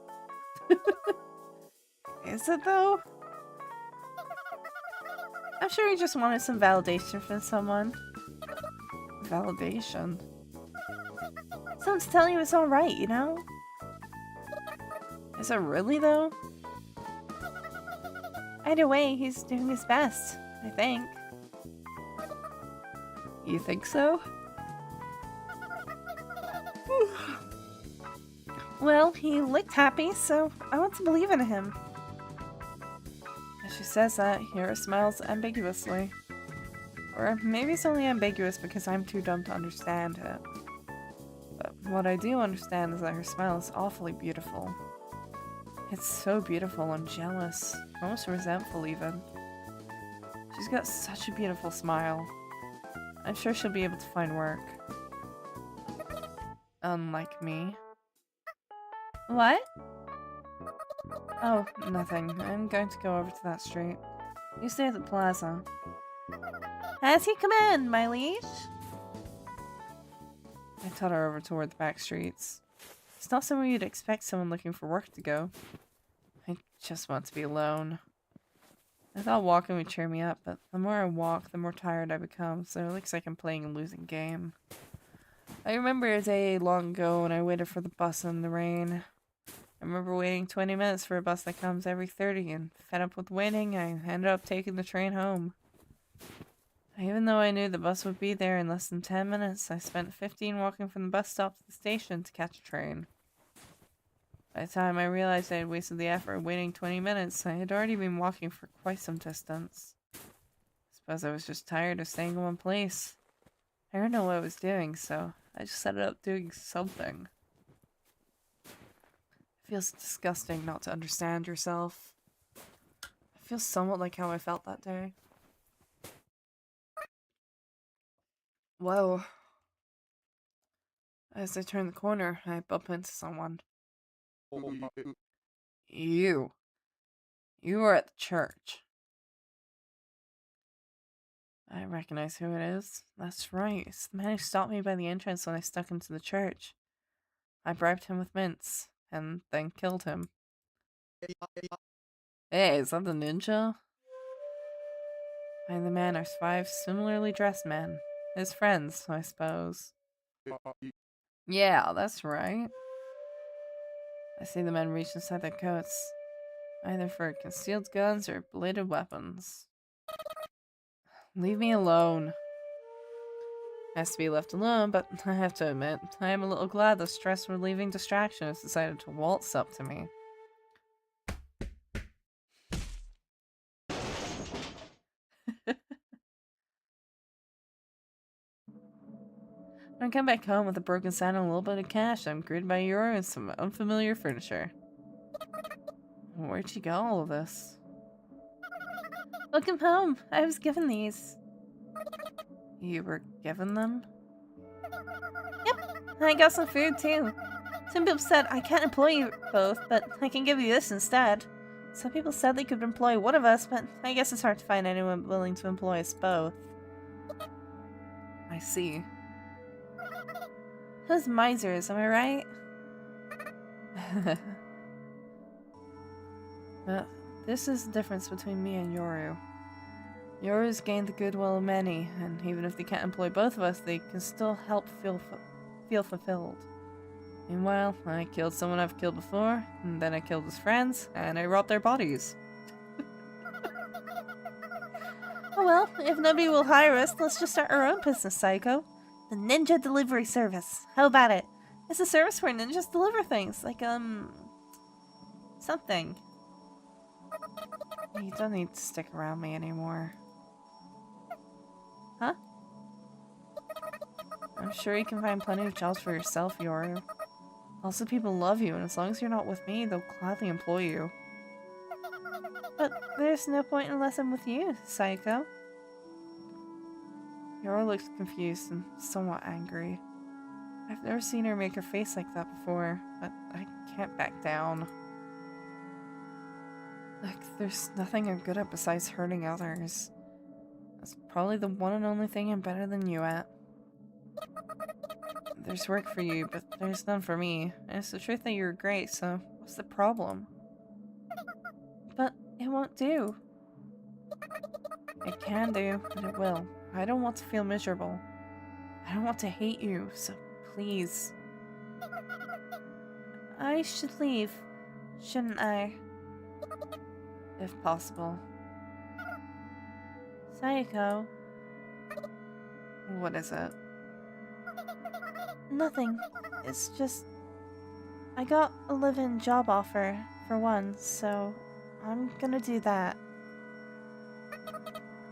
Is it though? I'm sure he just wanted some validation from someone. Validation? Someone's telling you it's alright, you know? Is it really though? Either way, he's doing his best, I think. You think so? Well, he looked happy, so I want to believe in him. As she says that, Yura smiles ambiguously. Or maybe it's only ambiguous because I'm too dumb to understand it. But what I do understand is that her smile is awfully beautiful. It's so beautiful and jealous, almost resentful even. She's got such a beautiful smile. I'm sure she'll be able to find work. Unlike me. What? Oh, nothing. I'm going to go over to that street. You stay at the plaza. As he command, my liege. I totter over toward the back streets. It's not somewhere you'd expect someone looking for work to go. I just want to be alone. I thought walking would cheer me up, but the more I walk, the more tired I become, so it looks like I'm playing a losing game. I remember a day long ago when I waited for the bus in the rain. I remember waiting 20 minutes for a bus that comes every 30, and fed up with waiting, I ended up taking the train home. Even though I knew the bus would be there in less than 10 minutes, I spent 15 walking from the bus stop to the station to catch a train. By the time I realized I had wasted the effort of waiting 20 minutes, I had already been walking for quite some distance. I suppose I was just tired of staying in one place. I didn't know what I was doing, so I just ended up doing something. It feels disgusting not to understand yourself. It feels somewhat like how I felt that day. Whoa. As I turn the corner, I bump into someone. You. You were at the church. I recognize who it is. That's right. It's the man who stopped me by the entrance when I stuck into the church. I bribed him with mints, and then killed him. Hey, is that the ninja? Behind the man are 5 similarly dressed men. His friends, I suppose. Yeah, that's right. I see the men reach inside their coats, either for concealed guns or bladed weapons. Leave me alone. Has to be left alone, but I have to admit, I am a little glad the stress-relieving distraction has decided to waltz up to me. When I come back home with a broken sign and a little bit of cash, I'm greeted by Yura and some unfamiliar furniture. Where'd you get all of this? Welcome home. I was given these. You were given them? Yep. And I got some food too. Some people said I can't employ you both, but I can give you this instead. Some people said they could employ one of us, but I guess it's hard to find anyone willing to employ us both. I see. Those misers, am I right? This is the difference between me and Yoru. Yoru's gained the goodwill of many, and even if they can't employ both of us, they can still help feel fulfilled. Meanwhile, I killed someone I've killed before, and then I killed his friends, and I robbed their bodies. Oh well, if nobody will hire us, let's just start our own business, Psycho. The Ninja Delivery Service. How about it? It's a service where ninjas deliver things, like, something. You don't need to stick around me anymore. Huh? I'm sure you can find plenty of jobs for yourself, Yoru. Also, people love you, and as long as you're not with me, they'll gladly employ you. But there's no point unless I'm with you, Saiko. Yoru looks confused and somewhat angry. I've never seen her make her face like that before, but I can't back down. Look, there's nothing I'm good at besides hurting others. That's probably the one and only thing I'm better than you at. There's work for you, but there's none for me. And it's the truth that you're great, so what's the problem? But it won't do. It can do, and it will. I don't want to feel miserable. I don't want to hate you, so please. I should leave, shouldn't I? If possible. Saiko. What is it? Nothing. It's just... I got a live-in job offer, for one, so I'm gonna do that.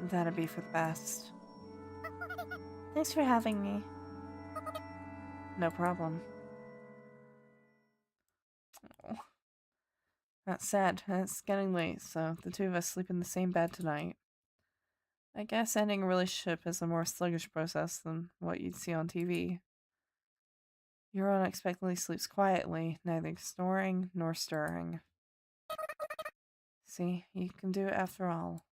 That'd be for the best. Thanks for having me. No problem. Oh. That said, it's getting late, so the two of us sleep in the same bed tonight. I guess ending a relationship is a more sluggish process than what you'd see on TV. Yoro unexpectedly sleeps quietly, neither snoring nor stirring. See, you can do it after all.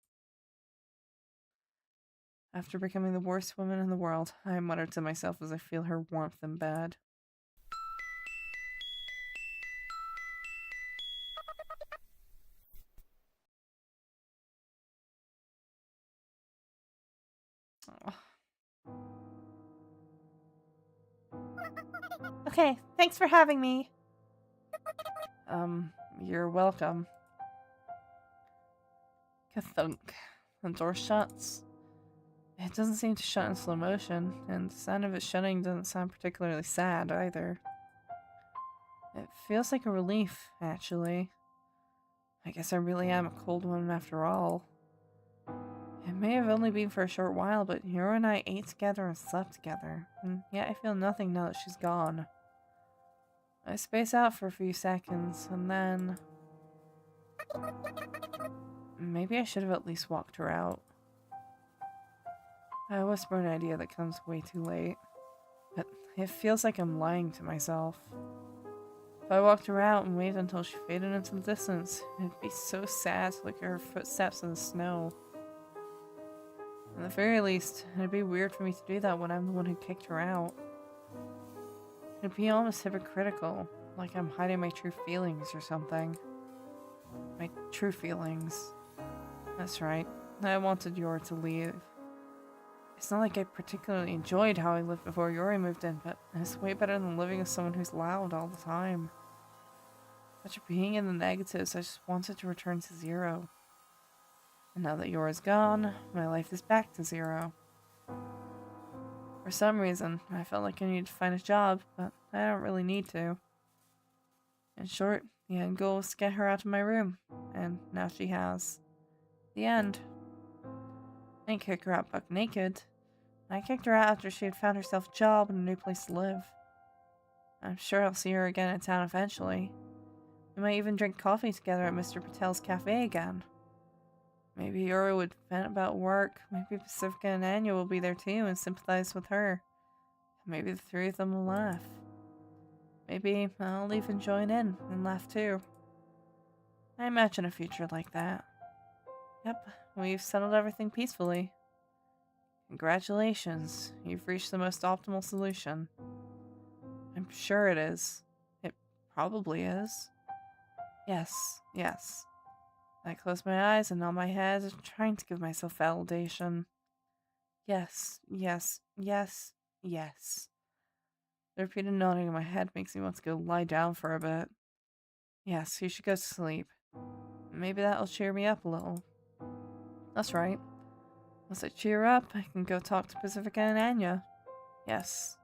After becoming the worst woman in the world, I mutter to myself as I feel her warmth in bed. Oh. Okay, thanks for having me. You're welcome. Kathunk. The door shuts. It doesn't seem to shut in slow motion, and the sound of it shutting doesn't sound particularly sad either. It feels like a relief, actually. I guess I really am a cold one after all. It may have only been for a short while, but Hiro and I ate together and slept together, and yet I feel nothing now that she's gone. I space out for a few seconds, and then... Maybe I should have at least walked her out. I whisper an idea that comes way too late, but it feels like I'm lying to myself. If I walked her out and waited until she faded into the distance, it'd be so sad to look at her footsteps in the snow. At the very least, it'd be weird for me to do that when I'm the one who kicked her out. It'd be almost hypocritical, like I'm hiding my true feelings or something. My true feelings. That's right, I wanted Yori to leave. It's not like I particularly enjoyed how I lived before Yori moved in, but it's way better than living with someone who's loud all the time. After being in the negatives, I just wanted to return to zero. And now that Yori's gone, my life is back to zero. For some reason, I felt like I needed to find a job, but I don't really need to. In short, the end goal was to get her out of my room, and now she has. The end. I didn't kick her out buck naked. I kicked her out after she had found herself a job and a new place to live. I'm sure I'll see her again in town eventually. We might even drink coffee together at Mr. Patel's cafe again. Maybe Yoro would vent about work. Maybe Pacifica and Anya will be there too and sympathize with her. Maybe the three of them will laugh. Maybe I'll even join in and laugh too. I imagine a future like that. Yep, we've settled everything peacefully. Congratulations, you've reached the most optimal solution. I'm sure it is. It probably is. Yes, yes. I close my eyes and nod my head, trying to give myself validation. Yes, yes, yes, yes. The repeated nodding in my head makes me want to go lie down for a bit. Yes, you should go to sleep. Maybe that'll cheer me up a little. That's right. Once I cheer up, I can go talk to Pacifica and Anya. Yes.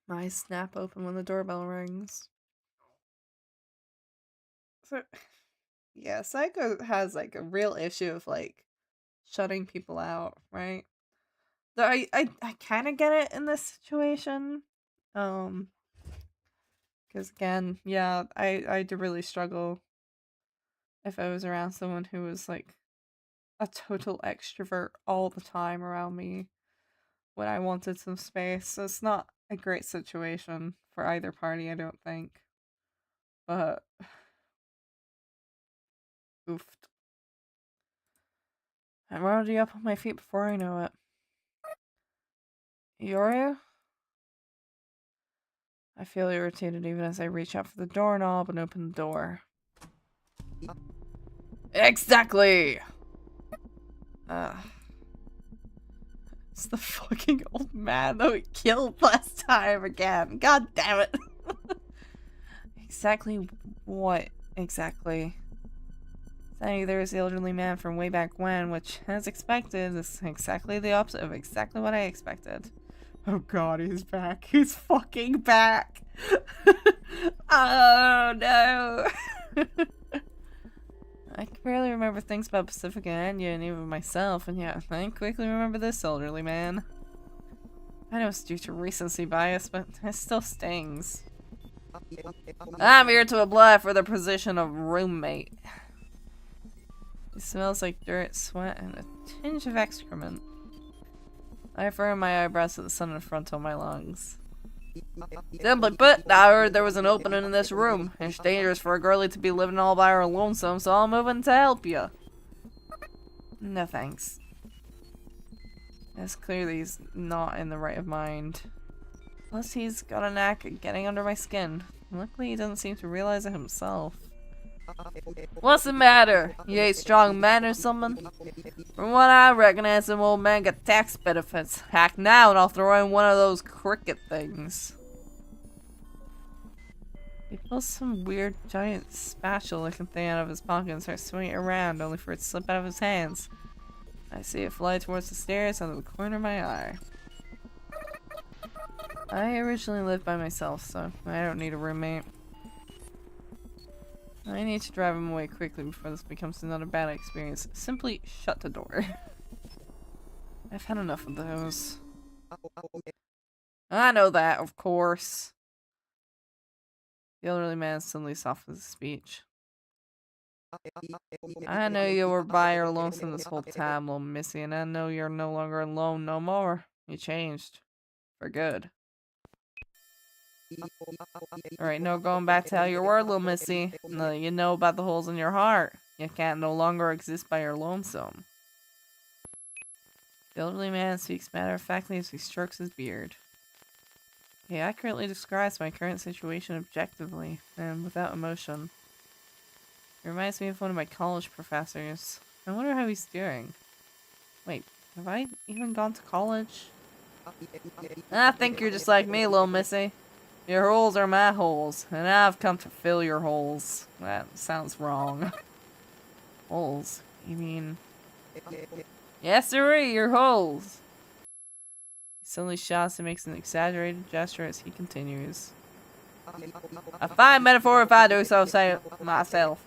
My eyes snap open when the doorbell rings. So, yeah, Psycho has, like, a real issue of, like, shutting people out, right? So I kind of get it in this situation. Because again, yeah, I do really struggle if I was around someone who was, like, a total extrovert all the time around me when I wanted some space. So it's not a great situation for either party, I don't think. But oofed. I'm already up on my feet before I know it. Yoria? I feel irritated even as I reach out for the doorknob and open the door. Exactly! It's the fucking old man that we killed last time again. God damn it. Exactly what? Exactly. Saying there was the elderly man from way back when, which, as expected, is exactly the opposite of exactly what I expected. Oh god, he's back. He's fucking back! Oh no! I can barely remember things about Pacifica and Anya and even myself, and yet I quickly remember this elderly man. I know it's due to recency bias, but it still stings. I'm here to apply for the position of roommate. It smells like dirt, sweat, and a tinge of excrement. I furrow my eyebrows at the sun in front of my lungs. Simply put, I heard there was an opening in this room. It's dangerous for a girlie to be living all by her lonesome, so I'm moving to help you. No thanks. It's clearly he's not in the right of mind. Plus he's got a knack at getting under my skin. Luckily he doesn't seem to realize it himself. What's the matter? You ain't strong man or something? From what I recognize, some old man got tax benefits. Hack now and I'll throw in one of those cricket things. He pulls some weird giant spatula looking thing out of his pocket and starts swinging it around, only for it to slip out of his hands. I see it fly towards the stairs out of the corner of my eye. I originally lived by myself, so I don't need a roommate. I need to drive him away quickly before this becomes another bad experience. Simply shut the door. I've had enough of those. I know that, of course. The elderly man suddenly softens his speech. I know you were by your lonesome this whole time, little missy, and I know you're no longer alone no more. You changed. For good. Alright, no going back to how you were, little missy. No, you know about the holes in your heart. You can't no longer exist by your lonesome. The elderly man speaks matter-of-factly as he strokes his beard. He accurately describes my current situation objectively, and without emotion. It reminds me of one of my college professors. I wonder how he's doing. Wait, have I even gone to college? I think you're just like me, little missy. Your holes are my holes, and I've come to fill your holes. That sounds wrong. Holes? You mean... Yes, sirree, your holes! He suddenly shouts and makes an exaggerated gesture as he continues. A fine metaphor if I do so say it myself.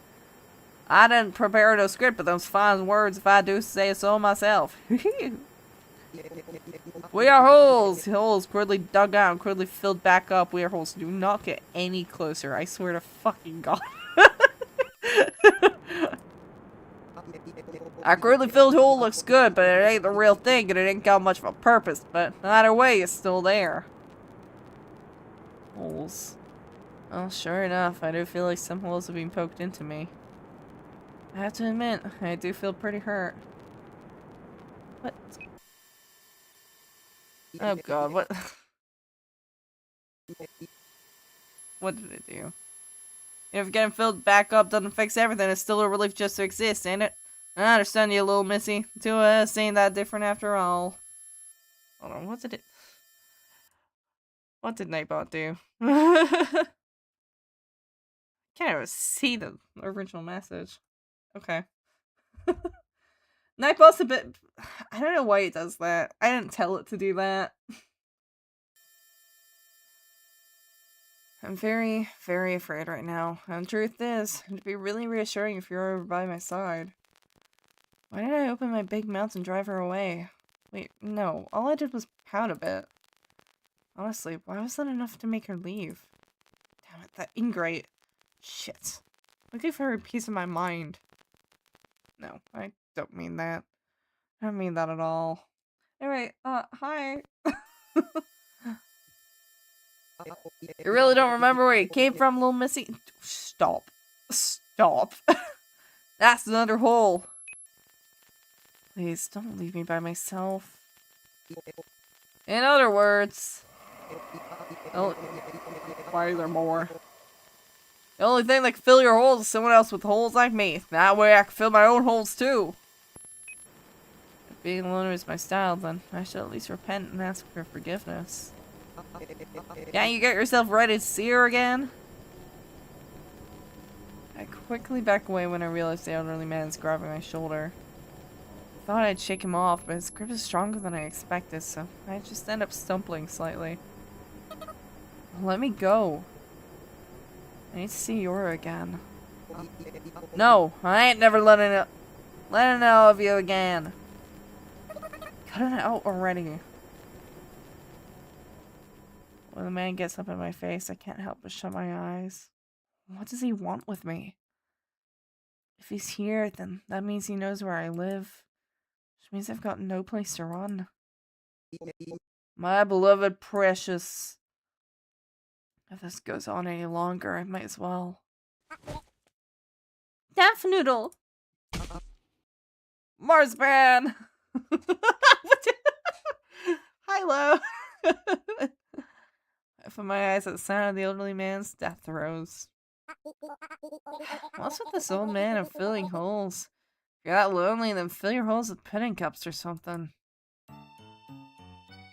I didn't prepare no script, but those fine words if I do say so myself. We are holes! Holes crudely dug out and crudely filled back up. We are holes. Do not get any closer. I swear to fucking God. Our crudely filled hole looks good, but it ain't the real thing and it ain't got much of a purpose. But either way, it's still there. Holes. Well, sure enough, I do feel like some holes have been poked into me. I have to admit, I do feel pretty hurt. What? Oh God, what? What did it do? If getting filled back up doesn't fix everything, it's still a relief just to exist, ain't it? I understand you, little missy. Two of us ain't that different after all. Hold on, what did Nightbot do? Can't even see the original message. Okay. Nightbot's a bit... I don't know why it does that. I didn't tell it to do that. I'm very, very afraid right now. And the truth is, it'd be really reassuring if you were over by my side. Why did I open my big mouth and drive her away? Wait, no. All I did was pout a bit. Honestly, why was that enough to make her leave? Damn it, that ingrate. Shit. I gave her a piece of my mind. No, I don't mean that. I don't mean that at all. Anyway, hi. You really don't remember where you came from, little missy? Stop. Stop. That's another hole. Please, don't leave me by myself. In other words... Oh, why are there more? The only thing that can fill your holes is someone else with holes like me. That way I can fill my own holes too. If being alone is my style, then I should at least repent and ask for forgiveness. Can't you get yourself ready to see her again? I quickly back away when I realized the elderly man is grabbing my shoulder. I thought I'd shake him off, but his grip is stronger than I expected, so I just end up stumbling slightly. Let me go. I need to see Yora again. No, I ain't never letting know of you again. Cut it out already. When the man gets up in my face, I can't help but shut my eyes. What does he want with me? If he's here, then that means he knows where I live. Which means I've got no place to run. My beloved precious. If this goes on any longer, I might as well. Daff Noodle! Marsban! Hello! I open my eyes at the sound of the elderly man's death throes. What's with this old man and filling holes? If you're that lonely, then fill your holes with pudding cups or something.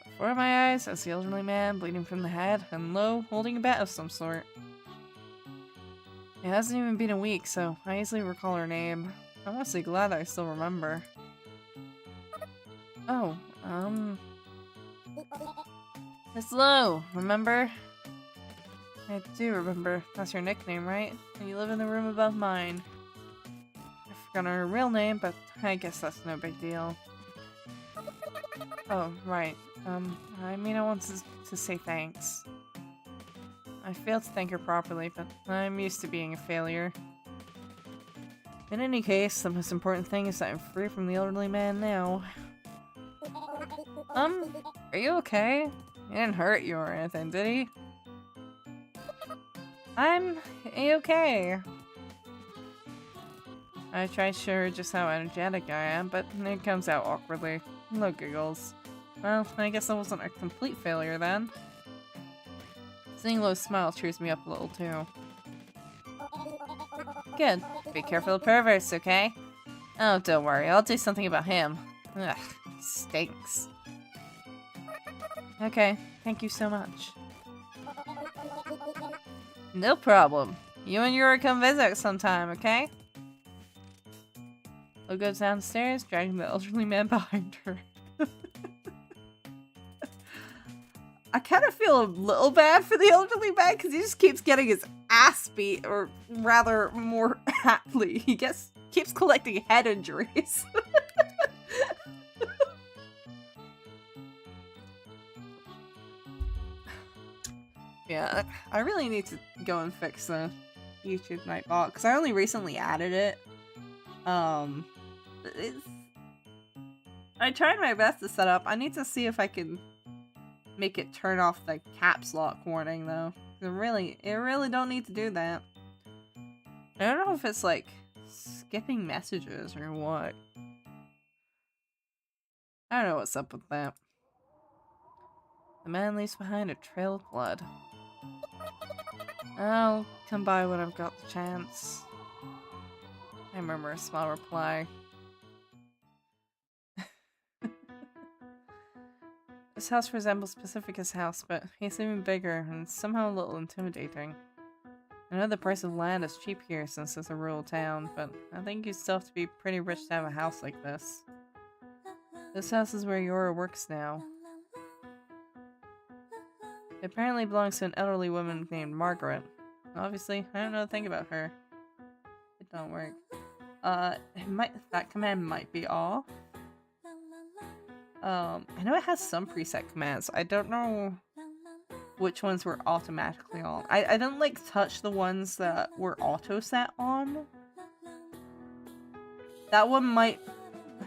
Before my eyes, I see the elderly man bleeding from the head and low, holding a bat of some sort. It hasn't even been a week, so I easily recall her name. I'm honestly glad that I still remember. Oh, Miss Lowe, remember? I do remember. That's your nickname, right? And you live in the room above mine. I forgot her real name, but I guess that's no big deal. Oh, right. I mean, I want to say thanks. I failed to thank her properly, but I'm used to being a failure. In any case, the most important thing is that I'm free from the elderly man now. Are you okay? He didn't hurt you or anything, did he? I'm okay. I try to show her just how energetic I am, but it comes out awkwardly. No giggles. Well, I guess I wasn't a complete failure then. Seeing Lowe's smile cheers me up a little too. Good. Be careful of perverts, okay? Oh, don't worry. I'll do something about him. Ugh, stinks. Okay, thank you so much. No problem. You and Yura come visit sometime, okay? Lo goes downstairs, dragging the elderly man behind her. I kind of feel a little bad for the elderly man because he just keeps getting his ass beat, or rather, more aptly, he keeps collecting head injuries. Yeah, I really need to go and fix the YouTube Nightbot because I only recently added it. I tried my best to set up. I need to see if I can make it turn off the caps lock warning though. It really don't need to do that. I don't know if it's like skipping messages or what. I don't know what's up with that. The man leaves behind a trail of blood. I'll come by when I've got the chance. I murmur a small reply. This house resembles Pacifica's house, but he's even bigger and somehow a little intimidating. I know the price of land is cheap here since it's a rural town, but I think you still have to be pretty rich to have a house like this. This house is where Yora works now. It apparently belongs to an elderly woman named Margaret. Obviously, I don't know a thing about her. It don't work. That command might be off. I know it has some preset commands. I don't know which ones were automatically on. I didn't like touch the ones that were auto set on. That one might,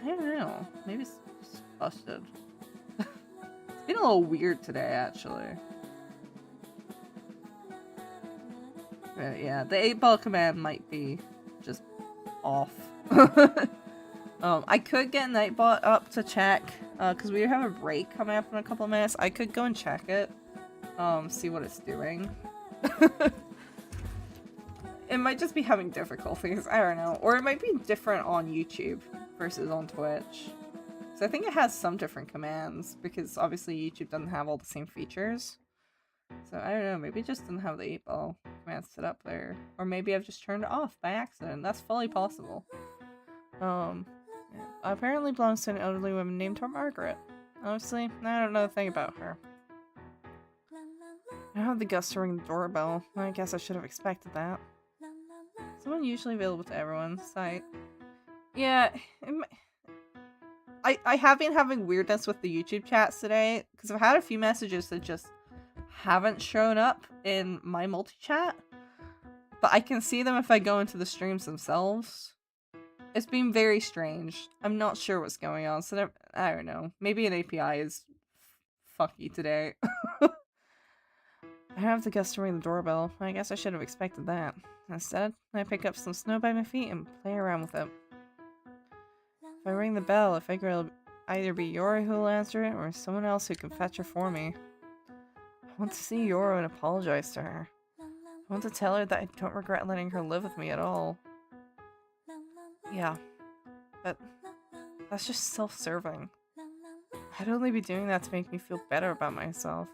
I don't know, maybe it's busted. It's been a little weird today, actually. But yeah, the 8-ball command might be just off. I could get Nightbot up to check, because we have a break coming up in a couple of minutes. I could go and check it, see what it's doing. It might just be having difficulties, I don't know. Or it might be different on YouTube versus on Twitch. So I think it has some different commands, because obviously YouTube doesn't have all the same features. So I don't know, maybe it just didn't have the 8-ball command set up there. Or maybe I've just turned it off by accident. That's fully possible. Yeah. Apparently belongs to an elderly woman named Margaret. Honestly, I don't know a thing about her. I don't have the guts to ring the doorbell. I guess I should have expected that. Someone usually available to everyone. Site. Yeah, I have been having weirdness with the YouTube chats today, because I've had a few messages that just haven't shown up in my multi-chat, but I can see them if I go into the streams themselves. It's been very strange. I'm not sure what's going on, so I don't know. Maybe an API is fucky today. I have the guts to ring the doorbell. I guess I should have expected that. Instead, I pick up some snow by my feet and play around with it. If I ring the bell, I figure it'll either be Yori who will answer it, or someone else who can fetch her for me. I want to see Yoro and apologize to her. I want to tell her that I don't regret letting her live with me at all. Yeah, but that's just self-serving. I'd only be doing that to make me feel better about myself.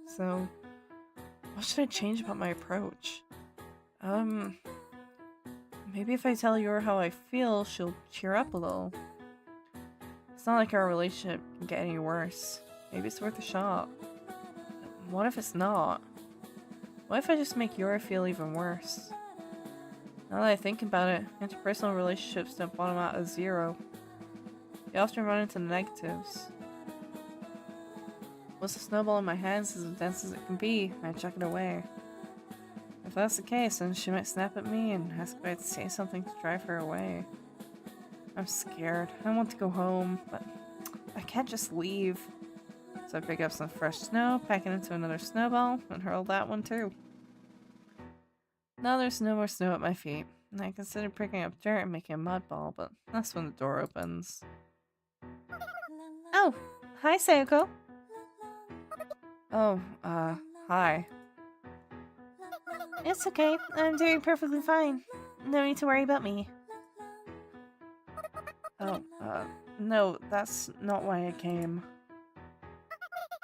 So, what should I change about my approach? Maybe if I tell Yoro how I feel, she'll cheer up a little. It's not like our relationship can get any worse. Maybe it's worth a shot. What if it's not? What if I just make Yoro feel even worse? Now that I think about it, interpersonal relationships don't bottom out at 0. You often run into the negatives. Once the snowball in my hands is as dense as it can be, I chuck it away. If that's the case, then she might snap at me and ask if I'd say something to drive her away. I'm scared. I want to go home, but I can't just leave. So I pick up some fresh snow, pack it into another snowball, and hurl that one too. Now there's no more snow at my feet, and I considered picking up dirt and making a mud ball, but that's when the door opens. Oh, hi Sayoko. Oh, hi. It's okay, I'm doing perfectly fine. No need to worry about me. Oh, no, that's not why I came.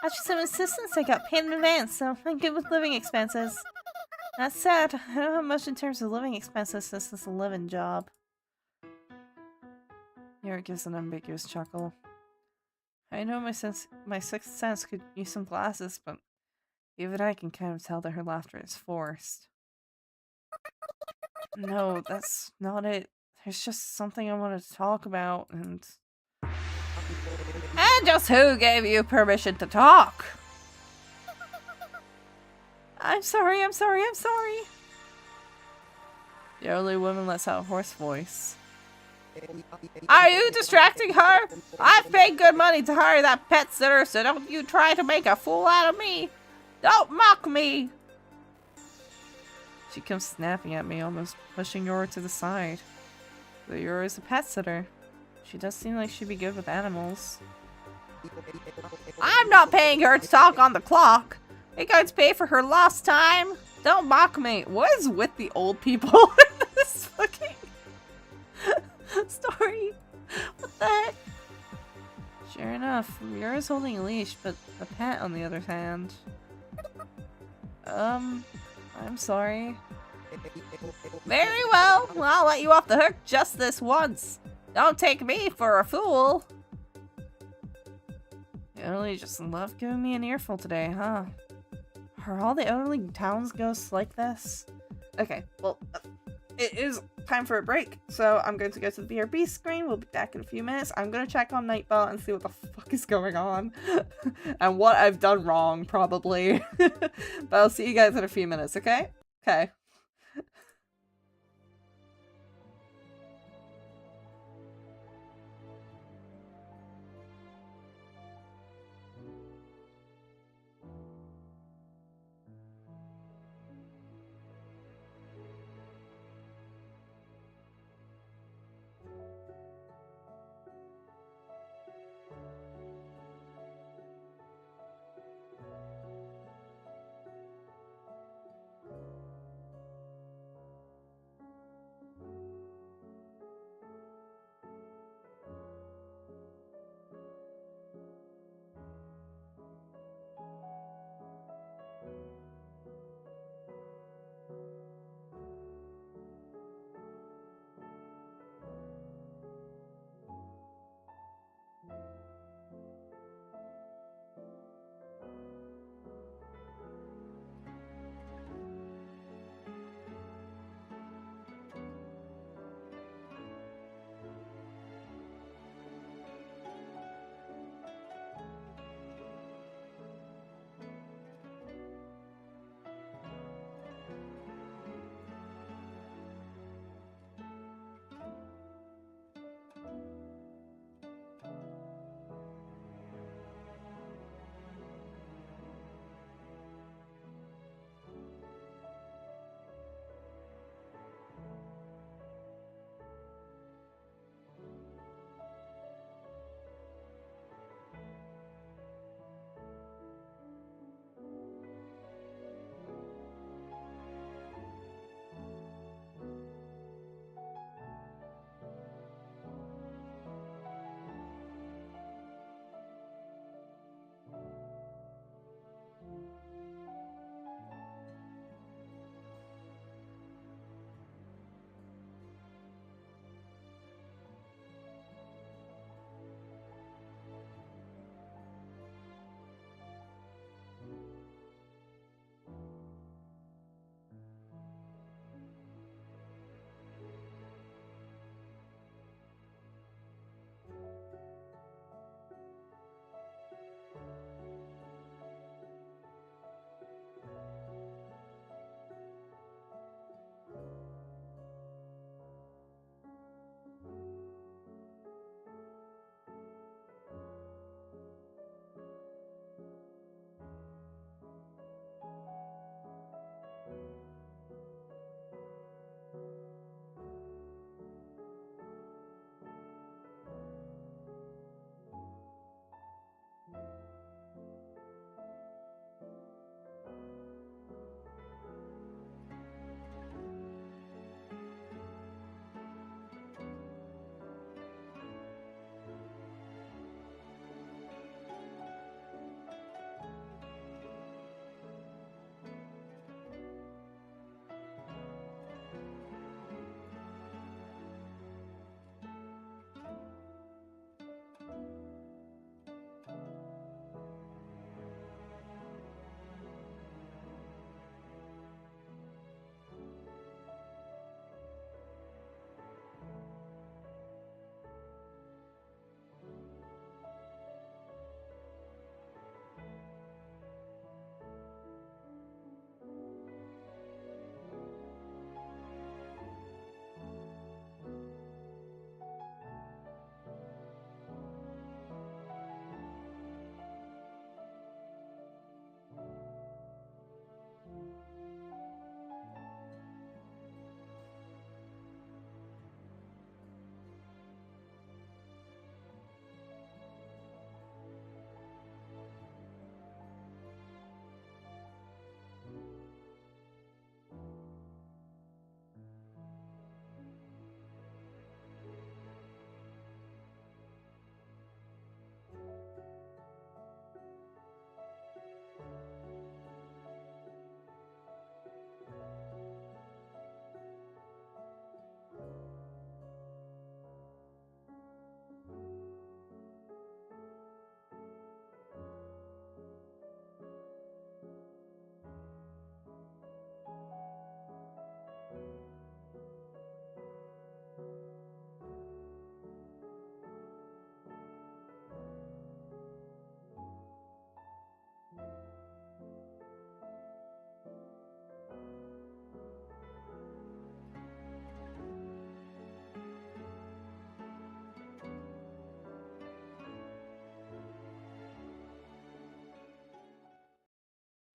After some assistance, I got paid in advance, so I'm good with living expenses. That's sad. I don't have much in terms of living expenses since this 11 job. Yuri gives an ambiguous chuckle. I know my sixth sense could use some glasses, but even I can kind of tell that her laughter is forced. No, that's not it. There's just something I wanted to talk about, and just who gave you permission to talk? I'm sorry. The elderly woman lets out a hoarse voice. Are you distracting her? I've paid good money to hire that pet sitter, so don't you try to make a fool out of me. Don't mock me. She comes snapping at me, almost pushing Yoro to the side. But Yoro is a pet sitter. She does seem like she'd be good with animals. I'm not paying her to talk on the clock. You're going to pay for her lost time. Don't mock me. What is with the old people in this fucking story? What the heck? Sure enough, Yoro's holding a leash, but the pet, on the other hand. I'm sorry. Very well. I'll let you off the hook just this once. Don't take me for a fool. The elderly just love giving me an earful today, huh? Are all the elderly town's ghosts like this? Okay, well, it is time for a break, so I'm going to go to the BRB screen. We'll be back in a few minutes. I'm going to check on Nightbot and see what the fuck is going on. And what I've done wrong, probably. But I'll see you guys in a few minutes, okay? Okay.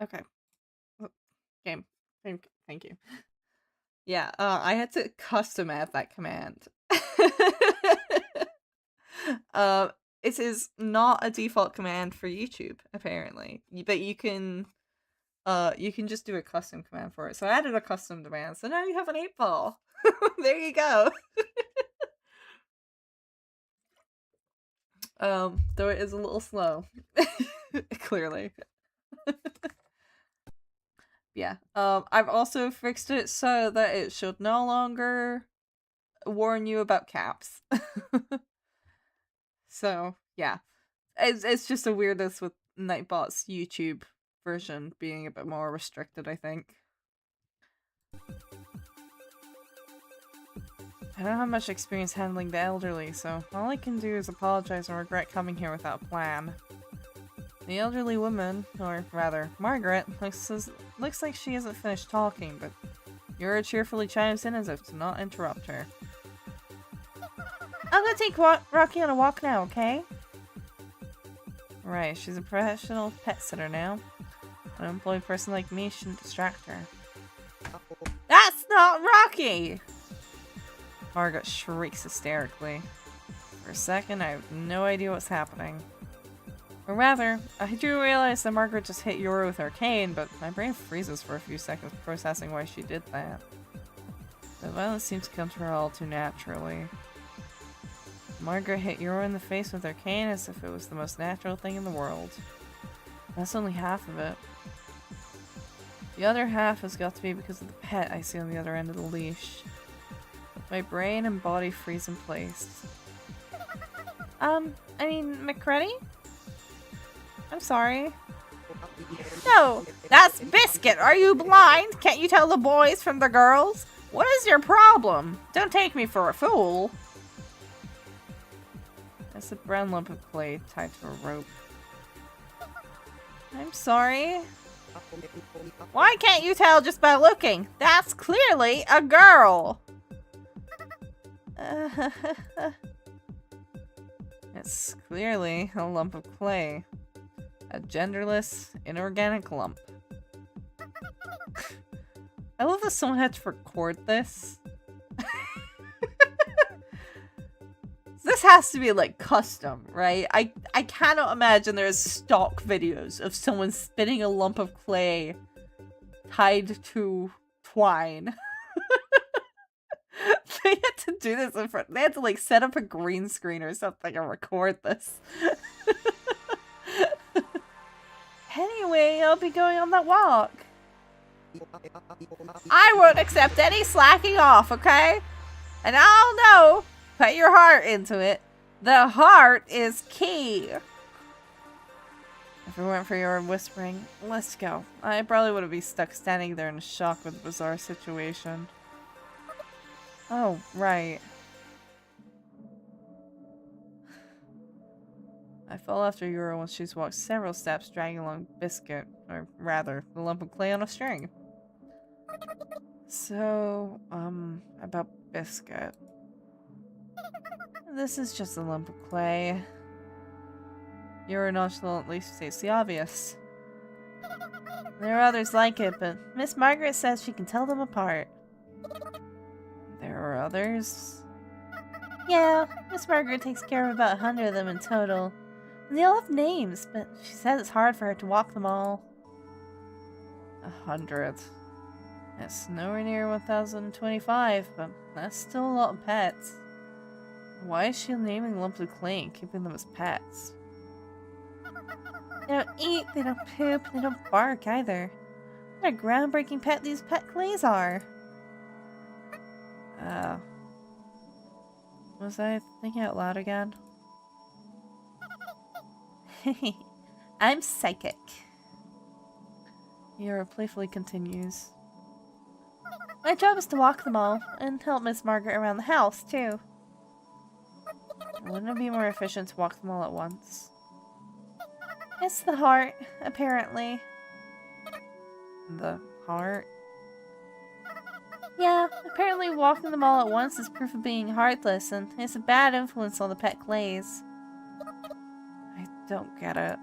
Okay. Game. Thank you. Yeah, I had to custom add that command. uh, it is not a default command for YouTube, apparently. But you can just do a custom command for it. So I added a custom command, so now you have an 8-ball. There you go. Though it is a little slow. Clearly. Yeah. I've also fixed it so that it should no longer warn you about caps. So, yeah. It's just a weirdness with Nightbot's YouTube version being a bit more restricted, I think. I don't have much experience handling the elderly, so all I can do is apologize and regret coming here without a plan. The elderly woman, or rather, Margaret, looks like she hasn't finished talking, but Yura cheerfully chimes in as if to not interrupt her. I'm gonna take Rocky on a walk now, okay? Right, she's a professional pet sitter now. An unemployed person like me shouldn't distract her. That's not Rocky! Margaret shrieks hysterically. For a second, I have no idea what's happening. Or rather, I do realize that Margaret just hit Yura with her cane, but my brain freezes for a few seconds processing why she did that. The violence seems to come to her all too naturally. Margaret hit Yura in the face with her cane as if it was the most natural thing in the world. That's only half of it. The other half has got to be because of the pet I see on the other end of the leash. My brain and body freeze in place. I mean, McCready? I'm sorry. No, That's Biscuit! Are you blind? Can't you tell the boys from the girls? What is your problem? Don't take me for a fool. that's a brown lump of clay tied to a rope. I'm sorry. Why can't you tell just by looking? That's clearly a girl! It's clearly a lump of clay. A genderless, inorganic lump. I love that someone had to record this. This has to be like custom, right? I cannot imagine there's stock videos of someone spinning a lump of clay tied to twine. They had to do this in front. They had to like set up a green screen or something and record this. Anyway, I'll be going on that walk. I won't accept any slacking off, okay? And I'll know. Put your heart into it. The heart is key. If it weren't for your whispering, let's go. I probably would have been stuck standing there in shock with the bizarre situation. Oh, right. I fell after Yura when she's walked several steps dragging along Biscuit, or rather, the lump of clay on a string. So, about Biscuit. This is just a lump of clay. Yura nonchalantly states the obvious. There are others like it, but Miss Margaret says she can tell them apart. There are others? Yeah, Miss Margaret takes care of about 100 of them in total. And they all have names, but she says it's hard for her to walk them all. 100. That's nowhere near 1,025, but that's still a lot of pets. Why is she naming lumps of clay and keeping them as pets? They don't eat, they don't poop, they don't bark either. What a groundbreaking pet these pet clays are. Was I thinking out loud again? I'm psychic. Yura playfully continues. My job is to walk them all, and help Miss Margaret around the house, too. Wouldn't it be more efficient to walk them all at once? It's the heart, apparently. The heart? Yeah, apparently walking them all at once is proof of being heartless, and it's a bad influence on the pet clays. I don't get it.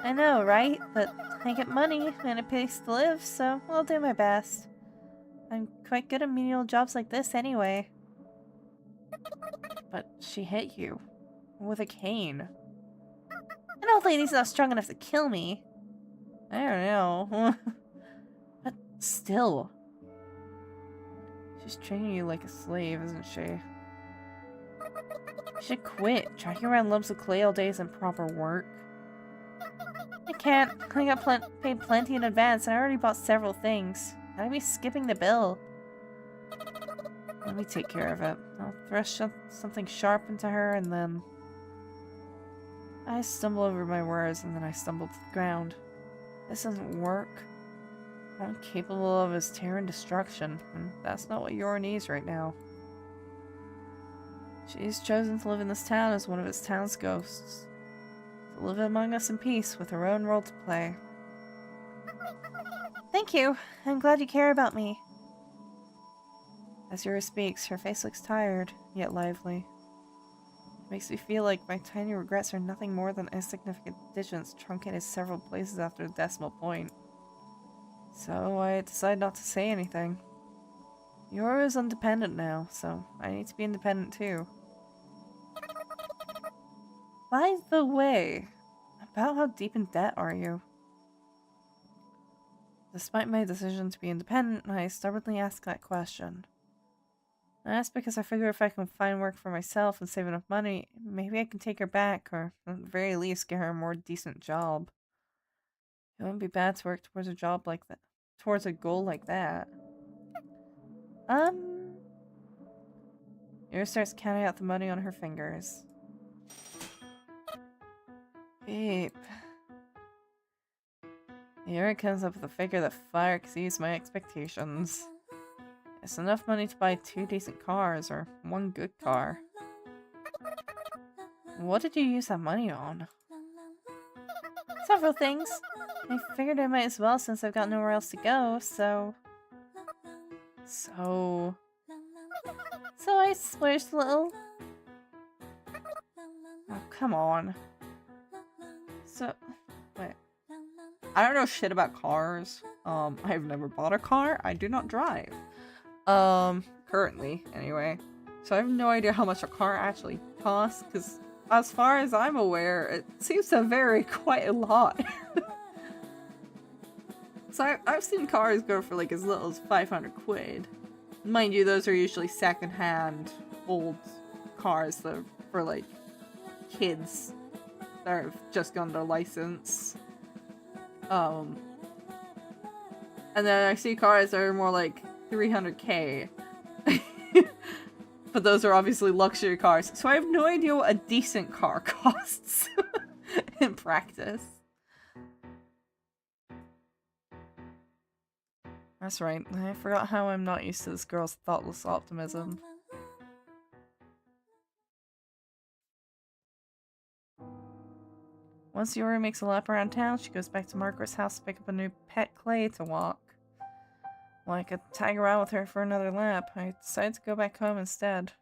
I know, right? But I get money and a place to live, so I'll do my best. I'm quite good at menial jobs like this anyway. But she hit you. With a cane. An old lady's not strong enough to kill me. I don't know. But still. She's treating you like a slave, isn't she? You should quit. Tracking around lumps of clay all day isn't proper work. I can't. I got paid plenty in advance and I already bought several things. I'd be skipping the bill. Let me take care of it. I'll thrust something sharp into her and then... I stumble over my words and then I stumble to the ground. This doesn't work. All I'm capable of is terror and destruction, and that's not what Yor needs right now. She's chosen to live in this town as one of its town's ghosts. To live among us in peace with her own role to play. Thank you. I'm glad you care about me. As Yura speaks, her face looks tired, yet lively. It makes me feel like my tiny regrets are nothing more than insignificant digits truncated several places after the decimal point. So I decide not to say anything. Yura is independent now, so I need to be independent too. By the way, about how deep in debt are you? Despite my decision to be independent, I stubbornly ask that question. I ask because I figure if I can find work for myself and save enough money, maybe I can take her back, or at the very least get her a more decent job. It wouldn't be bad to work towards a job like that. Towards a goal like that. Yura starts counting out the money on her fingers. Babe. Yura comes up with a figure that far exceeds my expectations. It's enough money to buy 2 decent cars, or 1 good car. What did you use that money on? Several things. I figured I might as well since I've got nowhere else to go, so I splurged a little. Oh, come on. So, wait. I don't know shit about cars. I've never bought a car. I do not drive. Currently, anyway. So I have no idea how much a car actually costs, because as far as I'm aware, it seems to vary quite a lot. So I've seen cars go for like as little as 500 quid. Mind you, those are usually second-hand, old cars that are for like kids that have just gotten their license. And then I see cars that are more like 300k. But those are obviously luxury cars. So I have no idea what a decent car costs in practice. That's right. I forgot how I'm not used to this girl's thoughtless optimism. Once Yuri makes a lap around town, she goes back to Margaret's house to pick up a new pet clay to walk. Well, I could tag around with her for another lap. I decide to go back home instead.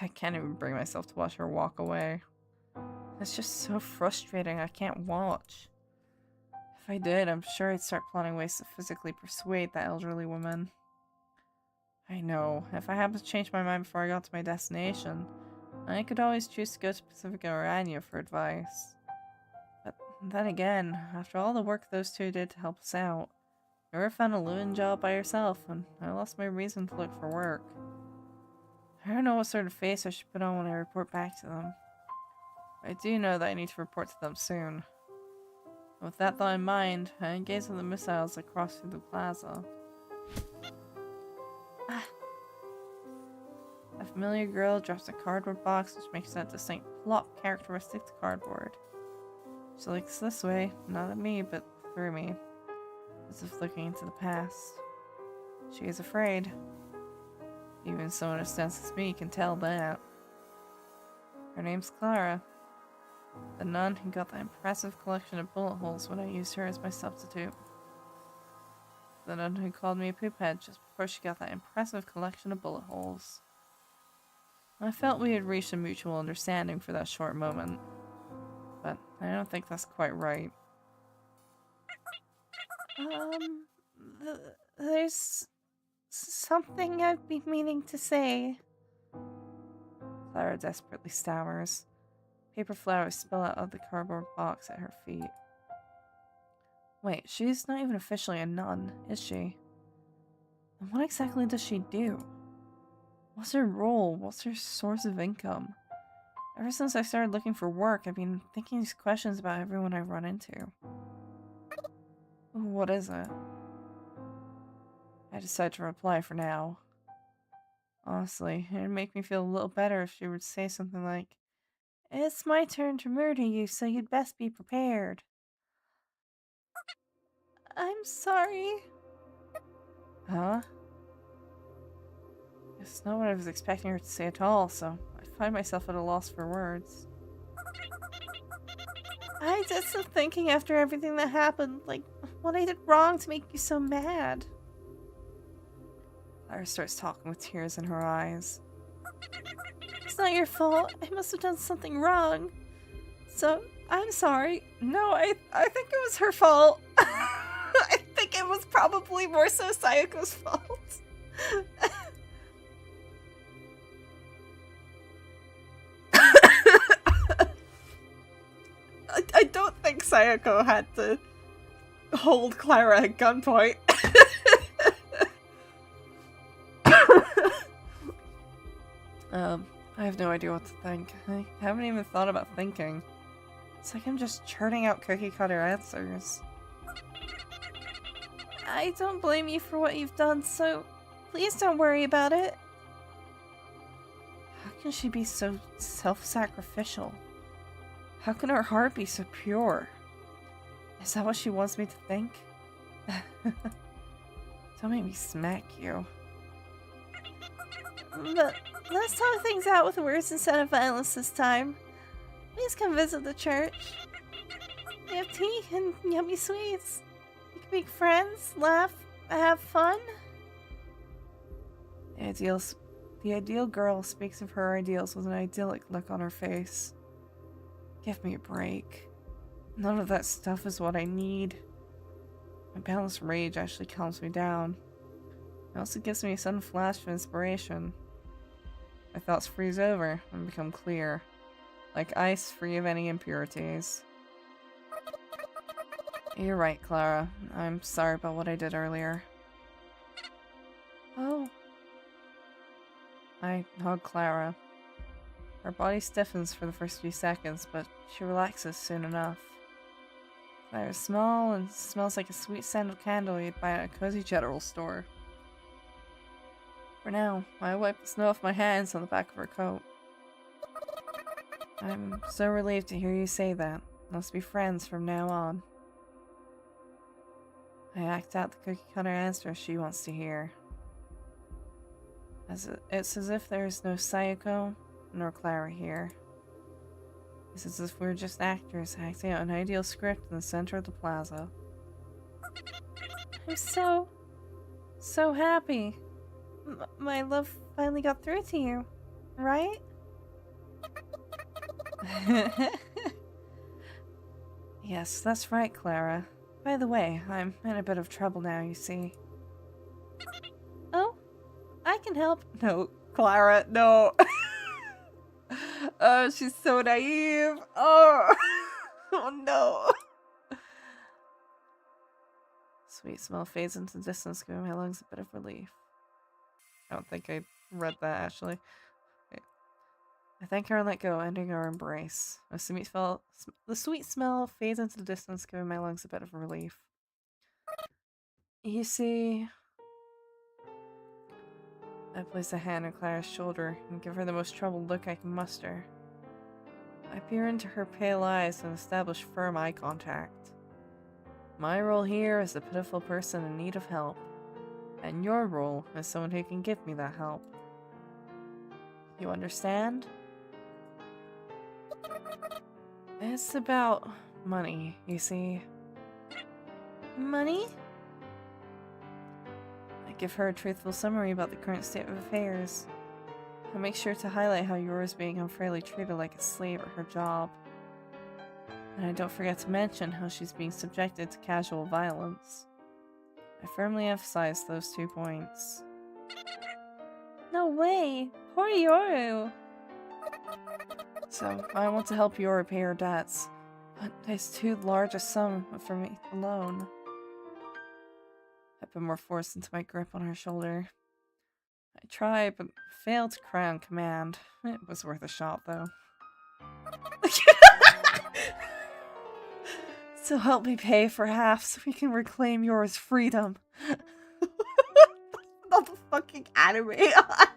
I can't even bring myself to watch her walk away. It's just so frustrating. I can't watch. If I did, I'm sure I'd start plotting ways to physically persuade that elderly woman. I know, if I happened to change my mind before I got to my destination, I could always choose to go to Pacifica or Anya for advice. But then again, after all the work those two did to help us out, Yura found a living job by herself, and I lost my reason to look for work. I don't know what sort of face I should put on when I report back to them. I do know that I need to report to them soon. With that thought in mind, I gaze at the missiles that cross through the plaza. A familiar girl drops a cardboard box which makes that distinct plop characteristic to cardboard. She looks this way, not at me, but through me, as if looking into the past. She is afraid. Even someone as dense as me can tell that. Her name's Clara. The nun who got that impressive collection of bullet holes when I used her as my substitute. The nun who called me a poophead just before she got that impressive collection of bullet holes. I felt we had reached a mutual understanding for that short moment. But I don't think that's quite right. There's something I've been meaning to say. Clara desperately stammers. Paper flowers spill out of the cardboard box at her feet. Wait, she's not even officially a nun, is she? And what exactly does she do? What's her role? What's her source of income? Ever since I started looking for work, I've been thinking these questions about everyone I run into. What is it? I decide to reply for now. Honestly, it'd make me feel a little better if she would say something like, "It's my turn to murder you, so you'd best be prepared." I'm sorry. Huh? It's not what I was expecting her to say at all, so I find myself at a loss for words. I did some thinking after everything that happened, like what I did wrong to make you so mad. Clara starts talking with tears in her eyes. It's not your fault. I must have done something wrong. So, I'm sorry. No, I think it was her fault. I think it was probably more so Sayako's fault. I don't think Sayako had to hold Clara at gunpoint. I have no idea what to think. I haven't even thought about thinking. It's like I'm just churning out cookie-cutter answers. I don't blame you for what you've done, so please don't worry about it. How can she be so self-sacrificial? How can her heart be so pure? Is that what she wants me to think? Don't make me smack you. But let's talk things out with words instead of violence this time. Please come visit the church. We have tea and yummy sweets. You can make friends, laugh, have fun. The ideal girl speaks of her ideals with an idyllic look on her face. Give me a break. None of that stuff is what I need. My balanced rage actually calms me down. It also gives me a sudden flash of inspiration. My thoughts freeze over and become clear, like ice free of any impurities. You're right, Clara. I'm sorry about what I did earlier. Oh. I hug Clara. Her body stiffens for the first few seconds, but she relaxes soon enough. Clara's small and smells like a sweet scented candle you'd buy at a cozy general store. For now, I wipe the snow off my hands on the back of her coat. I'm so relieved to hear you say that. Let's be friends from now on. I act out the cookie-cutter answer she wants to hear. It's as if there is no Sayako nor Clara here. It's as if we're just actors acting out an ideal script in the center of the plaza. I'm so happy. My love finally got through to you, right? Yes, that's right, Clara. By the way, I'm in a bit of trouble now, you see. Oh, I can help. No, Clara, no. Oh, she's so naive. Oh, oh no. Sweet smell fades into the distance, giving my lungs a bit of relief. I don't think I read that, actually. Wait. I thank her and let go, ending our embrace. The sweet smell fades into the distance, giving my lungs a bit of relief. You see... I place a hand on Clara's shoulder and give her the most troubled look I can muster. I peer into her pale eyes and establish firm eye contact. My role here is the pitiful person in need of help, and your role is someone who can give me that help. You understand? It's about money, you see. Money? I give her a truthful summary about the current state of affairs. I make sure to highlight how Yora's being unfairly treated like a slave at her job. And I don't forget to mention how she's being subjected to casual violence. I firmly emphasize those 2 points. No way! Poor Yoru! So, I want to help Yoru pay her debts, but it's too large a sum for me alone. I put more force into my grip on her shoulder. I tried, but failed to cry on command. It was worth a shot, though. So help me pay for half so we can reclaim yours freedom. Not the fucking anime eye.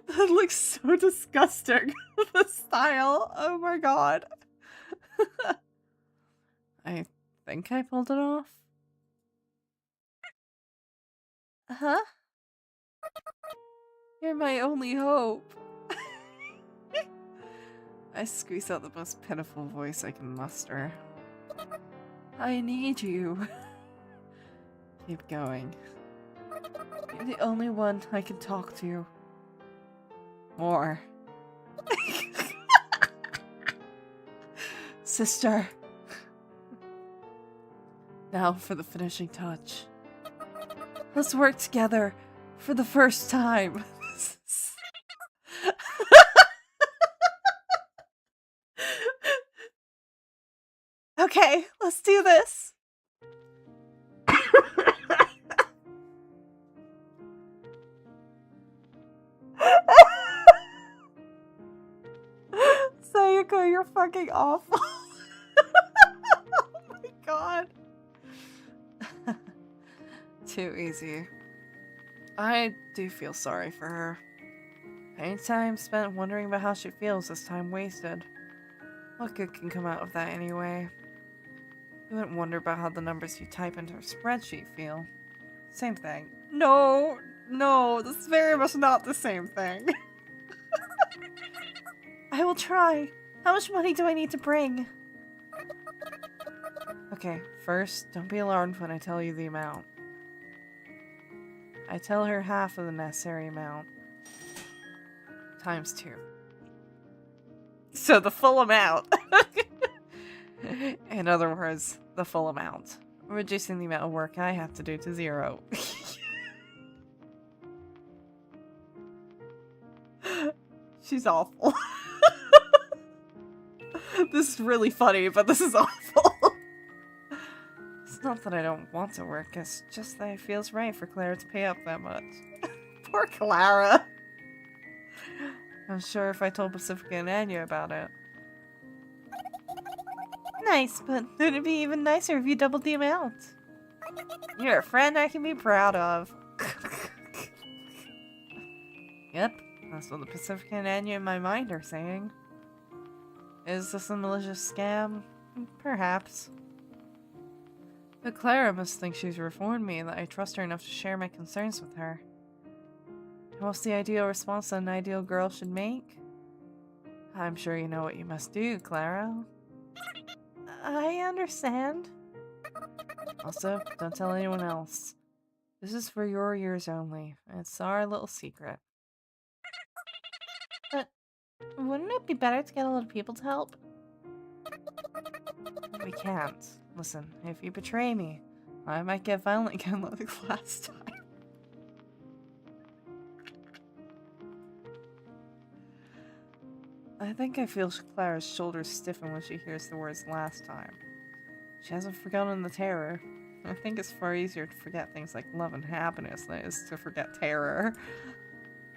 That looks so disgusting. The style. Oh my god. I think I pulled it off. Huh? You're my only hope. I squeeze out the most pitiful voice I can muster. I need you. Keep going. You're the only one I can talk to. More. Sister. Now for the finishing touch. Let's work together for the first time. Okay, let's do this. Sayako, you're fucking awful. Oh my god. Too easy. I do feel sorry for her. Any time spent wondering about how she feels is time wasted. What good can come out of that anyway? You wouldn't wonder about how the numbers you type into her spreadsheet feel. Same thing. No, this is very much not the same thing. I will try. How much money do I need to bring? Okay, first, don't be alarmed when I tell you the amount. I tell her half of the necessary amount. Times 2. So the full amount. In other words, the full amount. Reducing the amount of work I have to do to 0. She's awful. This is really funny, but this is awful. It's not that I don't want to work, it's just that it feels right for Clara to pay up that much. Poor Clara. I'm sure if I told Pacifica and Anya about it. Nice, but it'd be even nicer if you doubled the amount. You're a friend I can be proud of. Yep, that's what the Pacifica and Anya in my mind are saying. Is this a malicious scam? Perhaps. But Clara must think she's reformed me and that I trust her enough to share my concerns with her. What's the ideal response that an ideal girl should make? I'm sure you know what you must do, Clara. I understand. Also, don't tell anyone else. This is for your ears only. It's our little secret. But wouldn't it be better to get a lot of people to help? We can't. Listen, if you betray me, I might get violent again like last time. I think I feel Clara's shoulders stiffen when she hears the words last time. She hasn't forgotten the terror. I think it's far easier to forget things like love and happiness than it is to forget terror.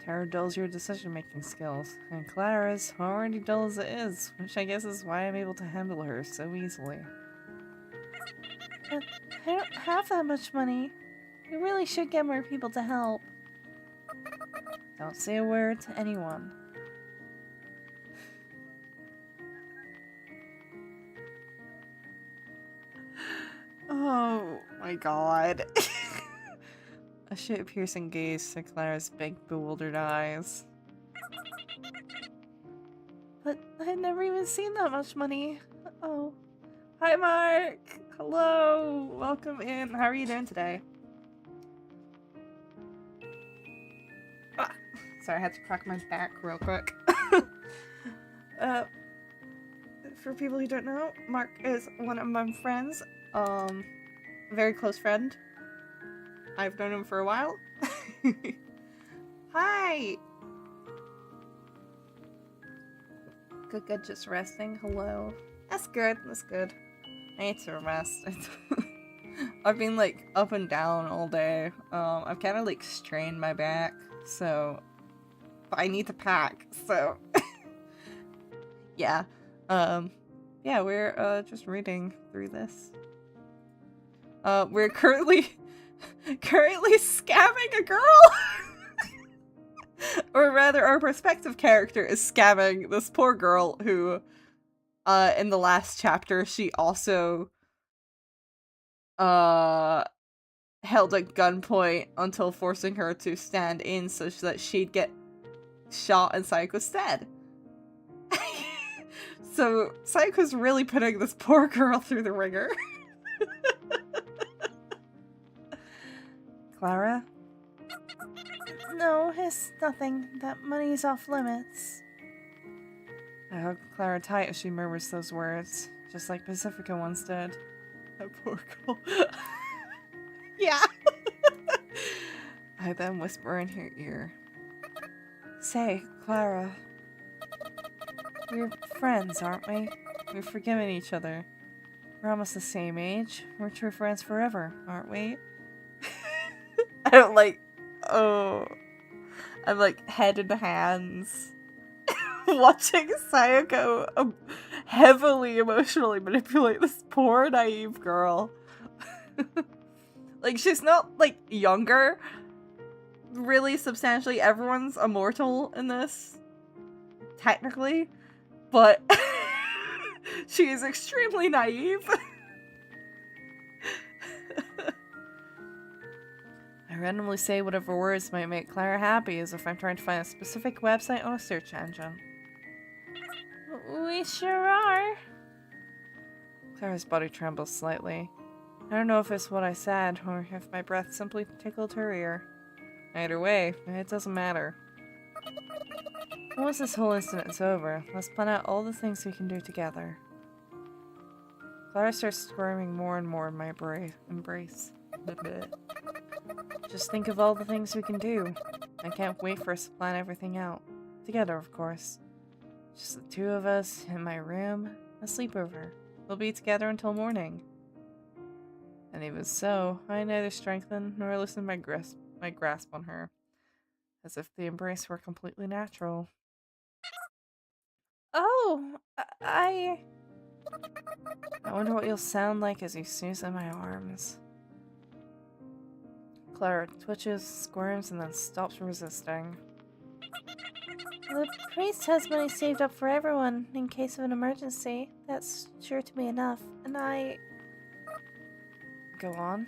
Terror dulls your decision-making skills, and Clara's already dull as it is, which I guess is why I'm able to handle her so easily. But I don't have that much money. We really should get more people to help. Don't say a word to anyone. Oh my god. A shit-piercing gaze to Clara's big, bewildered eyes. But I've never even seen that much money. Oh. Hi, Mark! Hello! Welcome in. How are you doing today? Ah, sorry, I had to crack my back real quick. For people who don't know, Mark is one of my friends. a very close friend. I've known him for a while. Hi! Good, just resting. Hello. That's good, that's good. I need to rest. I've been like up and down all day. I've kind of like strained my back, so but I need to pack, so yeah. Yeah, we're just reading through this. We're currently scamming a girl. Or rather, our prospective character is scamming this poor girl who in the last chapter she also held at gunpoint until forcing her to stand in so that she'd get shot and Sayaka's dead. So Sayaka's really putting this poor girl through the ringer. Clara? No, it's nothing. That money's off limits. I hug Clara tight as she murmurs those words, just like Pacifica once did. That poor girl. Yeah. I then whisper in her ear. Say, Clara. We're friends, aren't we? We've forgiven each other. We're almost the same age. We're true friends forever, aren't we? I'm like, oh. I'm like head in hands. Watching Sayako heavily emotionally manipulate this poor naive girl. Like, she's not like younger. Really substantially, everyone's immortal in this. Technically. But she is extremely naive. I randomly say whatever words might make Clara happy, as if I'm trying to find a specific website on a search engine. We sure are. Clara's body trembles slightly. I don't know if it's what I said, or if my breath simply tickled her ear. Either way, it doesn't matter. Once this whole incident is over, let's plan out all the things we can do together. Clara starts squirming more and more in my embrace. Just think of all the things we can do. I can't wait for us to plan everything out. Together, of course. Just the two of us, in my room, a sleepover. We'll be together until morning. And even so, I neither strengthen nor loosen my grasp on her. As if the embrace were completely natural. Oh, I wonder what you'll sound like as you snooze in my arms. Clara twitches, squirms, and then stops resisting. The priest has money saved up for everyone in case of an emergency. That's sure to be enough. And Go on.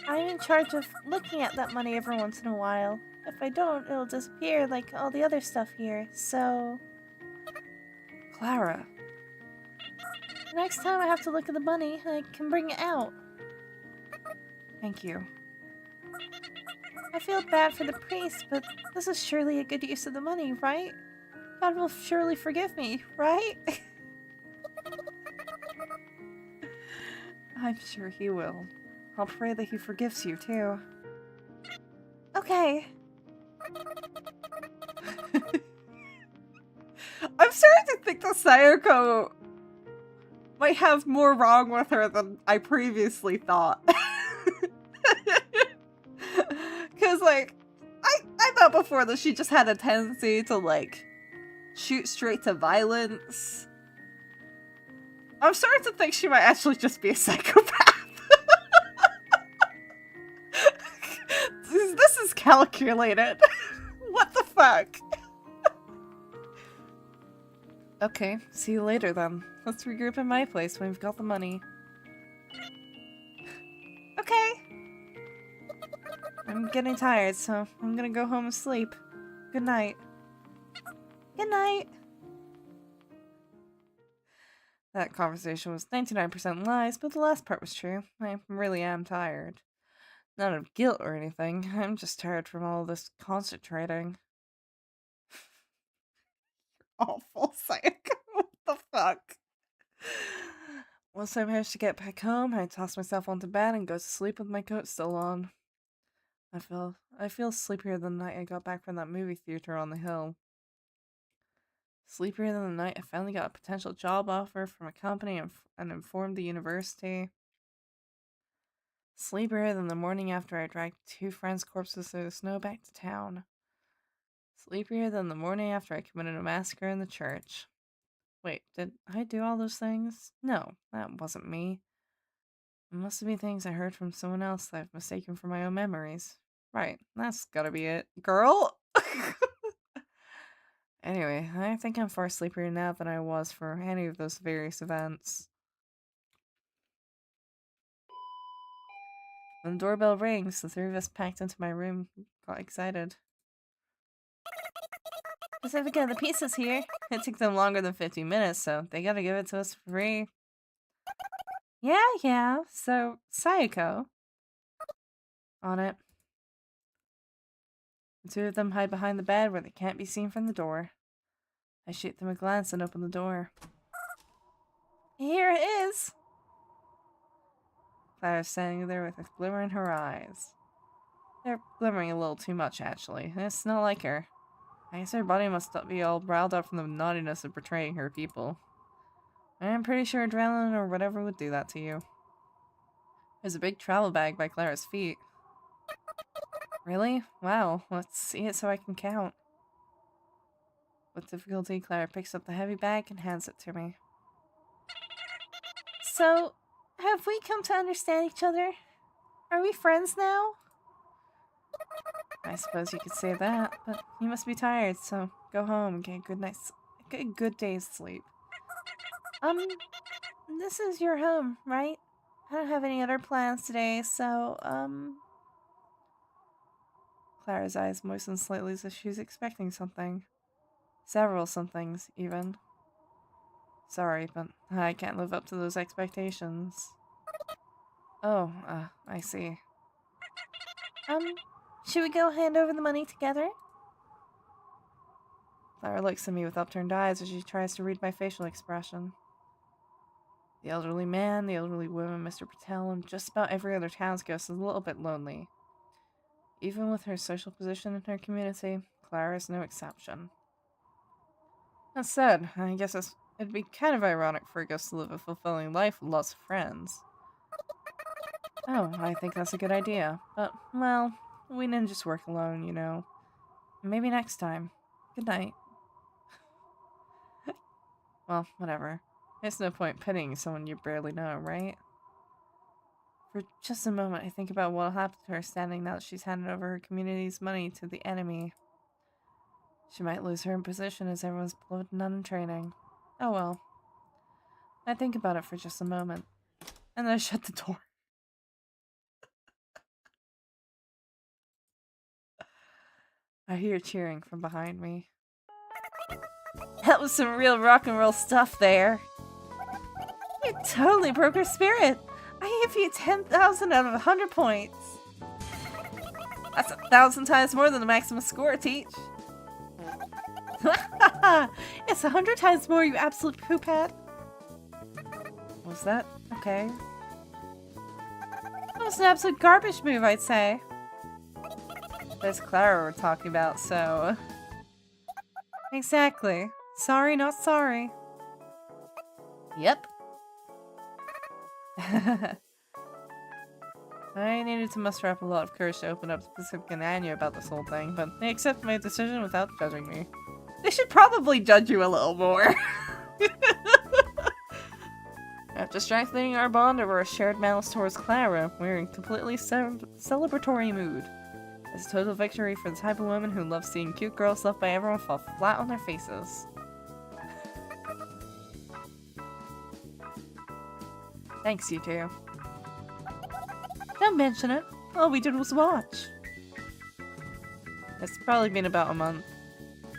I'm in charge of looking at that money every once in a while. If I don't, it'll disappear like all the other stuff here, so... Clara. The next time I have to look at the money, I can bring it out. Thank you. I feel bad for the priest, but this is surely a good use of the money, right? God will surely forgive me, right? I'm sure he will. I'll pray that he forgives you, too. Okay. I'm starting to think that Sayako might have more wrong with her than I previously thought. Because, like, I thought before that she just had a tendency to, like, shoot straight to violence. I'm starting to think she might actually just be a psychopath. This is calculated. What the fuck? Okay, see you later then. Let's regroup in my place when we've got the money. Okay. I'm getting tired, so I'm gonna go home and sleep. Good night. Good night. That conversation was 99% lies, but the last part was true. I really am tired. Not of guilt or anything. I'm just tired from all this concentrating. Awful psycho. What the fuck? Once I managed to get back home, I tossed myself onto bed and go to sleep with my coat still on. I feel sleepier than the night I got back from that movie theater on the hill. Sleepier than the night I finally got a potential job offer from a company and informed the university. Sleepier than the morning after I dragged 2 friends' corpses through the snow back to town. Sleepier than the morning after I committed a massacre in the church. Wait, did I do all those things? No, that wasn't me. It must have been things I heard from someone else that I've mistaken for my own memories. Right, that's gotta be it. Girl! Anyway, I think I'm far sleepier now than I was for any of those various events. When the doorbell rings, the 3 of us packed into my room got excited. Pacifica, the pizza's here. It took them longer than 15 minutes, so they gotta give it to us for free. Yeah. So, Sayako. On it. The 2 of them hide behind the bed where they can't be seen from the door. I shoot them a glance and open the door. Here it is. Clara's standing there with a glimmer in her eyes. They're glimmering a little too much, actually. It's not like her. I guess her body must be all riled up from the naughtiness of betraying her people. I'm pretty sure adrenaline or whatever would do that to you. There's a big travel bag by Clara's feet. Really? Wow, let's see it so I can count. With difficulty, Clara picks up the heavy bag and hands it to me. So, have we come to understand each other? Are we friends now? I suppose you could say that, but you must be tired, so go home and get a good day's sleep. This is your home, right? I don't have any other plans today, so, Clara's eyes moistened slightly as if she was expecting something. Several somethings, even. Sorry, but I can't live up to those expectations. Oh, I see. Should we go hand over the money together? Clara looks at me with upturned eyes as she tries to read my facial expression. The elderly man, the elderly woman, Mr. Patel, and just about every other townsghost is a little bit lonely. Even with her social position in her community, Clara is no exception. That said, I guess it'd be kind of ironic for a ghost to live a fulfilling life with lots of friends. Oh, I think that's a good idea. But, well, we didn't just work alone, you know. Maybe next time. Good night. Well, whatever. There's no point pitying someone you barely know, right? For just a moment, I think about what'll happen to her standing now that she's handed over her community's money to the enemy. She might lose her position as everyone's beloved nun in training. Oh well. I think about it for just a moment. And then I shut the door. I hear cheering from behind me. That was some real rock and roll stuff there. You totally broke her spirit. I give you 10,000 out of 100 points. That's 1,000 times more than the maximum score, Teach. It's 100 times more, you absolute poophead. Was that okay? That was an absolute garbage move, I'd say. There's Clara we're talking about, so... Exactly. Sorry, not sorry. Yep. I needed to muster up a lot of courage to open up to Pacific and Anya about this whole thing, but they accepted my decision without judging me. They should probably judge you a little more. After strengthening our bond over a shared malice towards Clara, we're in completely celebratory mood. It's a total victory for the type of woman who loves seeing cute girls loved by everyone fall flat on their faces. Thanks, you two. Don't mention it. All we did was watch. It's probably been about a month.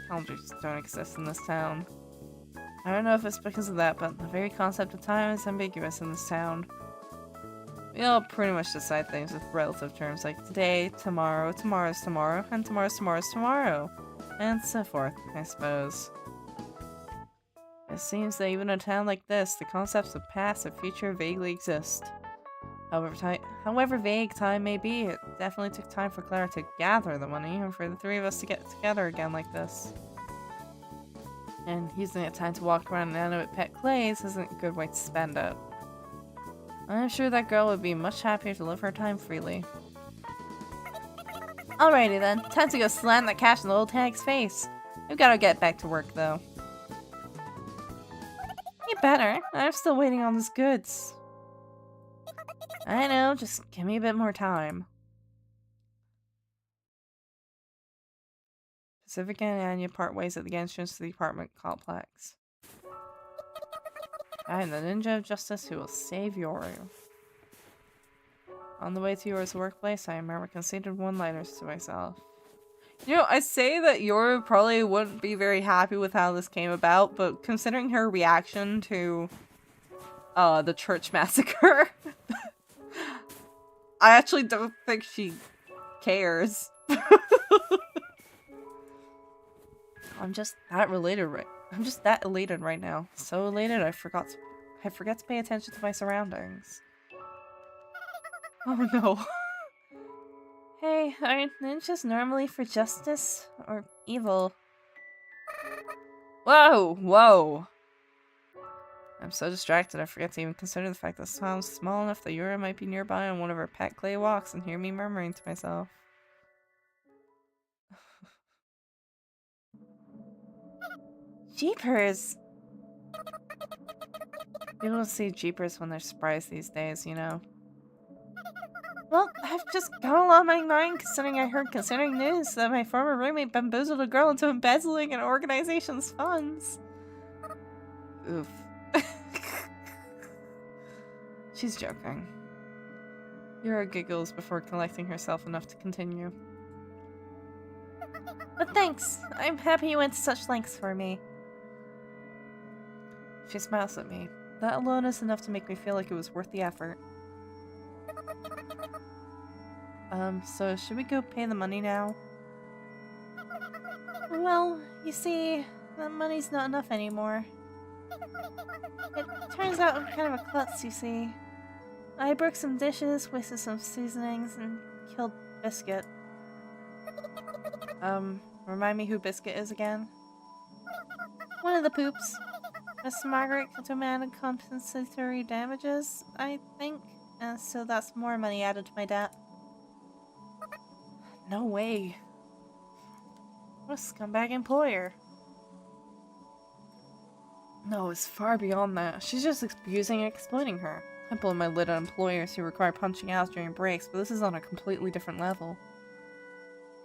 Calendars don't exist in this town. I don't know if it's because of that, but the very concept of time is ambiguous in this town. We all pretty much decide things with relative terms like today, tomorrow, tomorrow's tomorrow, and tomorrow's tomorrow's tomorrow. And so forth, I suppose. It seems that even in a town like this, the concepts of past and future vaguely exist. However vague time may be, it definitely took time for Clara to gather the money and for the three of us to get together again like this. And using that time to walk around inanimate pet clays isn't a good way to spend it. I'm sure that girl would be much happier to live her time freely. Alrighty then, time to go slam that cash in the old hag's face. We've gotta get back to work though. You better. I'm still waiting on these goods. I know, just give me a bit more time. Pacific and Anya part ways at the entrance to the apartment complex. I am the ninja of justice who will save Yoru. On the way to Yoru's workplace, I remember conceited one-liners to myself. You know, I say that Yoru probably wouldn't be very happy with how this came about, but considering her reaction to the church massacre, I actually don't think she cares. I'm just that elated right now. So elated I forgot to pay attention to my surroundings. Oh no. Hey, aren't ninjas normally for justice or evil? Whoa! I'm so distracted I forget to even consider the fact that this town's small enough that Yura might be nearby on one of her pet clay walks and hear me murmuring to myself. Jeepers! People don't see jeepers when they're surprised these days, you know. Well, I've just got a lot on my mind considering news that my former roommate bamboozled a girl into embezzling an organization's funds. Oof. She's joking. Yura giggles before collecting herself enough to continue. But thanks. I'm happy you went to such lengths for me. She smiles at me. That alone is enough to make me feel like it was worth the effort. So should we go pay the money now? Well, you see, that money's not enough anymore. It turns out I'm kind of a klutz, you see. I broke some dishes, wasted some seasonings, and killed Biscuit. Remind me who Biscuit is again? One of the poops. Miss Margaret demanded compensatory damages, I think, and so that's more money added to my debt. No way. What a scumbag employer. No, it's far beyond that. She's just abusing and exploiting her. I blow my lid on employers who require punching out during breaks, but this is on a completely different level.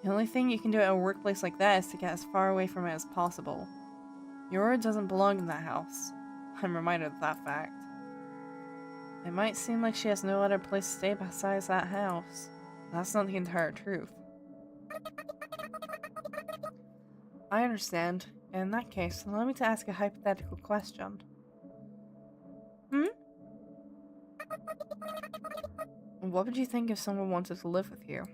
The only thing you can do at a workplace like that is to get as far away from it as possible. Yura doesn't belong in that house. I'm reminded of that fact. It might seem like she has no other place to stay besides that house. That's not the entire truth. I understand. In that case, allow me to ask a hypothetical question. What would you think if someone wanted to live with you?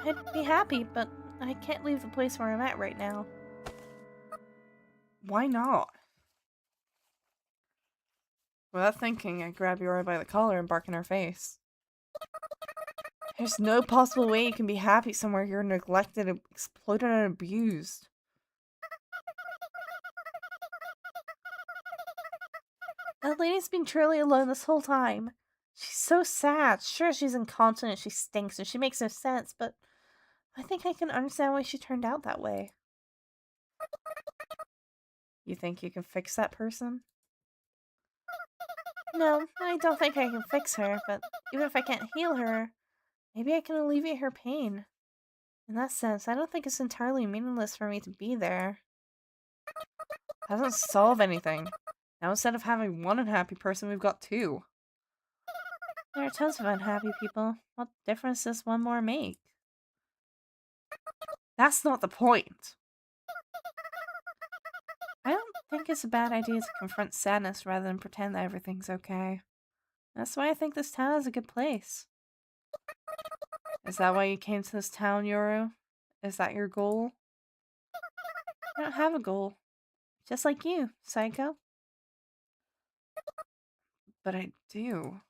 I'd be happy, but I can't leave the place where I'm at right now. Why not? Without thinking, I grab Yura by the collar and bark in her face. There's no possible way you can be happy somewhere you're neglected, exploited, and abused. That lady's been truly alone this whole time. She's so sad. Sure, she's incontinent, she stinks, and she makes no sense, but I think I can understand why she turned out that way. You think you can fix that person? No, I don't think I can fix her, but even if I can't heal her, maybe I can alleviate her pain. In that sense, I don't think it's entirely meaningless for me to be there. That doesn't solve anything. Now instead of having one unhappy person, we've got two. There are tons of unhappy people. What difference does one more make? That's not the point. I don't think it's a bad idea to confront sadness rather than pretend that everything's okay. That's why I think this town is a good place. Is that why you came to this town, Yoru? Is that your goal? I don't have a goal. Just like you, psycho. But I do.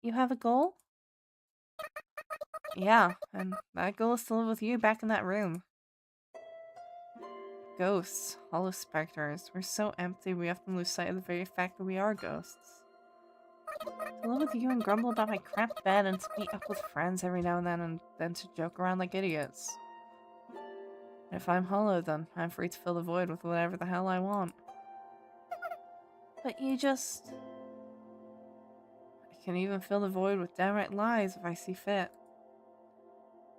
You have a goal? Yeah, and that goal is to live with you back in that room. Ghosts, hollow specters. We're so empty we often lose sight of the very fact that we are ghosts. To live with you and grumble about my cramped bed and to meet up with friends every now and then to joke around like idiots. And if I'm hollow, then I'm free to fill the void with whatever the hell I want. But you just... I can even fill the void with downright lies if I see fit.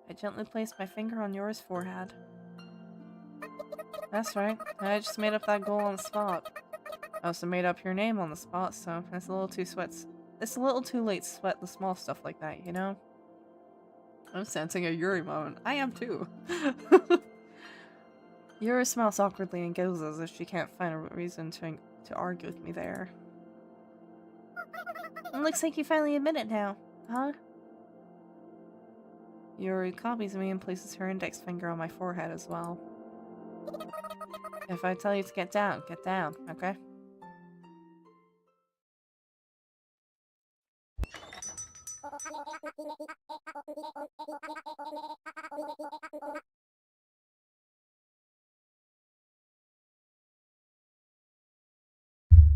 I gently placed my finger on yours forehead. That's right, I just made up that goal on the spot. I also made up your name on the spot, so it's a little too late to sweat the small stuff like that, you know? I'm sensing a Yuri moment. I am too. Yuri smiles awkwardly and giggles as if she can't find a reason to argue with me there. It looks like you finally admit it now, huh? Yuri copies me and places her index finger on my forehead as well. If I tell you to get down, okay?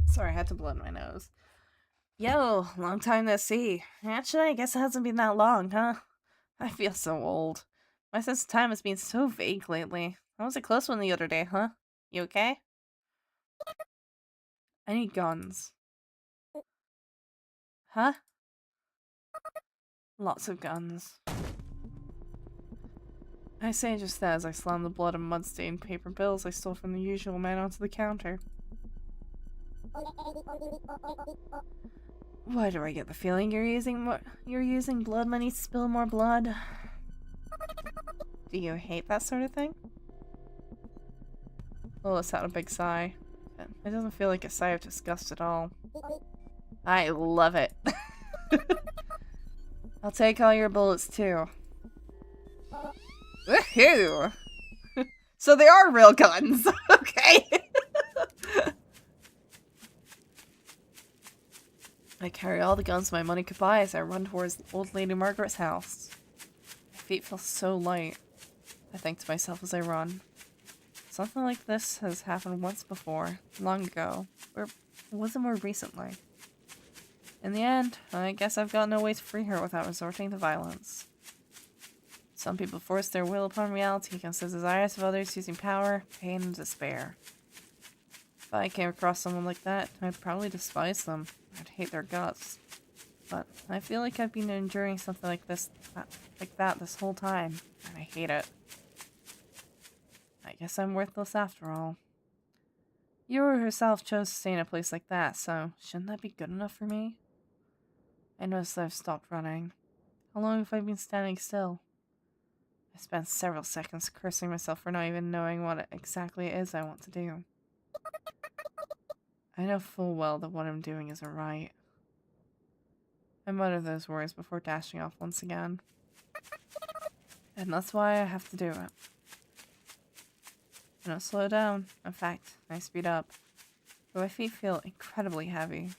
Sorry, I had to blow my nose. Yo, long time no see. Actually, I guess it hasn't been that long, huh? I feel so old. My sense of time has been so vague lately. I was a close one the other day, huh? You okay? I need guns. Huh? Lots of guns. I say just as I slam the blood and mud-stained paper bills I stole from the usual man onto the counter. Why do I get the feeling you're using blood money to spill more blood? Do you hate that sort of thing? Oh, let's out a big sigh. It doesn't feel like a sigh of disgust at all. I love it. I'll take all your bullets too. Woohoo! So they are real guns, okay? I carry all the guns my money could buy as I run towards old Lady Margaret's house. My feet feel so light. I think to myself as I run. Something like this has happened once before, long ago, or was it more recently? In the end, I guess I've got no way to free her without resorting to violence. Some people force their will upon reality against the desires of others using power, pain, and despair. If I came across someone like that, I'd probably despise them. I'd hate their guts. But I feel like I've been enduring something like that this whole time, and I hate it. I guess I'm worthless after all. Yuri herself chose to stay in a place like that, so shouldn't that be good enough for me? I noticed that I've stopped running. How long have I been standing still? I spent several seconds cursing myself for not even knowing what exactly it is I want to do. I know full well that what I'm doing isn't right. I mutter those words before dashing off once again. And that's why I have to do it. I don't slow down. In fact, I speed up. But my feet feel incredibly heavy.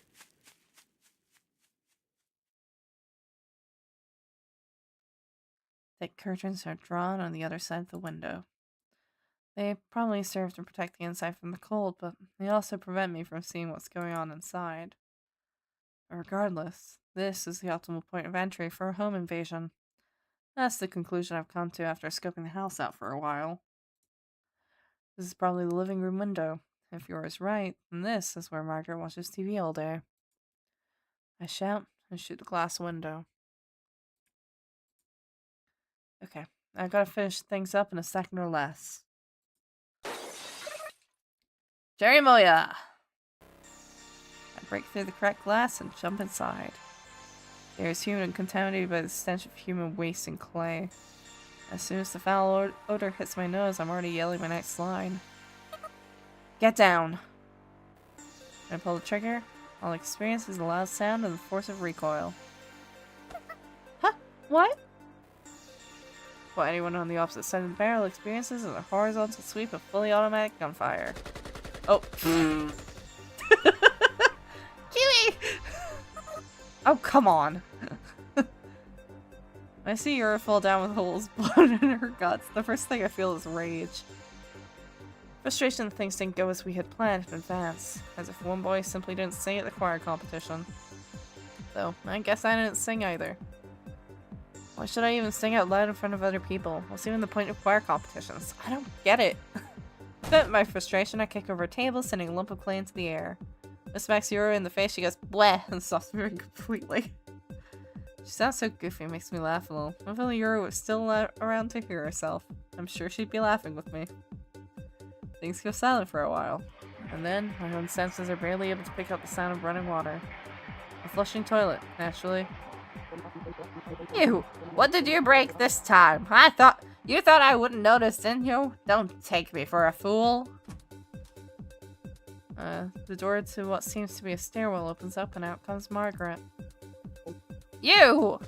Thick curtains are drawn on the other side of the window. They probably serve to protect the inside from the cold, but they also prevent me from seeing what's going on inside. Regardless, this is the optimal point of entry for a home invasion. That's the conclusion I've come to after scoping the house out for a while. This is probably the living room window. If yours right, then this is where Margaret watches TV all day. I shout and shoot the glass window. Okay, I've got to finish things up in a second or less. Jerry Moya! I break through the cracked glass and jump inside. The air is humid and contaminated by the stench of human waste and clay. As soon as the foul odor hits my nose, I'm already yelling my next line. Get down! When I pull the trigger, all I experience is the loud sound and the force of recoil. Huh? What? What anyone on the opposite side of the barrel experiences is a horizontal sweep of fully automatic gunfire. Oh. Kiwi! Oh, come on. When I see Yura fall down with holes blown in her guts, the first thing I feel is rage. Frustration that things didn't go as we had planned in advance, as if one boy simply didn't sing at the choir competition. Though, I guess I didn't sing either. Why should I even sing out loud in front of other people? What's even the point of choir competitions? I don't get it. Vent my frustration, I kick over a table, sending a lump of clay into the air. This smacks Yura in the face, she goes, bleh, and stops moving completely. She sounds so goofy, it makes me laugh a little. If only Yura was still around to hear herself. I'm sure she'd be laughing with me. Things go silent for a while. And then, my own senses are barely able to pick up the sound of running water. A flushing toilet, naturally. You! What did you break this time? You thought I wouldn't notice, didn't you? Don't take me for a fool. The door to what seems to be a stairwell opens up and out comes Margaret. You!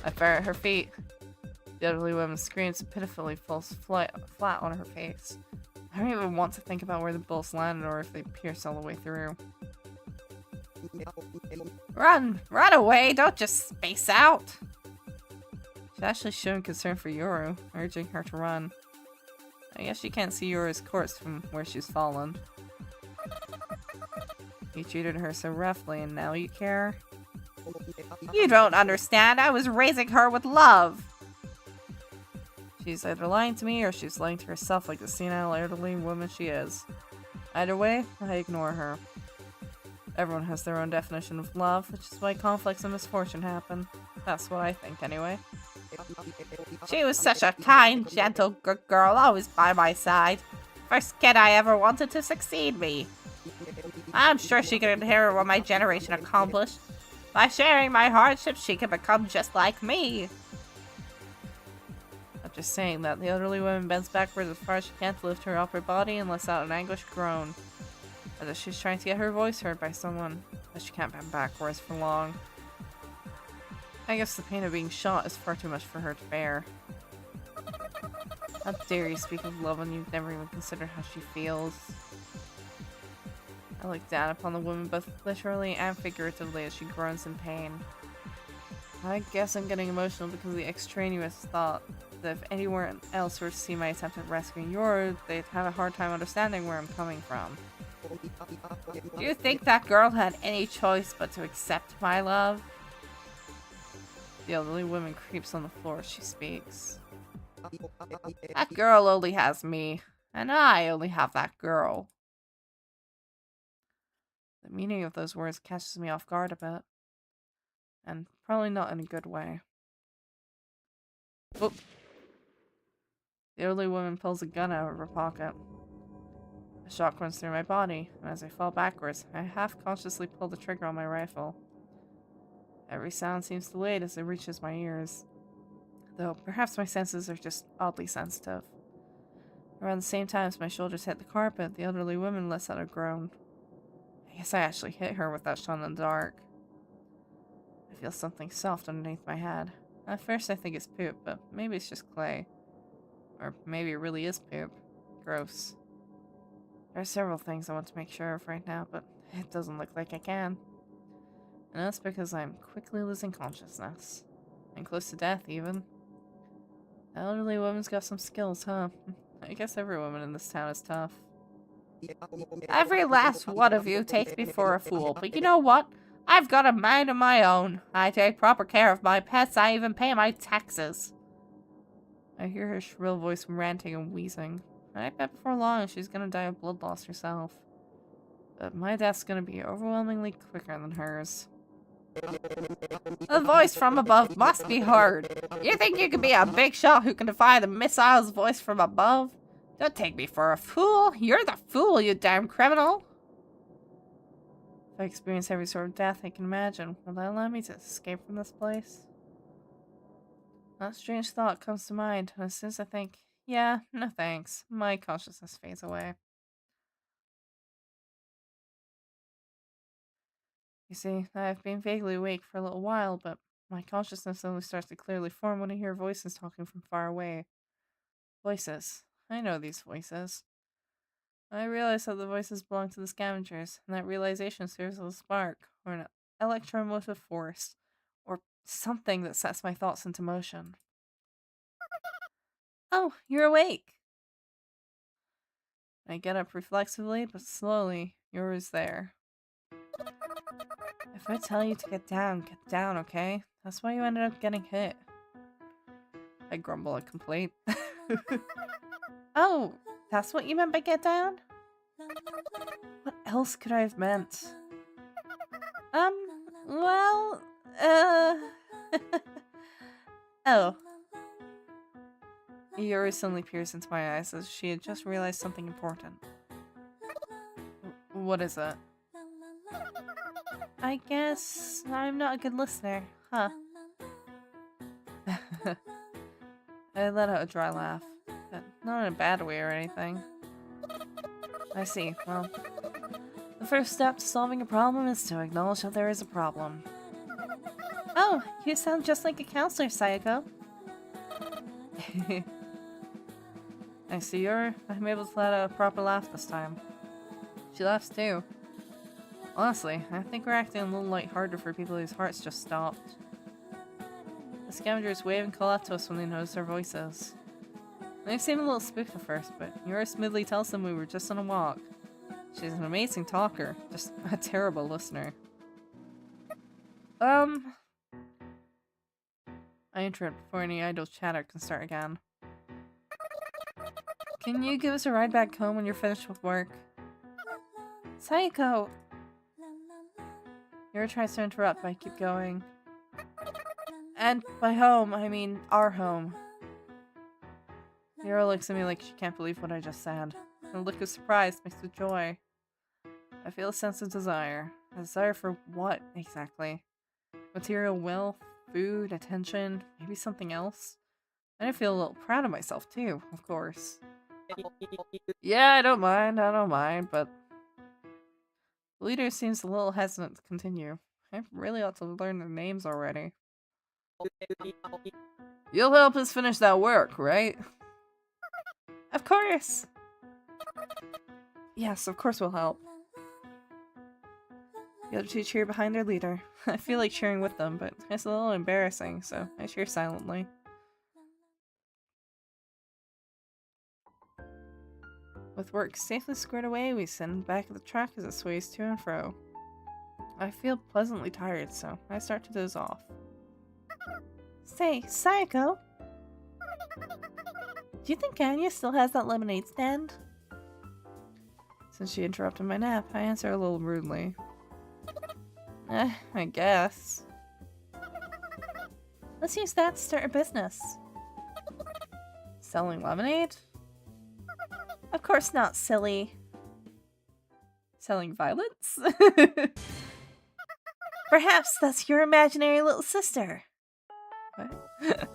I fire at her feet. The elderly woman screams and pitifully falls flat on her face. I don't even want to think about where the bullets landed or if they pierced all the way through. Run! Run away! Don't just space out! She's actually showing concern for Yoru, urging her to run. I guess she can't see Yoru's corpse from where she's fallen. You treated her so roughly and now you care? You don't understand. I was raising her with love. She's either lying to me or she's lying to herself like the senile elderly woman she is. Either way, I ignore her. Everyone has their own definition of love, which is why conflicts and misfortune happen. That's what I think, anyway. She was such a kind, gentle, good girl, always by my side. First kid I ever wanted to succeed me. I'm sure she could inherit what my generation accomplished. By sharing my hardships, she could become just like me. After saying that, the elderly woman bends backwards as far as she can to lift her upper body and lets out an anguished groan. As if she's trying to get her voice heard by someone, but she can't bend backwards for long. I guess the pain of being shot is far too much for her to bear. How dare you speak of love when you've never even considered how she feels? I look down upon the woman both literally and figuratively as she groans in pain. I guess I'm getting emotional because of the extraneous thought that if anyone else were to see my attempt at rescuing Yoru, they'd have a hard time understanding where I'm coming from. Do you think that girl had any choice but to accept my love? The elderly woman creeps on the floor as she speaks. That girl only has me, and I only have that girl. The meaning of those words catches me off guard a bit. And probably not in a good way. Oh. The elderly woman pulls a gun out of her pocket. A shock runs through my body, and as I fall backwards, I half-consciously pull the trigger on my rifle. Every sound seems delayed as it reaches my ears. Though, perhaps my senses are just oddly sensitive. Around the same time as my shoulders hit the carpet, the elderly woman lets out a groan. I guess I actually hit her with that shot in the dark. I feel something soft underneath my head. At first I think it's poop, but maybe it's just clay. Or maybe it really is poop. Gross. There are several things I want to make sure of right now, but it doesn't look like I can. And that's because I'm quickly losing consciousness. And close to death, even. The elderly woman's got some skills, huh? I guess every woman in this town is tough. Every last one of you takes me for a fool, but you know what? I've got a mind of my own. I take proper care of my pets. I even pay my taxes. I hear her shrill voice ranting and wheezing. I bet before long she's gonna die of blood loss herself. But my death's gonna be overwhelmingly quicker than hers. The voice from above must be heard. You think you can be a big shot who can defy the missile's voice from above? Don't take me for a fool. You're the fool, you damn criminal. If I experience every sort of death I can imagine, will that allow me to escape from this place? That strange thought comes to mind, and as soon as I think, yeah, no thanks, my consciousness fades away. You see, I have been vaguely awake for a little while, but My consciousness only starts to clearly form when I hear voices talking from far away. Voices. I know these voices. I realize that the voices belong to the scavengers, and that realization serves as a spark, or an electromotive force, or something that sets my thoughts into motion. Oh, you're awake. I get up reflexively, but slowly. You're always there. If I tell you to get down, okay? That's why you ended up getting hit. I grumble a complaint. Oh, that's what you meant by get down? What else could I have meant? Well, oh. Yuri suddenly peers into my eyes as she had just realized something important. What is it? I guess I'm not a good listener, huh? I let out a dry laugh, but not in a bad way or anything. I see. Well, the first step to solving a problem is to acknowledge that there is a problem. Oh, you sound just like a counselor, Sayako. I see her. I'm able to let out a proper laugh this time. She laughs too. Honestly, I think we're acting a little lighthearted for people whose hearts just stopped. The scavengers wave and call out to us when they notice our voices. They seem a little spooked at first, but Yura smoothly tells them we were just on a walk. She's an amazing talker, just a terrible listener. I interrupt before any idle chatter can start again. Can you give us a ride back home when you're finished with work? Sayako! Yura tries to interrupt, but I keep going. And by home, I mean our home. Yura looks at me like she can't believe what I just said. A look of surprise mixed with joy. I feel a sense of desire. A desire for what, exactly? Material wealth, food, attention, maybe something else? And I feel a little proud of myself too, of course. Yeah, I don't mind, but... The leader seems a little hesitant to continue. I really ought to learn their names already. You'll help us finish that work, right? Of course! Yes, of course we'll help. The other two cheer behind their leader. I feel like cheering with them, but it's a little embarrassing, so I cheer silently. With work safely squared away, we send back of the truck as it sways to and fro. I feel pleasantly tired, so I start to doze off. Say, Sayako! Do you think Anya still has that lemonade stand? Since she interrupted my nap, I answer a little rudely. I guess. Let's use that to start a business. Selling lemonade? Of course not, silly. Selling violets? Perhaps that's your imaginary little sister. What?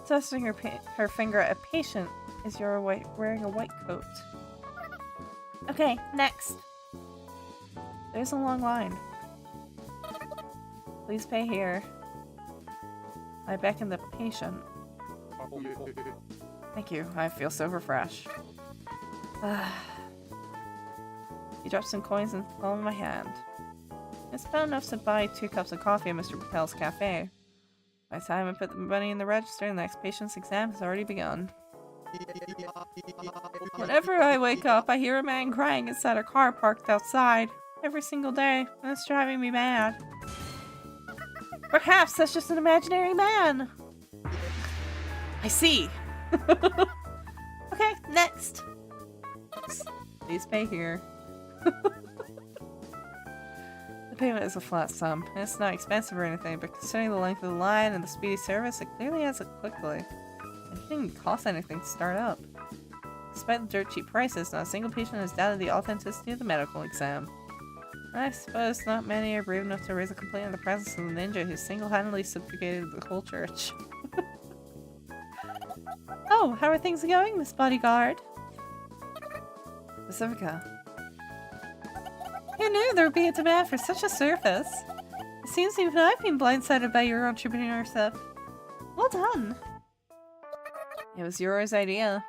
Testing her finger at a patient is wearing a white coat. Okay, next. There's a long line. Please pay here. I beckon the patient. Thank you. I feel so refreshed. He drops some coins in the palm of my hand. It's about enough to buy 2 cups of coffee at Mr. Propel's cafe. By the time I put the money in the register, the next patient's exam has already begun. Whenever I wake up, I hear a man crying inside a car parked outside. Every single day, and it's driving me mad. Perhaps that's just an imaginary man. I see. Okay, next. Please pay here. The payment is a flat sum. It's not expensive or anything, but considering the length of the line and the speedy service, it clearly adds up quickly. It didn't even cost anything to start up. Despite the dirt cheap prices, not a single patient has doubted the authenticity of the medical exam. I suppose not many are brave enough to raise a complaint in the presence of the ninja who single-handedly subjugated the whole church. Oh, how are things going, Miss Bodyguard? Pacifica. Who knew there would be a demand for such a service? It seems even I've been blindsided by your entrepreneur stuff. Well done. It was yours idea.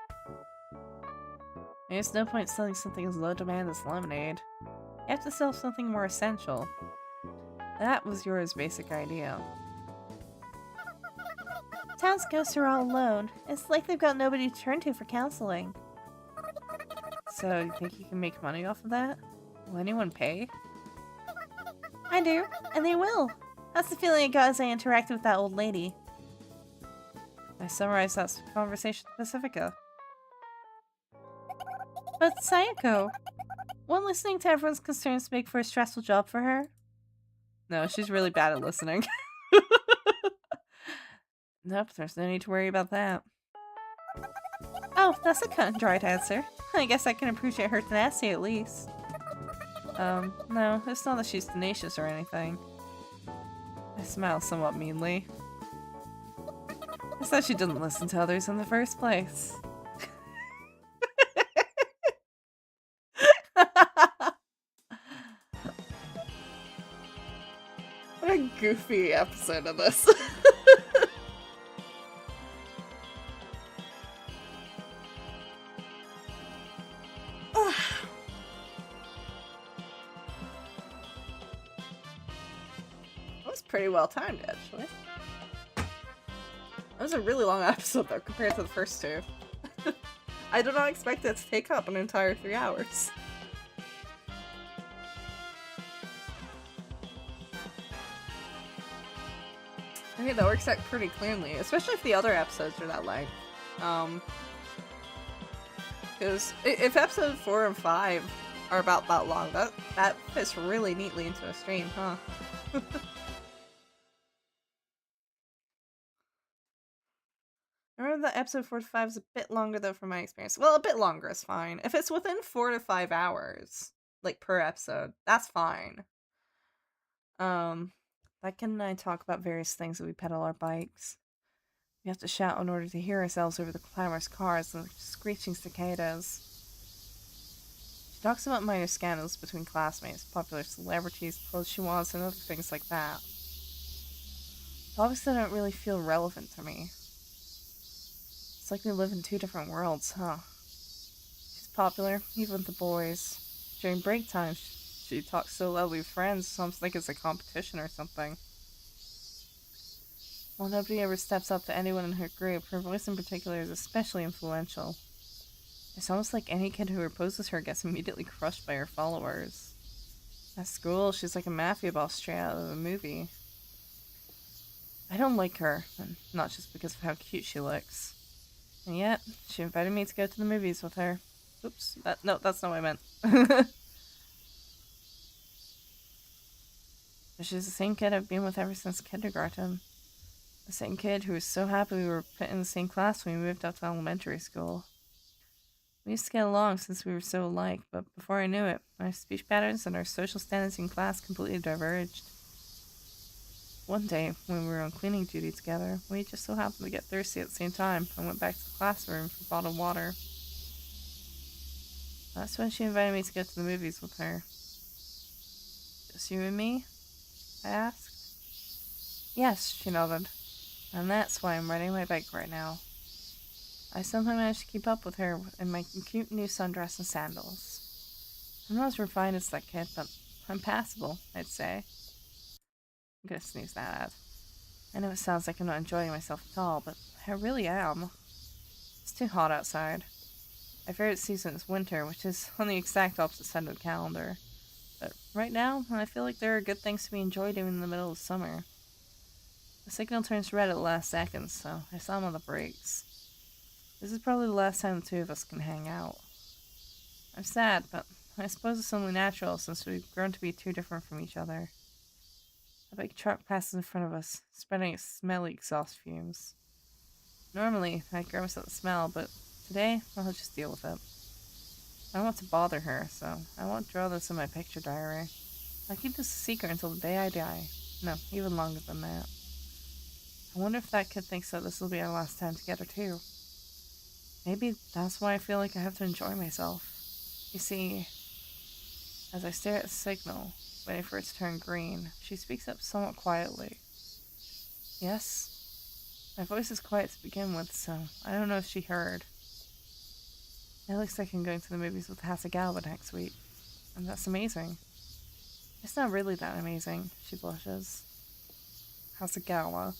There's no point selling something as low demand as lemonade. You have to sell something more essential. That was yours basic idea. Town's ghosts are all alone. It's like they've got nobody to turn to for counseling. So, you think you can make money off of that? Will anyone pay? I do, and they will. That's the feeling I got as I interacted with that old lady. I summarized that conversation to Pacifica. But Sayako, won't listening to everyone's concerns make for a stressful job for her? No, she's really bad at listening. Nope, there's no need to worry about that. Oh, that's a cut and dried answer. I guess I can appreciate her tenacity at least. No, it's not that she's tenacious or anything. I smile somewhat meanly. It's that she didn't listen to others in the first place. What a goofy episode of this. Pretty well timed, actually. That was a really long episode, though, compared to the first two. I did not expect it to take up an entire 3 hours. Okay, that works out pretty cleanly, especially if the other episodes are that length. Because if episode 4 and 5 are about that long, that fits really neatly into a stream, huh? I remember that episode 4 to 5 is a bit longer, though, from my experience. Well, a bit longer is fine. If it's within 4 to 5 hours, like, per episode, that's fine. Like and I talk about various things as we pedal our bikes. We have to shout in order to hear ourselves over the clamorous cars and the screeching cicadas. She talks about minor scandals between classmates, popular celebrities, clothes she wants, and other things like that. Topics that don't really feel relevant to me. It's like we live in two different worlds, huh? She's popular, even with the boys. During break time, she talks so loudly with friends, it's almost like it's a competition or something. While nobody ever steps up to anyone in her group, her voice in particular is especially influential. It's almost like any kid who opposes her gets immediately crushed by her followers. At school, she's like a mafia boss straight out of a movie. I don't like her, and not just because of how cute she looks. And yet, she invited me to go to the movies with her. Oops, no, that's not what I meant. But she's the same kid I've been with ever since kindergarten. The same kid who was so happy we were put in the same class when we moved up to elementary school. We used to get along since we were so alike, but before I knew it, our speech patterns and our social standards in class completely diverged. One day, when we were on cleaning duty together, we just so happened to get thirsty at the same time and went back to the classroom for bottled water. That's when she invited me to go to the movies with her. Just you and me? I asked. Yes, she nodded. And that's why I'm riding my bike right now. I somehow managed to keep up with her in my cute new sundress and sandals. I'm not as refined as that kid, but I'm passable, I'd say. I'm gonna snooze that ad. I know it sounds like I'm not enjoying myself at all, but I really am. It's too hot outside. My favorite season is winter, which is on the exact opposite side of the calendar. But right now, I feel like there are good things to be enjoyed even in the middle of summer. The signal turns red at the last second, so I slam on the brakes. This is probably the last time the two of us can hang out. I'm sad, but I suppose it's only natural since we've grown to be too different from each other. A big truck passes in front of us, spreading its smelly exhaust fumes. Normally, I'd grimace at the smell, but today, I'll just deal with it. I don't want to bother her, so I won't draw this in my picture diary. I'll keep this a secret until the day I die. No, even longer than that. I wonder if that kid thinks that this will be our last time together, too. Maybe that's why I feel like I have to enjoy myself. You see, As I stare at the signal, waiting for it to turn green, she speaks up somewhat quietly. Yes? My voice is quiet to begin with, so I don't know if she heard. It looks like I'm going to the movies with Hasegawa next week, and that's amazing. It's not really that amazing, she blushes. Hasegawa.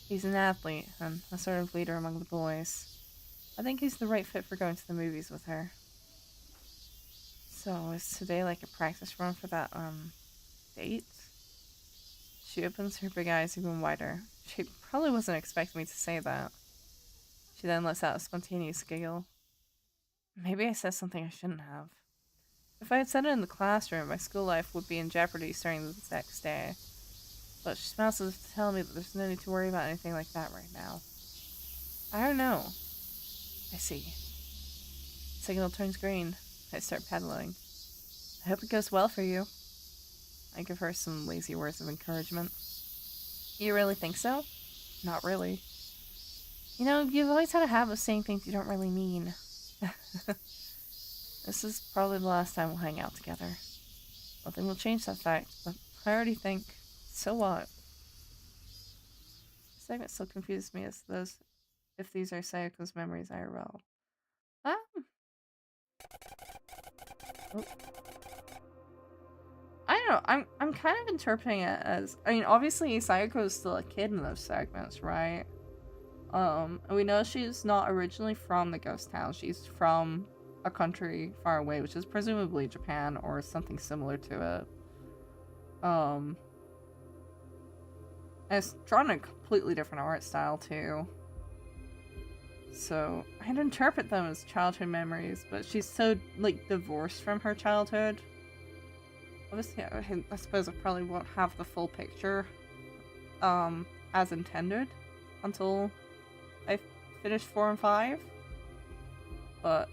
He's an athlete, and a sort of leader among the boys. I think he's the right fit for going to the movies with her. So, is today like a practice run for that, date? She opens her big eyes even wider. She probably wasn't expecting me to say that. She then lets out a spontaneous giggle. Maybe I said something I shouldn't have. If I had said it in the classroom, my school life would be in jeopardy starting the next day. But she smiles as if to tell me that there's no need to worry about anything like that right now. I don't know. I see. Signal turns green. I start pedaling. I hope it goes well for you. I give her some lazy words of encouragement. You really think so? Not really. You know, you've always had a habit of saying things you don't really mean. This is probably the last time we'll hang out together. Nothing will change that fact, but I already think, so what? The segment still confuses me as those, if these are Sayoko's memories IRL. Oh. I don't know, I'm kind of interpreting it as, I mean, obviously Sayako is still a kid in those segments, right? And we know she's not originally from the ghost town. She's from a country far away, which is presumably Japan or something similar to it. And it's drawn in a completely different art style too. So I'd interpret them as childhood memories, but she's so like divorced from her childhood. Obviously, I suppose I probably won't have the full picture as intended until I finish 4 and 5. But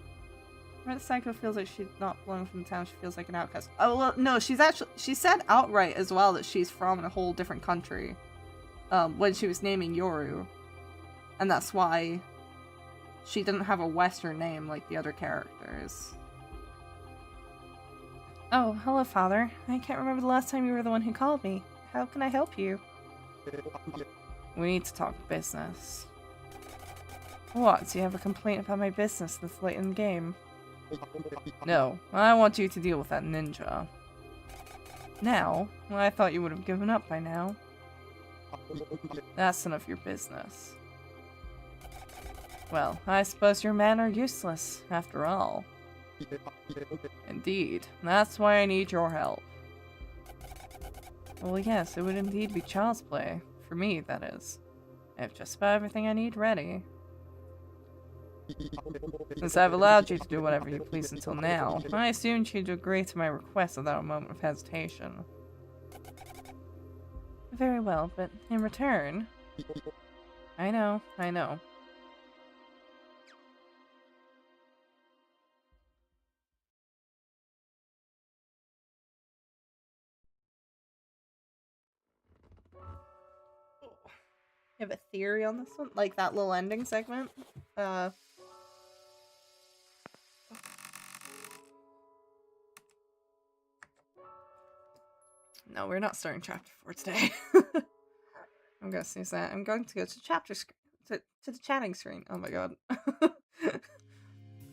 when Psycho feels like she's not belonging from the town, she feels like an outcast. Oh well, no, she said outright as well that she's from a whole different country when she was naming Yoru, and that's why she didn't have a Western name like the other characters. Oh, hello, Father. I can't remember the last time you were the one who called me. How can I help you? We need to talk business. What? Do you have a complaint about my business this late in the game? No, I want you to deal with that ninja. Now? Well, I thought you would have given up by now. That's none of your business. Well, I suppose your men are useless, after all. Indeed. That's why I need your help. Well, yes, it would indeed be child's play. For me, that is. I have just about everything I need ready. Since I've allowed you to do whatever you please until now, I assumed you'd agree to my request without a moment of hesitation. Very well, but in return... I know. You have a theory on this one? Like that little ending segment? No, we're not starting chapter 4 today. I'm gonna snooze that. I'm going to go to chapter to the chatting screen. Oh my god.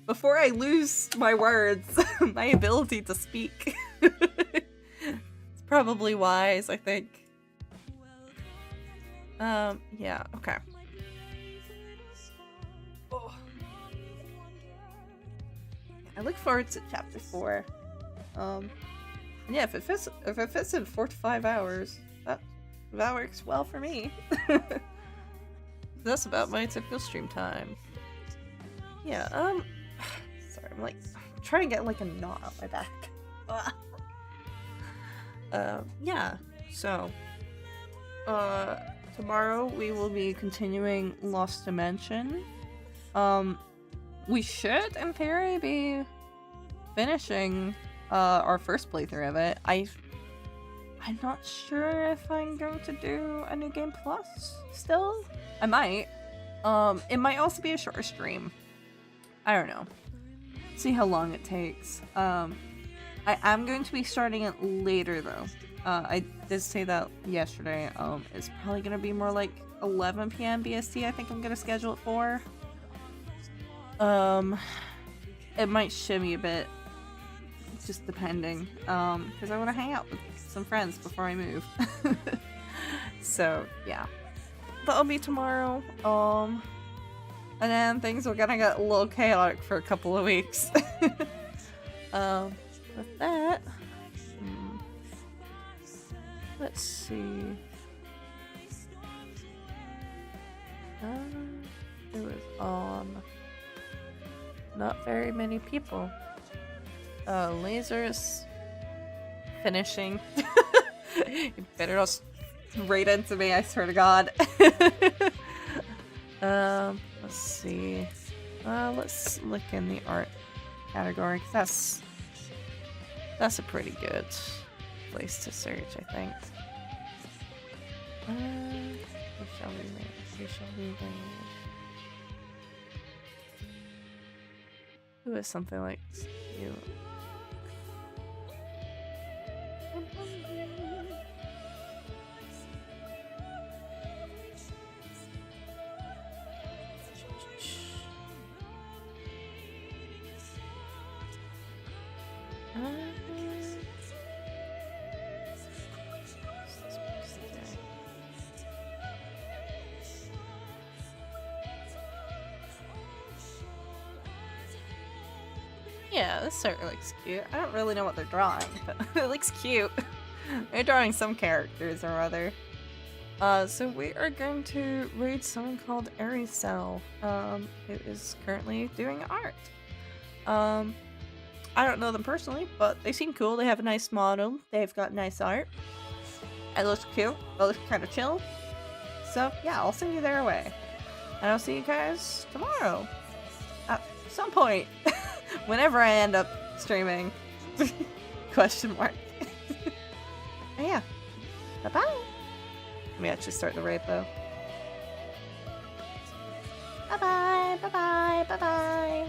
Before I lose my words, my ability to speak. It's probably wise, I think. Yeah, okay. Oh. I look forward to chapter 4. Yeah, if it fits in 4 to 5 hours, that works well for me. That's about my typical stream time. Yeah, sorry, I'm trying to get like a knot on my back. Yeah, so, tomorrow we will be continuing Lost Dimension. We should, in theory, be finishing our first playthrough of it. I'm not sure if I'm going to do a New Game Plus still. I might. It might also be a shorter stream. I don't know. See how long it takes. I am going to be starting it later though. I did say that yesterday. It's probably gonna be more like 11 p.m. BST. I think I'm gonna schedule it for. It might shimmy a bit, just depending. Because I want to hang out with some friends before I move. So yeah, that'll be tomorrow. And then things are gonna get a little chaotic for a couple of weeks. With that, let's see. It was on not very many people. Lasers finishing. You better not right into me, I swear to God. Let's see. Let's look in the art category, 'cause that's a pretty good place to search, I think. Who shall we read? Who shall we read? Who is something like you? Yeah, this certainly looks cute. I don't really know what they're drawing, but it looks cute. They're drawing some characters or other. So we are going to read someone called Arisel, who is currently doing art. I don't know them personally, but they seem cool. They have a nice model. They've got nice art. It looks cute. It looks kind of chill. So yeah, I'll send you their way. And I'll see you guys tomorrow. At some point. Whenever I end up streaming. Question mark. Yeah. Bye-bye. Let me actually start the raid though. Bye-bye, bye-bye, bye-bye.